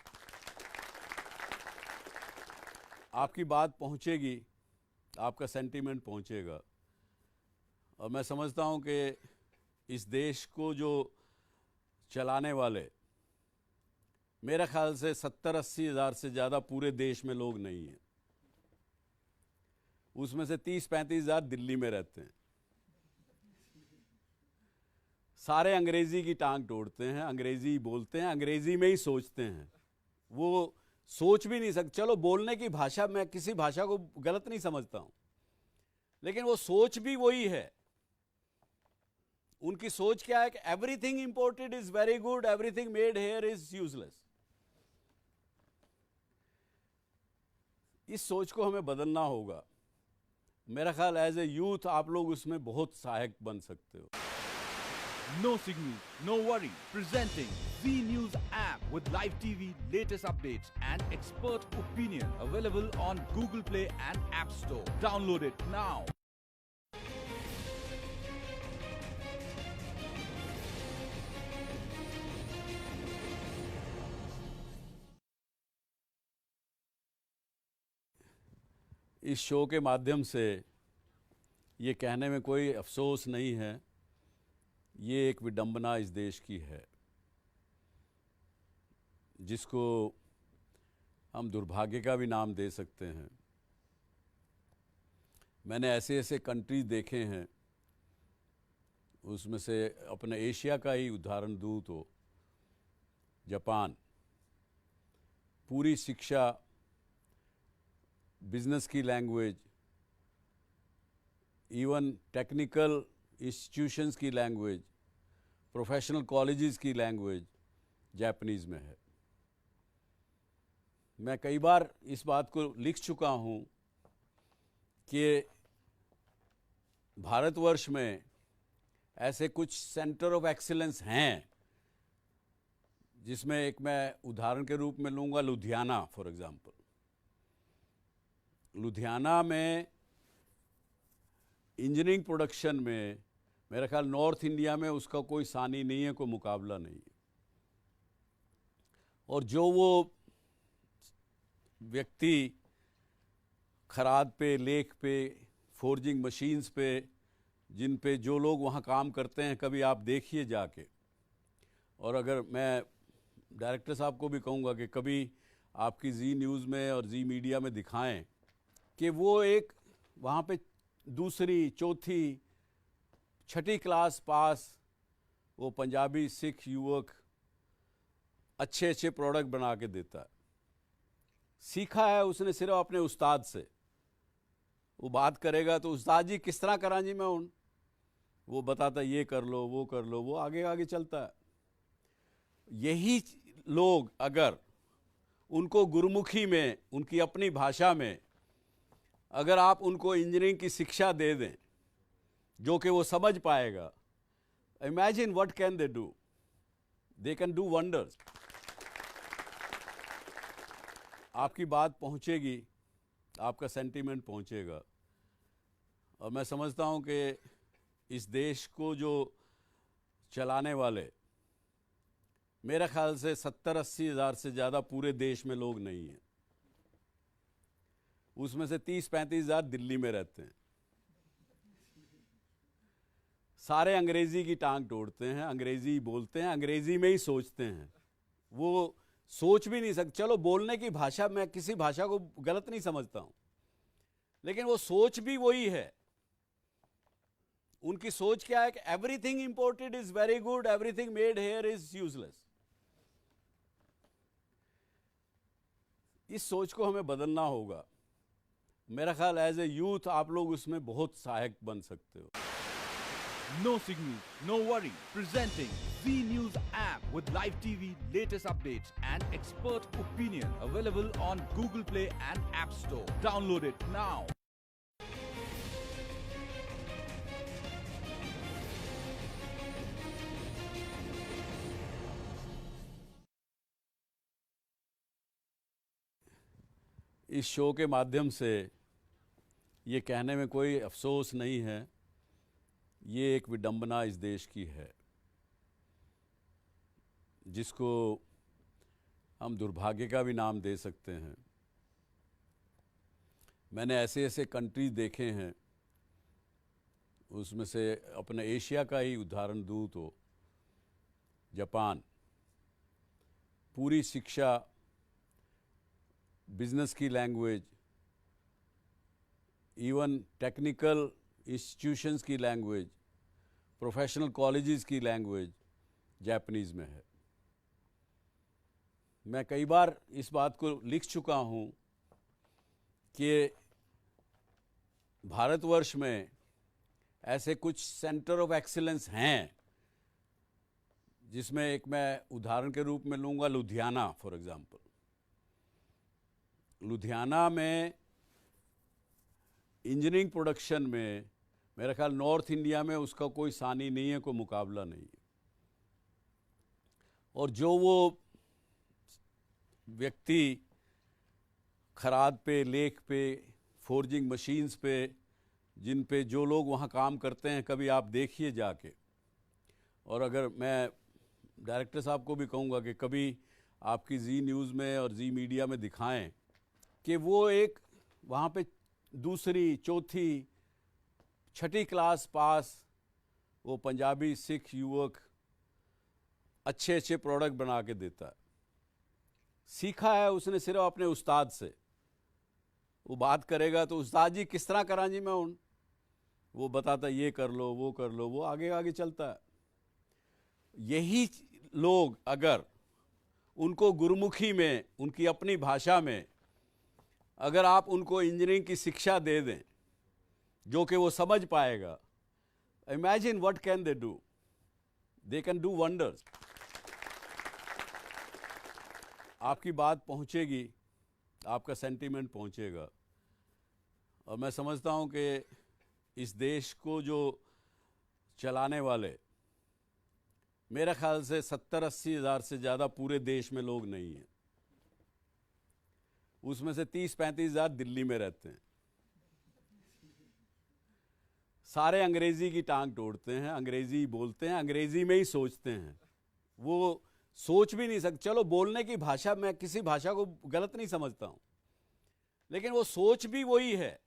आपकी बात पहुंचेगी, आपका सेंटीमेंट पहुंचेगा। और मैं समझता हूं कि इस देश को जो चलाने वाले, मेरे ख्याल से 70-80 हज़ार से ज़्यादा पूरे देश में लोग नहीं हैं। उसमें से 30-35 हज़ार दिल्ली में रहते हैं। सारे अंग्रेजी की टांग तोड़ते हैं, अंग्रेजी बोलते हैं, अंग्रेजी में ही सोचते हैं। वो सोच भी नहीं सकते। चलो बोलने की भाषा, मैं किसी भाषा को गलत नहीं समझता हूं, लेकिन वो सोच भी वही है। उनकी सोच क्या है कि everything imported is very good, everything made here is useless. इस सोच को हमें बदलना होगा। मेरा ख्याल एज ए यूथ आप लोग उसमें बहुत सहायक बन सकते हो। No signal, no worry. Presenting Z News app with live TV, latest updates and expert opinion. Available on Google Play and App Store. Download it now. इस शो के माध्यम से ये कहने में कोई अफसोस नहीं है, ये एक विडंबना इस देश की है जिसको हम दुर्भाग्य का भी नाम दे सकते हैं। मैंने ऐसे ऐसे कंट्रीज देखे हैं, उसमें से अपने एशिया का ही उदाहरण दूं तो जापान, पूरी शिक्षा, बिजनेस की लैंग्वेज, इवन टेक्निकल इंस्टीट्यूशंस की लैंग्वेज, प्रोफेशनल कॉलेजेस की लैंग्वेज जापानीज़ में है। मैं कई बार इस बात को लिख चुका हूँ कि भारतवर्ष में ऐसे कुछ सेंटर ऑफ एक्सीलेंस हैं, जिसमें एक मैं उदाहरण के रूप में लूँगा लुधियाना फॉर एग्जांपल। लुधियाना में इंजीनियरिंग प्रोडक्शन में मेरा ख्याल नॉर्थ इंडिया में उसका कोई सानी नहीं है, कोई मुकाबला नहीं है। और जो वो व्यक्ति खराद पे, लेक पे, फोर्जिंग मशीन्स पे, जिन पे जो लोग वहाँ काम करते हैं, कभी आप देखिए जाके। और अगर मैं डायरेक्टर साहब को भी कहूँगा कि कभी आपकी जी न्यूज़ में और जी मीडिया में दिखाएं कि वो एक वहाँ पे दूसरी, चौथी, छठी क्लास पास वो पंजाबी सिख युवक अच्छे अच्छे प्रोडक्ट बना के देता है। सीखा है उसने सिर्फ अपने उस्ताद से। वो बात करेगा तो उस्ताद जी किस तरह करा जी मैं उन, वो बताता ये कर लो, वो कर लो, वो आगे आगे चलता है। यही लोग अगर उनको गुरुमुखी में, उनकी अपनी भाषा में, अगर आप उनको इंजीनियरिंग की शिक्षा दे दें जो कि वो समझ पाएगा, imagine what can they do, they can do wonders. आपकी बात पहुंचेगी, आपका सेंटीमेंट पहुंचेगा। और मैं समझता हूं कि इस देश को जो चलाने वाले, मेरे ख्याल से 70-80 हज़ार से ज़्यादा पूरे देश में लोग नहीं हैं। उसमें से 30-35 हज़ार दिल्ली में रहते हैं। सारे अंग्रेज़ी की टांग तोड़ते हैं, अंग्रेज़ी बोलते हैं, अंग्रेज़ी में ही सोचते हैं। वो सोच भी नहीं सकते। चलो बोलने की भाषा, मैं किसी भाषा को गलत नहीं समझता हूँ, लेकिन वो सोच भी वही है। उनकी सोच क्या है कि everything imported is very good, everything made here is useless. इस सोच को हमें बदलना होगा। मेरा ख्याल एज ए यूथ आप लोग उसमें बहुत सहायक बन सकते हो। No signal, no worry. Presenting Z News app with live TV, latest updates and expert opinion. Available on Google Play and App Store. Download it now. इस शो के माध्यम से ये कहने में कोई अफसोस नहीं है, ये एक विडंबना इस देश की है जिसको हम दुर्भाग्य का भी नाम दे सकते हैं। मैंने ऐसे ऐसे कंट्रीज देखे हैं, उसमें से अपने एशिया का ही उदाहरण दूँ तो जापान, पूरी शिक्षा, बिजनेस की लैंग्वेज, इवन टेक्निकल इंस्टीट्यूशंस की लैंग्वेज, प्रोफेशनल कॉलेजेस की लैंग्वेज जापानीज़ में है। मैं कई बार इस बात को लिख चुका हूँ कि भारतवर्ष में ऐसे कुछ सेंटर ऑफ एक्सीलेंस हैं, जिसमें एक मैं उदाहरण के रूप में लूँगा लुधियाना फॉर एग्जांपल। लुधियाना में इंजीनियरिंग प्रोडक्शन में मेरा ख्याल नॉर्थ इंडिया में उसका कोई सानी नहीं है, कोई मुकाबला नहीं है। और जो वो व्यक्ति खराद पे, लेक पे, फोर्जिंग मशीन्स पे, जिन पे जो लोग वहाँ काम करते हैं, कभी आप देखिए जाके। और अगर मैं डायरेक्टर साहब को भी कहूँगा कि कभी आपकी जी न्यूज़ में और जी मीडिया में दिखाएं कि वो एक वहाँ पे दूसरी, चौथी, छठी क्लास पास वो पंजाबी सिख युवक अच्छे अच्छे प्रोडक्ट बना के देता है। सीखा है उसने सिर्फ अपने उस्ताद से। वो बात करेगा तो उस्ताद जी किस तरह करा जी मैं उन, वो बताता ये कर लो, वो कर लो, वो आगे आगे चलता है। यही लोग अगर उनको गुरुमुखी में, उनकी अपनी भाषा में, अगर आप उनको इंजीनियरिंग की शिक्षा दे दें जो कि वो समझ पाएगा, imagine what can they do, they can do wonders. आपकी बात पहुंचेगी, आपका सेंटीमेंट पहुंचेगा। और मैं समझता हूं कि इस देश को जो चलाने वाले, मेरे ख्याल से 70-80 हज़ार से ज़्यादा पूरे देश में लोग नहीं हैं। उसमें से 30-35 हज़ार दिल्ली में रहते हैं। सारे अंग्रेज़ी की टांग तोड़ते हैं, अंग्रेज़ी बोलते हैं, अंग्रेज़ी में ही सोचते हैं। वो सोच भी नहीं सकते। चलो बोलने की भाषा, मैं किसी भाषा को गलत नहीं समझता हूँ, लेकिन वो सोच भी वही है।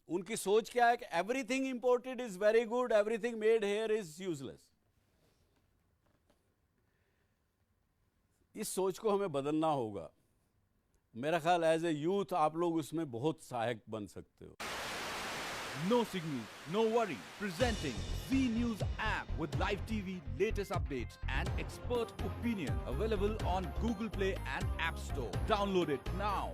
उनकी सोच क्या है कि everything imported is very good, everything made here is useless. इस सोच को हमें बदलना होगा। मेरा ख्याल एज ए यूथ आप लोग उसमें बहुत सहायक बन सकते हो। No signal, no worry. Presenting V News app with live TV, latest updates and expert opinion. Available on Google Play and App Store. Download it now.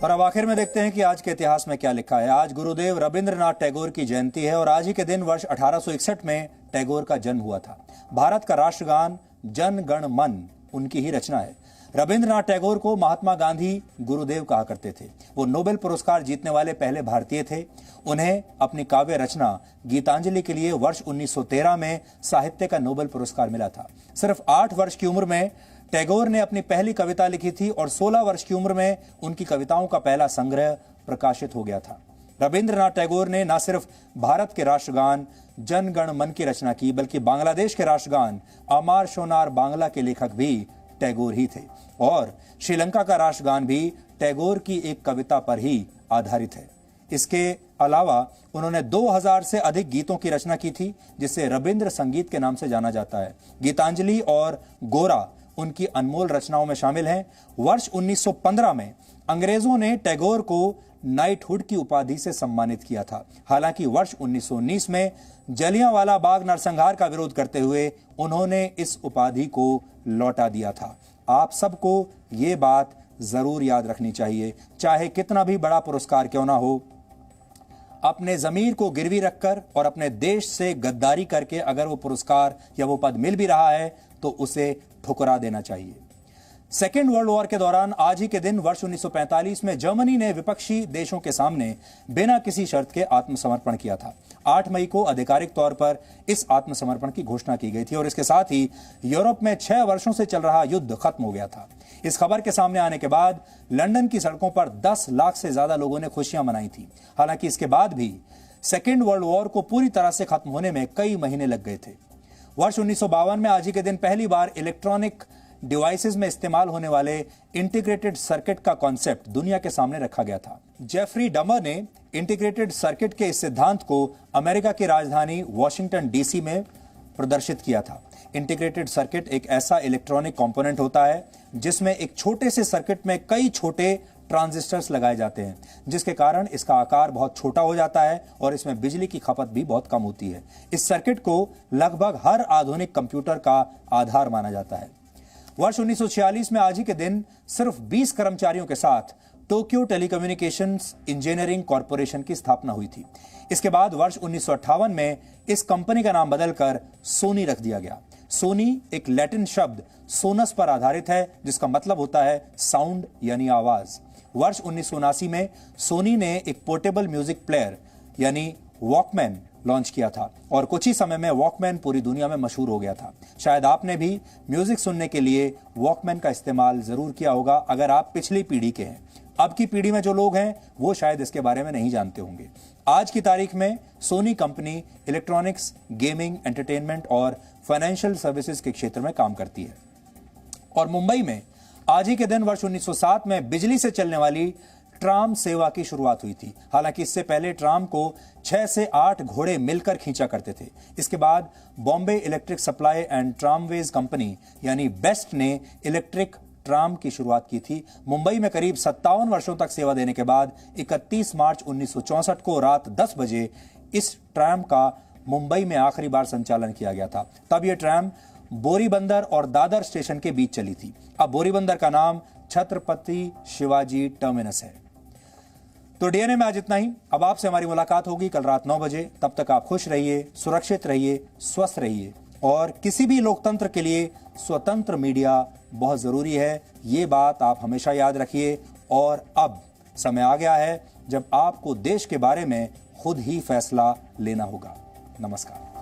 और अब आखिर में देखते हैं कि आज के इतिहास में क्या लिखा है। आज गुरुदेव रविंद्रनाथ टैगोर की जयंती है और आज ही के दिन वर्ष 1861 में टैगोर का जन्म हुआ था। भारत का राष्ट्रगान जन गण मन उनकी ही रचना है। रविंद्रनाथ टैगोर को महात्मा गांधी गुरुदेव कहा करते थे। वो नोबेल पुरस्कार जीतने वाले पहले भारतीय थे। उन्हें अपनी काव्य रचना गीतांजलि के लिए वर्ष 1913 में साहित्य का नोबेल पुरस्कार मिला था। सिर्फ 8 वर्ष की उम्र में टैगोर ने अपनी पहली कविता लिखी थी और 16 वर्ष की उम्र में उनकी कविताओं का पहला संग्रह प्रकाशित हो गया था। रविंद्रनाथ टैगोर ने न सिर्फ भारत के राष्ट्रगान जन गण मन की रचना की, बल्कि बांग्लादेश के राष्ट्रगान अमार सोनार बांग्ला के लेखक भी टैगोर ही थे और श्रीलंका का राष्ट्रगान भी टैगोर की एक कविता पर ही आधारित है। इसके अलावा उन्होंने 2000 से अधिक गीतों की रचना की थी, जिसे रविंद्र संगीत के नाम से जाना जाता है। गीतांजलि और गोरा उनकी अनमोल रचनाओं में शामिल हैं। वर्ष 1915 में अंग्रेजों ने टैगोर को नाइटहुड की उपाधि से सम्मानित किया था। हालांकि वर्ष 1919 में जलियांवाला बाग नरसंहार का विरोध करते हुए उन्होंने इस उपाधि को लौटा दिया था। आप सबको ये बात जरूर याद रखनी चाहिए, चाहे कितना भी बड़ा पुरस्कार क्यों ना हो, अपने जमीर को गिरवी रखकर और अपने देश से गद्दारी करके अगर वो पुरस्कार या वो पद मिल भी रहा है तो उसे ठुकरा देना चाहिए। सेकेंड वर्ल्ड वॉर के दौरान आज ही के दिन वर्ष 1945 में जर्मनी ने विपक्षी देशों के सामने बिना किसी शर्त के आत्मसमर्पण किया था। 8 मई को आधिकारिक तौर पर इस आत्मसमर्पण की घोषणा की गई थी और इसके साथ ही यूरोप में 6 वर्षों से चल रहा युद्ध खत्म हो गया था। इस खबर के सामने आने के बाद लंदन की सड़कों पर 10 लाख से ज्यादा लोगों ने खुशियां मनाई थी। हालांकि इसके बाद भी सेकेंड वर्ल्ड वॉर को पूरी तरह से खत्म होने में कई महीने लग गए थे। वर्ष 1952 में आज ही के दिन पहली बार इलेक्ट्रॉनिक डिवाइसेस में इस्तेमाल होने वाले इंटीग्रेटेड सर्किट का कॉन्सेप्ट दुनिया के सामने रखा गया था। जेफरी डमर ने इंटीग्रेटेड सर्किट के इस सिद्धांत को अमेरिका की राजधानी वॉशिंगटन डीसी में प्रदर्शित किया था। इंटीग्रेटेड सर्किट एक ऐसा इलेक्ट्रॉनिक कंपोनेंट होता है जिसमें एक छोटे से सर्किट में कई छोटे ट्रांजिस्टर्स लगाए जाते हैं, जिसके कारण इसका आकार बहुत छोटा हो जाता है और इसमें बिजली की खपत भी बहुत कम होती है। इस सर्किट को लगभग हर आधुनिक कंप्यूटर का आधार माना जाता है। वर्ष 1946 में आज ही के दिन सिर्फ 20 कर्मचारियों के साथ टोक्यो टेलीकम्युनिकेशंस इंजीनियरिंग कॉरपोरेशन की स्थापना हुई थी। इसके बाद वर्ष 1958 में इस कंपनी का नाम बदलकर सोनी रख दिया गया। सोनी एक लैटिन शब्द सोनस पर आधारित है, जिसका मतलब होता है साउंड यानी आवाज। वर्ष 1979 में सोनी ने एक पोर्टेबल म्यूजिक प्लेयर यानी वॉकमैन लॉन्च किया था और कुछ ही समय में वॉकमैन पूरी दुनिया में मशहूर हो गया था। शायद आपने भी म्यूजिक सुनने के लिए वॉकमैन का इस्तेमाल जरूर किया होगा अगर आप पिछली पीढ़ी के हैं। अब की पीढ़ी में जो लोग हैं वो शायद इसके बारे में नहीं जानते होंगे। आज की तारीख में Sony company electronics, gaming, entertainment और फाइनेंशियल सर्विसेज के क्षेत्र में काम करती है। और मुंबई में आज ही के दिन वर्ष 1907 में बिजली से चलने वाली ट्राम सेवा की शुरुआत हुई थी। हालांकि इससे पहले ट्राम को 6 से 8 घोड़े मिलकर खींचा करते थे। इसके बाद Bombay electric supply and tramways company यानी बेस्ट ने इलेक्ट्रिक ट्राम की शुरुआत की थी। मुंबई में करीब 57 वर्षों तक सेवा देने के बाद 31 मार्च 1964 को रात 10 बजे इस ट्राम का मुंबई में आखिरी बार संचालन किया गया था। तब यह ट्राम बोरीबंदर और दादर स्टेशन के बीच चली थी। अब बोरीबंदर का नाम छत्रपति शिवाजी टर्मिनस है। तो डीएनए में आज इतना ही। अब आपसे हमारी मुलाकात होगी कल रात 9 बजे। तब तक आप खुश रहिए, सुरक्षित रहिए, स्वस्थ रहिए और किसी भी लोकतंत्र के लिए स्वतंत्र मीडिया बहुत जरूरी है। ये बात आप हमेशा याद रखिए और अब समय आ गया है जब आपको देश के बारे में खुद ही फैसला लेना होगा। नमस्कार।